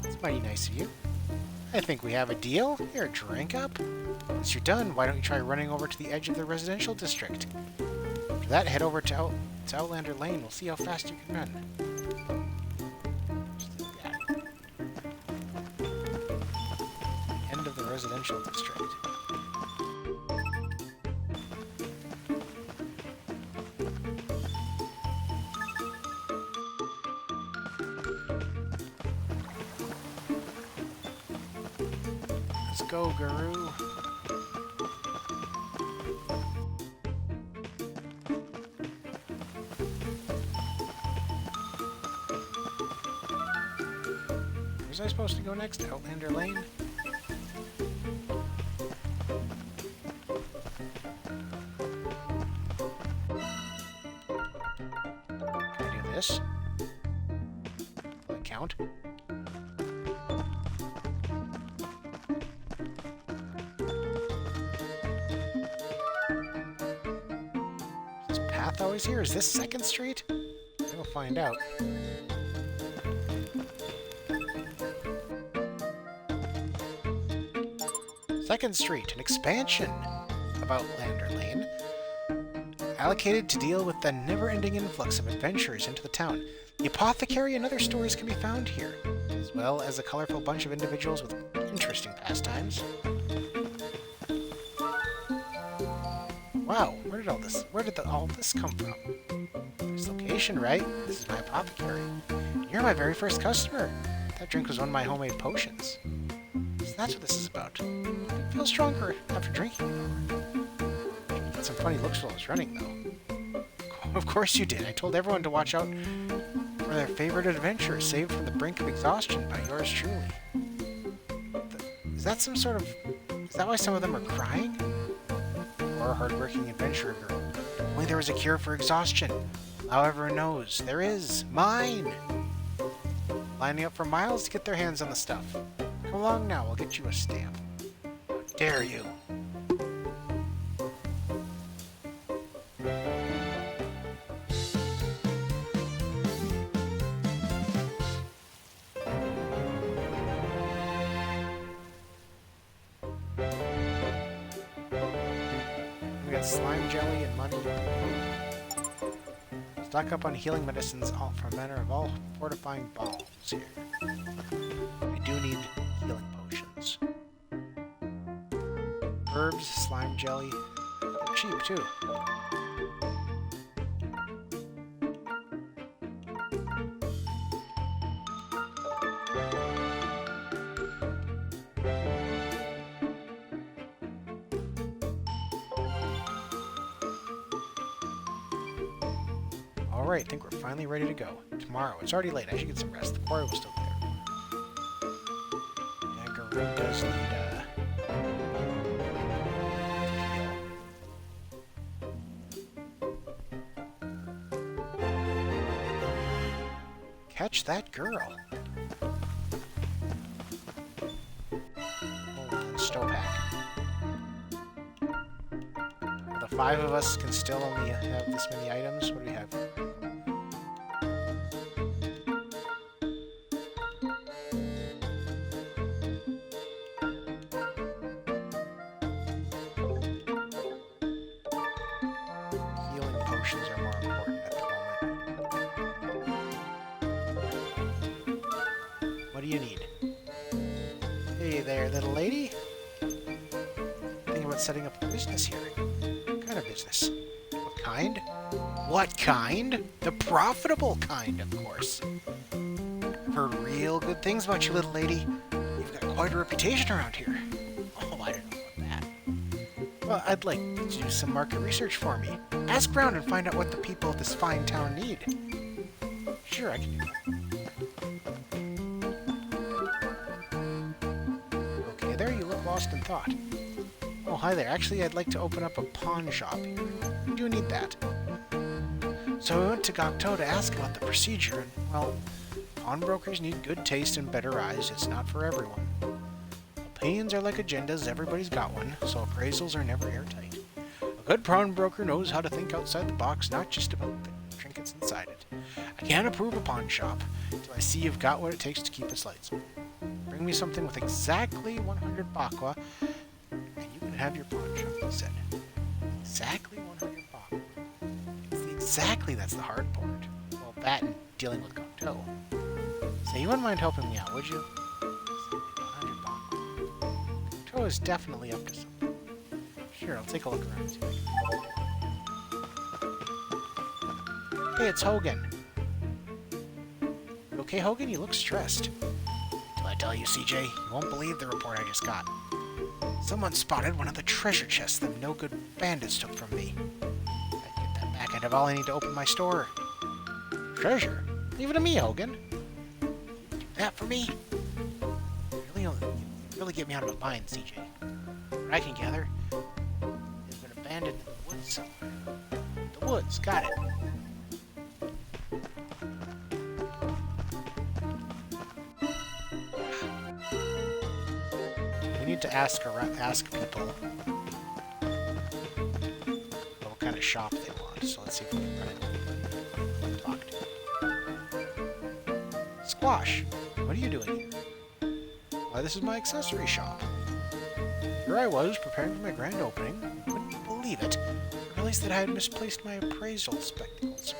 It's mighty nice of you. I think we have a deal. Here, drink up. Once you're done, why don't you try running over to the edge of the residential district? After that, head over to Outlander Lane. We'll see how fast you can run. Residential district. Let's go, Garou. Was I supposed to go next? Outlander Lane? This? Will it count? Is this path always here? Is this 2nd Street? We'll find out. Second Street, an expansion of Outlander Lane, allocated to deal with the never-ending influx of adventurers into the town. The apothecary and other stores can be found here, as well as a colorful bunch of individuals with interesting pastimes. Wow, where did all this come from? This location, right? This is my apothecary. You're my very first customer. That drink was one of my homemade potions. So that's what this is about. I feel stronger after drinking it. I got some funny looks while I was running, though. Of course you did. I told everyone to watch out for their favorite adventure, saved from the brink of exhaustion by yours truly. Is that some sort of... Is that why some of them are crying? Or a hard-working adventurer girl. Only there was a cure for exhaustion. Now everyone knows. There is. Mine! Lining up for miles to get their hands on the stuff. Come along now, I'll get you a stamp. How dare you! We got slime jelly and money. Stock up on healing medicines all for manner of all fortifying balms here. We do need healing potions. Herbs, slime jelly. They're cheap too. Alright, I think we're finally ready to go. Tomorrow. It's already late. I should get some rest. The quarry will still be there. Yeah, Garou does need, catch that girl. Oh, snowpack. The 5 of us can still only have this many items. What do we have? Potions are more important at the moment. What do you need? Hey there, little lady. Thinking about setting up a business here. What kind of business? What kind? What kind? The profitable kind, of course. I've heard real good things about you, little lady. You've got quite a reputation around here. Oh, I don't know about that. Well, I'd like you to do some market research for me. Ask around and find out what the people of this fine town need. Sure, I can do that. Okay, there you look lost in thought. Oh, hi there. Actually, I'd like to open up a pawn shop here. We do need that. So we went to Gokto to ask about the procedure, and, well, pawnbrokers need good taste and better eyes. It's not for everyone. Opinions are like agendas. Everybody's got one, so appraisals are never airtight. A good pawnbroker knows how to think outside the box, not just about the trinkets inside it. I can't approve a pawn shop until I see you've got what it takes to keep its lights on. Bring me something with exactly 100 bakwa, and you can have your pawn shop, he said. Exactly 100 bakwa. It's the exactly that's the hard part. Well, that and dealing with Gokto. So you wouldn't mind helping me out, would you? 100 bakwa. Gokto is definitely up to something. Sure, I'll take a look around. See what I can do. Hey, it's Hogan. You okay, Hogan? You look stressed. Till I tell you, CJ, you won't believe the report I just got. Someone spotted one of the treasure chests them no-good bandits took from me. I'd get that back, I'd have all I need to open my store. Treasure? Leave it to me, Hogan. You do that for me? You really get me out of a bind, CJ. What I can gather, abandoned in the woods somewhere. The woods, got it. We need to ask people what kind of shop they want. So let's see if we can run it. Talk to. Squash, what are you doing here? Why, this is my accessory shop. Here I was, preparing for my grand opening. Couldn't believe it. I realized that I had misplaced my appraisal spectacles.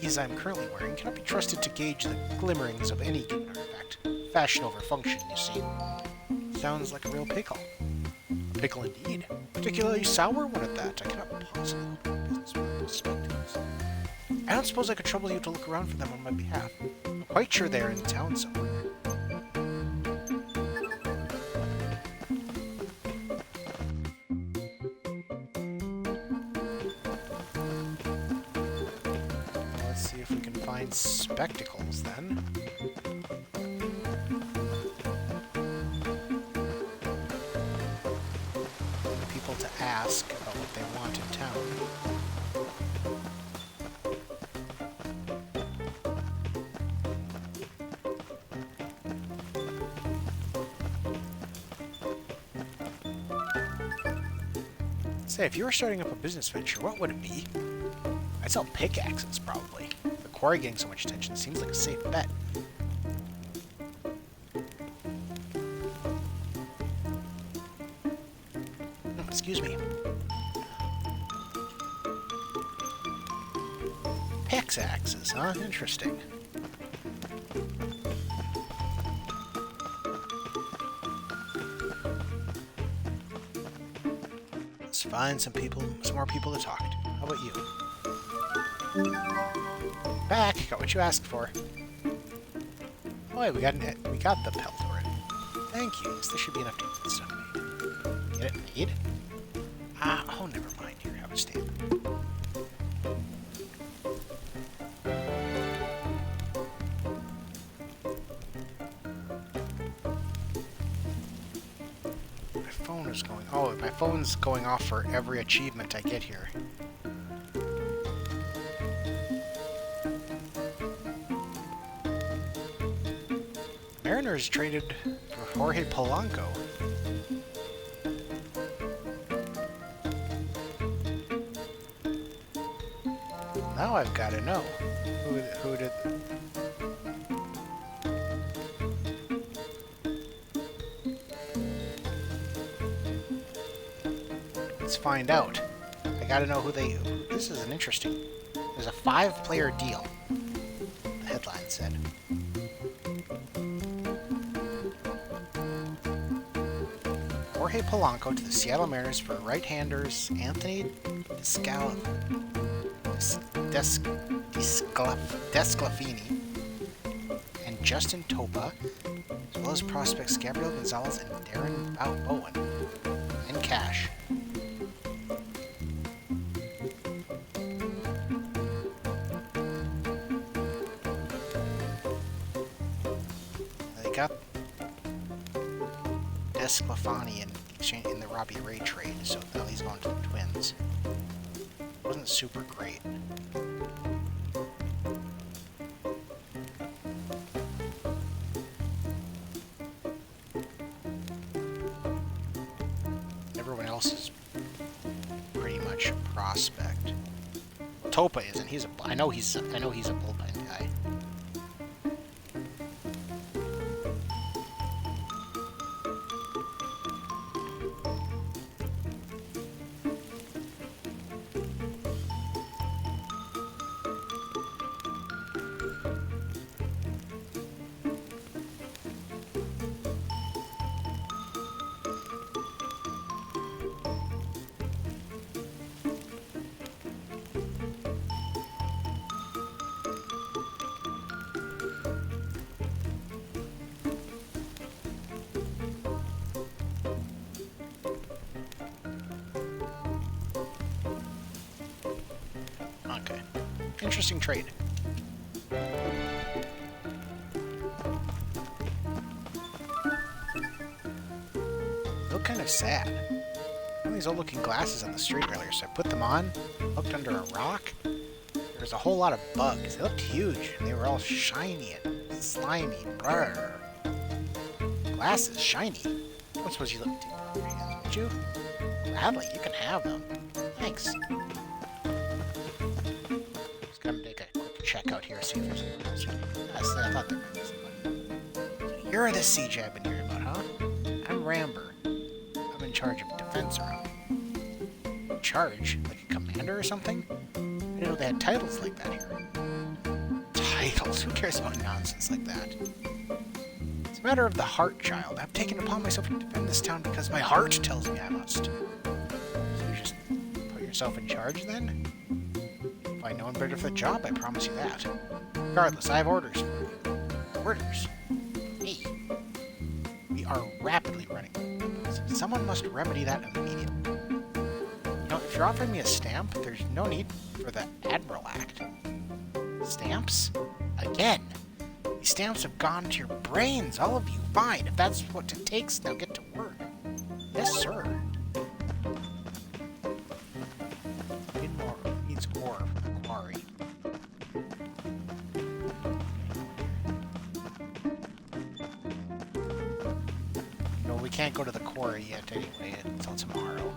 These I'm currently wearing cannot be trusted to gauge the glimmerings of any given artifact. Fashion over function, you see. Sounds like a real pickle. A pickle indeed. Particularly sour one at that. I cannot possibly business with spectacles. I don't suppose I could trouble you to look around for them on my behalf. I'm quite sure they are in town somewhere. Let's see if we can find spectacles then. People to ask about what they want in town. Say, if you were starting up a business venture, what would it be? I'd sell pickaxes, probably. The quarry getting so much attention seems like a safe bet. Excuse me. Pickaxes, huh? Interesting. Let's find some more people to talk to. How about you? Back, got what you asked for. Oh, wait, we got the pelt already. Thank you. This should be enough to get stuff made. Get it made? Oh, never mind. Here, have a stand. My phone's going off for every achievement I get here. Mariners traded for Jorge Polanco. Now I've got to know who did. Let's find out. I gotta know who they... This is an interesting... There's a 5-player deal, the headline said. Jorge Polanco to the Seattle Mariners for right-handers Anthony Desclafini and Justin Topa, as well as prospects Gabriel Gonzalez and Darren Bowen, and cash. Got Desclafani in the Robbie Ray trade, so now he's going to the Twins. Wasn't super great. Everyone else is pretty much a prospect. Topa isn't. I know he's a bullpen guy. Okay. Interesting trade. Look kind of sad. I had these old-looking glasses on the street earlier, so I put them on, looked under a rock. There was a whole lot of bugs. They looked huge, and they were all shiny and slimy. Brr. Glasses, shiny. I don't suppose you look too hands, would you? Gladly, you can have them. Thanks. Just gonna take a quick check out here, see if there's anyone else. Yes, I thought there might be somebody. So you're the CJ I've been hearing about, huh? I'm Ramber. I'm in charge of defense around. In charge? Like a commander or something? I didn't know they had titles like that here. Titles? Who cares about nonsense like that? It's a matter of the heart, child. I've taken upon myself to defend this town because my heart tells me I must. yourself in charge, then? You'll find no one better for the job, I promise you that. Regardless, I have orders for you. Orders? Hey. We are rapidly running out of weapons. Someone must remedy that immediately. You know, if you're offering me a stamp, there's no need for the Admiral Act. Stamps? Again! These stamps have gone to your brains, all of you. Fine, if that's what it takes, now get to work. Yes, sir. Needs ore from the quarry. No, we can't go to the quarry yet anyway until tomorrow.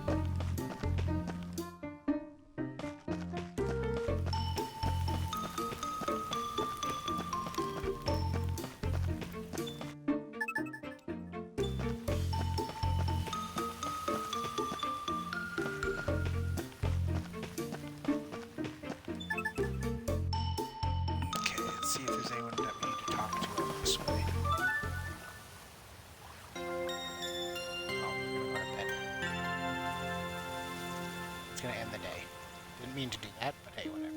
See if there's anyone that we need to talk to on this way. Oh, we're gonna go to bed. It's gonna end the day. Didn't mean to do that, but hey, whatever.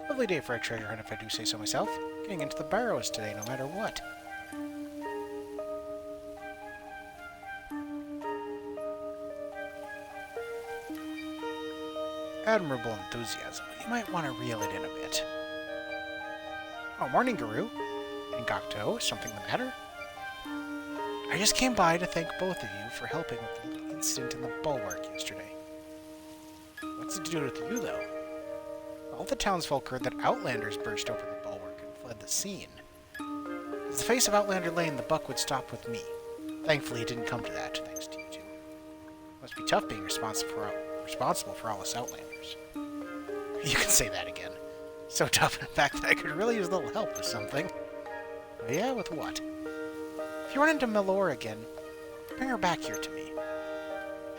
Lovely day for a treasure hunt, if I do say so myself. Getting into the barrows today, no matter what. Admirable enthusiasm. You might want to reel it in a bit. Oh, morning, Guru. And Gokto, is something the matter? I just came by to thank both of you for helping with the incident in the bulwark yesterday. What's it to do with you, though? All the townsfolk heard that Outlanders burst open the bulwark and fled the scene. As the face of Outlander Lane, the buck would stop with me. Thankfully, it didn't come to that, thanks to you two. Must be tough being responsible for all us Outlanders. You can say that again. So tough, in fact, that I could really use a little help with something. But yeah, with what? If you run into Melora again, bring her back here to me.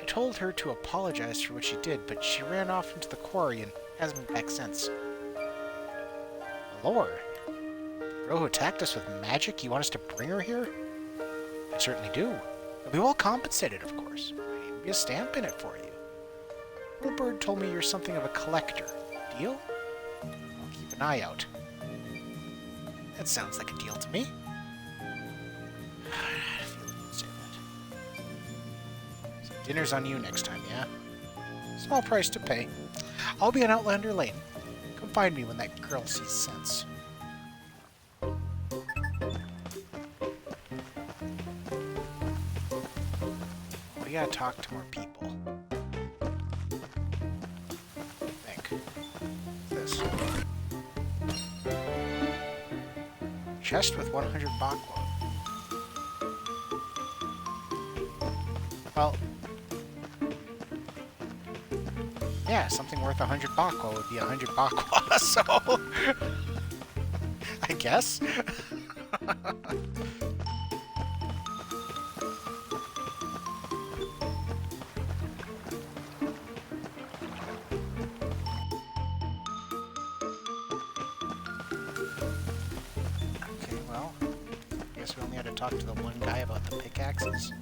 I told her to apologize for what she did, but she ran off into the quarry and hasn't been back since. Melora? The girl who attacked us with magic, you want us to bring her here? I certainly do. You'll be well compensated, of course. There'll be a stamp in it for you. Little Bird told me you're something of a collector. Deal? Keep an eye out. That sounds like a deal to me. I feel like you'd say that. So dinner's on you next time, yeah? Small price to pay. I'll be on Outlander Lane. Come find me when that girl sees sense. We gotta talk to more people. This. Chest with 100 bakwa. Well, yeah, something worth 100 bakwa would be 100 bakwa, so I guess. We only had to talk to the one guy about the pickaxes.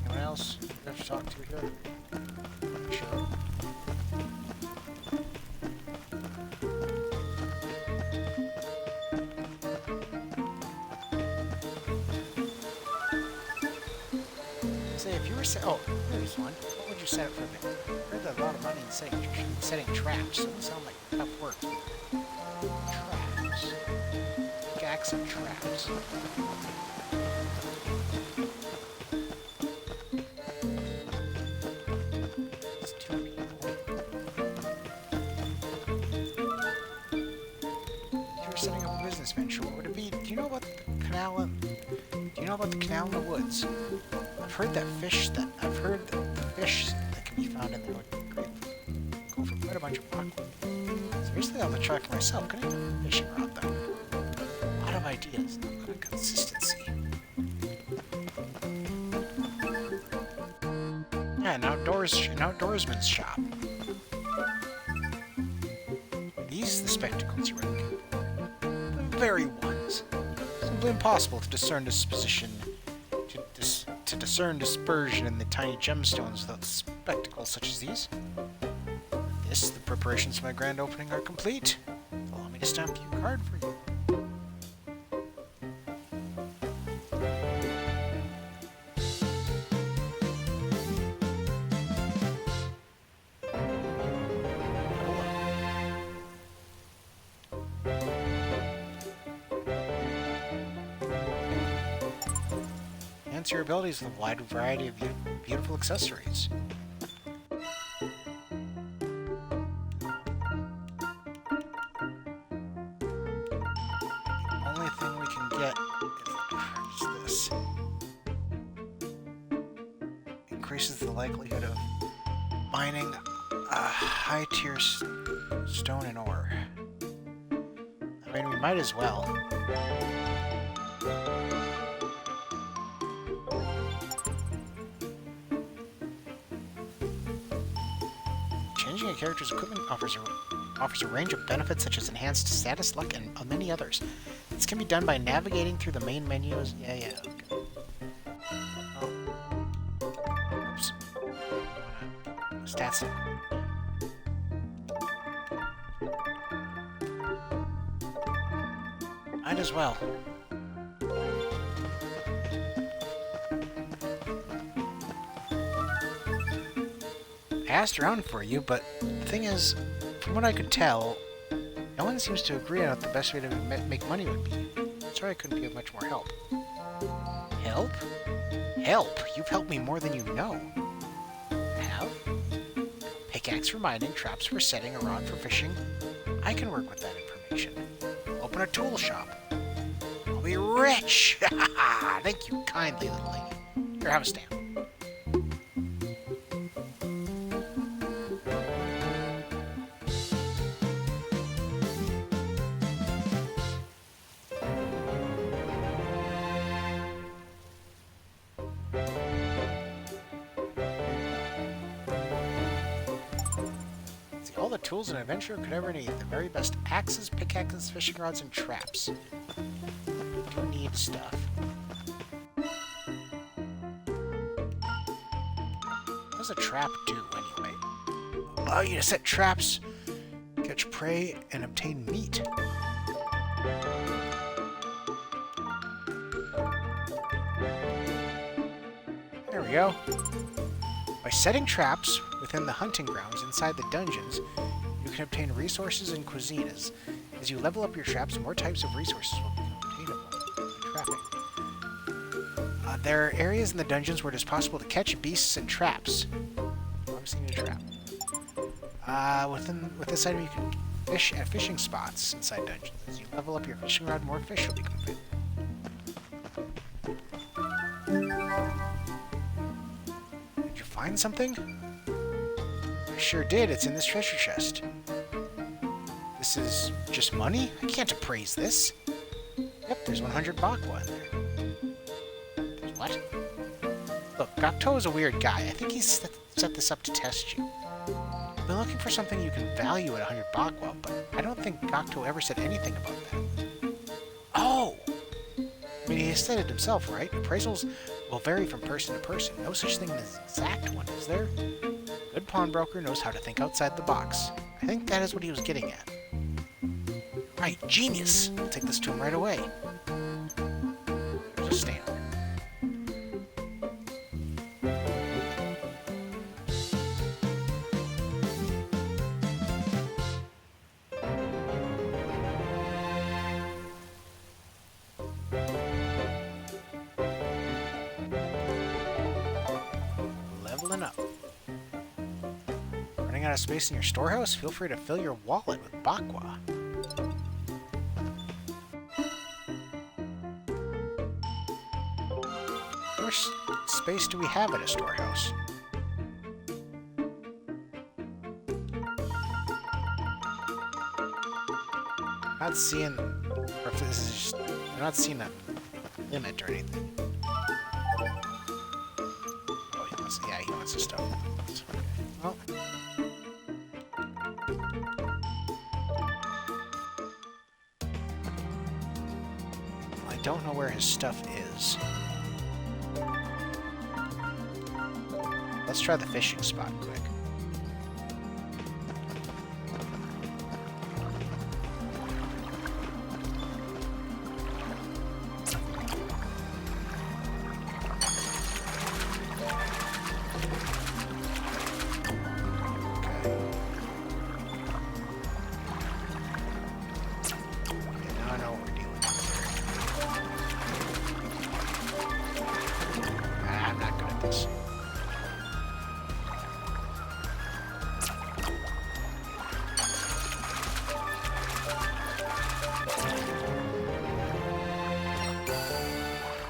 Anyone else we have to talk to here? Sure. Say, if you were oh, there's one. What would you set up for me? I heard that a lot of money in setting traps. Doesn't sound like tough work. Traps. Jacks and traps. It's two people. If you were setting up a business venture, what would it be? Do you know about the canal in the woods? I've heard that the fish that can be found in there would go for quite a bunch of aqua. Seriously, on the track for myself, can I get a fishing rod though? A lot of ideas, not a lot of consistency. Yeah, an outdoorsman's shop. These the spectacles you're looking for. The very ones. So probably impossible to discern dispersion in the tiny gemstones without spectacles such as these. Yes, the preparations for my grand opening are complete. Allow me to stamp you a card for you. Enhance your abilities with a wide variety of beautiful accessories. Only thing we can get is this. Increases the likelihood of mining a high-tier stone and ore. I mean, we might as well. Changing a character's equipment offers a range of benefits such as enhanced status, luck, and many others. This can be done by navigating through the main menus. Okay. Oh. Oops. Stats. Might as well. I asked around for you, but the thing is, from what I could tell, no one seems to agree on what the best way to make money would be. Sorry I couldn't be of much more help. Help? Help? You've helped me more than you know. Have? Pickaxe for mining, traps for setting, a rod for fishing. I can work with that information. Open a tool shop. I'll be rich! Thank you kindly, little lady. Here, have a stamp. All the tools an adventurer could ever need. The very best axes, pickaxes, fishing rods, and traps. Do need stuff. What does a trap do, anyway? Allow you to set traps, catch prey, and obtain meat. There we go. By setting traps within the hunting grounds inside the dungeons, you can obtain resources and cuisine. As you level up your traps, more types of resources will become obtainable by trapping. There are areas in the dungeons where it is possible to catch beasts and traps. Obviously need a trap. With this item you can fish at fishing spots inside dungeons. As you level up your fishing rod, more fish will become available. Find something? I sure did. It's in this treasure chest. This is just money? I can't appraise this. Yep, there's 100 Bakwa in there. There's what? Look, Gokto is a weird guy. I think he's set this up to test you. I've been looking for something you can value at 100 Bakwa, but I don't think Gokto ever said anything about that. Oh! I mean, he said it himself, right? Appraisals will vary from person to person. No such thing as an exact one, is there? A good pawnbroker knows how to think outside the box. I think that is what he was getting at. Right, genius! I'll take this to him right away. There's a stamp. Leveling up. Running out of space in your storehouse? Feel free to fill your wallet with Bakwa. How much space do we have at a storehouse? I'm not seeing, or if this is just, I'm not seeing a limit or anything. Oh, he wants his stuff. Okay. Well. don't know where his stuff is. Let's try the fishing spot quick.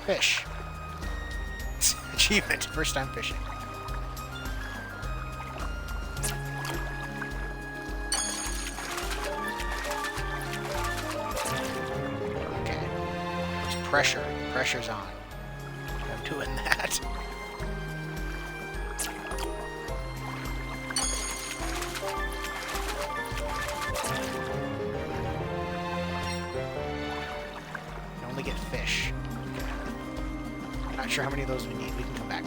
Fish. Achievement. First time fishing. Okay. It's pressure. Pressure's on. I'm doing that. You only get fish. Not sure how many of those we need. We can come back.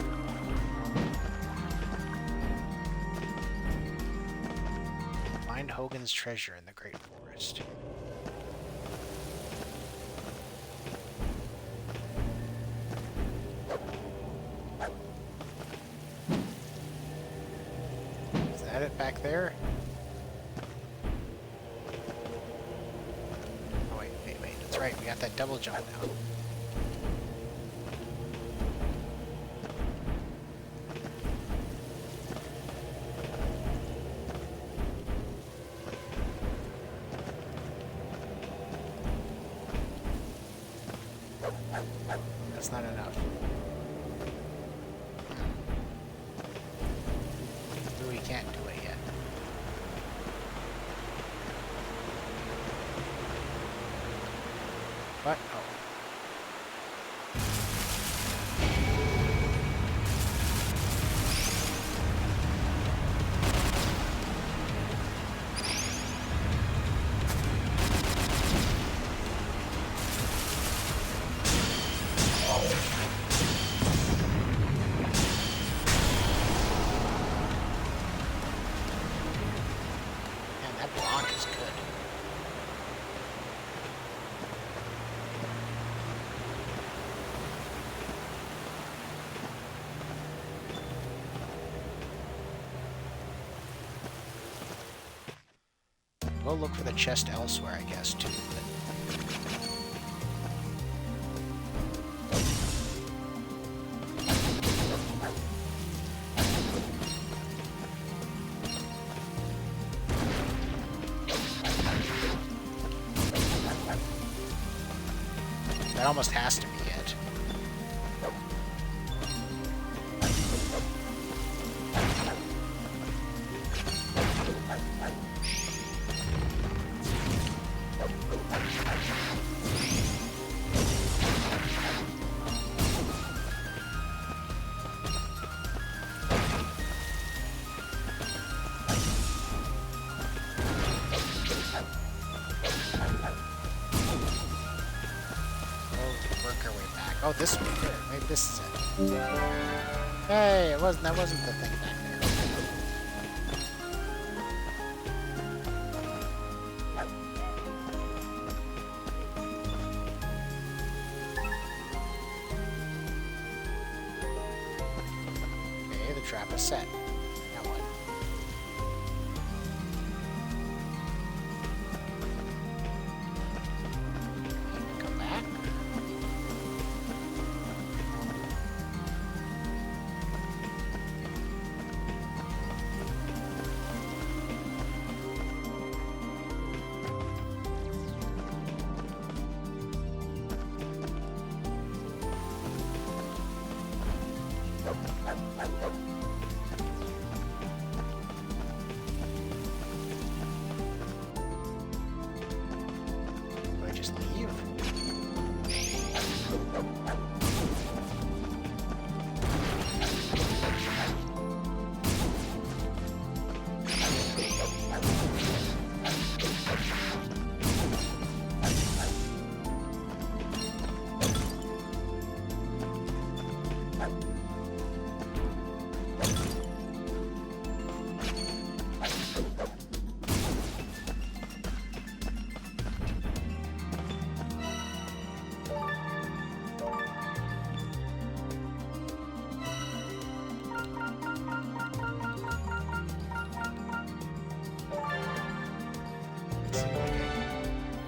Find Hogan's treasure in the Great Forest. Is that it back there? Oh, wait. That's right. We got that double jump now. That's not enough. We can't do it yet. What? Oh. We'll look for the chest elsewhere, I guess, too. That almost has to be it. Oh, this one. Maybe this is it. Hey, that wasn't the thing back there. Okay, the trap is set. Now what? Come back. Do I just leave?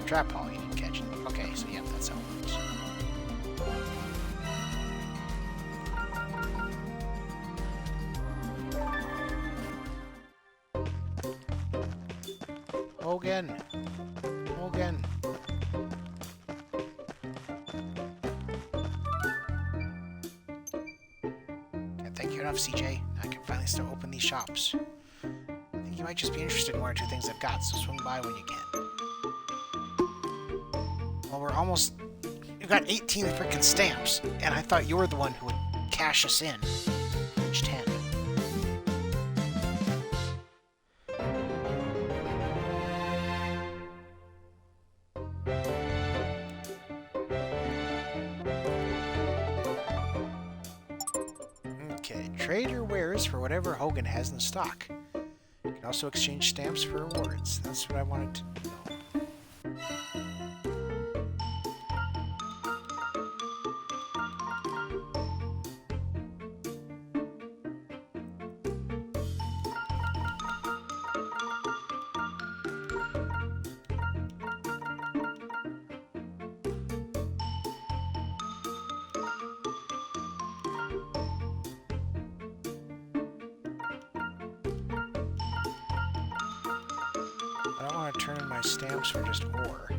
Trap hall you didn't catch it. Okay, so yeah, that's how it works. Hogan! Hogan! Thank you enough, CJ. I can finally start opening these shops. I think you might just be interested in one or two things I've got, so swing by when you can. Well, we're almost... You've got 18 freaking stamps, and I thought you were the one who would cash us in. Page 10. Okay, trade your wares for whatever Hogan has in stock. You can also exchange stamps for rewards. That's what I wanted to know. I don't want to turn in my stamps for just ore.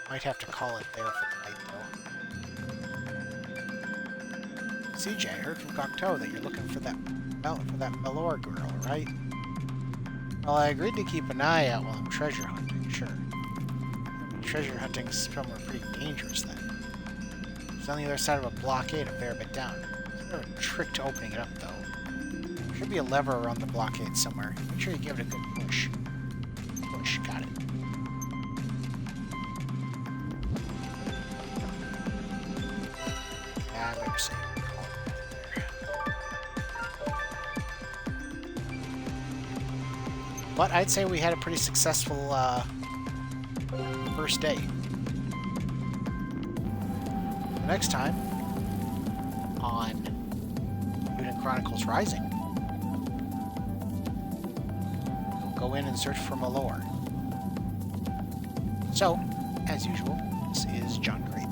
Might have to call it there for the night, though. CJ, I heard from Cocteau that you're looking for that Malor girl, right? Well, I agreed to keep an eye out while I'm treasure hunting, sure. Treasure hunting's somewhere pretty dangerous then. It's on the other side of a blockade a fair bit down. There's no trick to opening it up, though. There should be a lever around the blockade somewhere. Make sure you give it a good push. Push, got it. I better save. But I'd say we had a pretty successful first day. Next time on Eiyuden Chronicles Rising, we'll go in and search for Malor. So, as usual, this is John Creighton.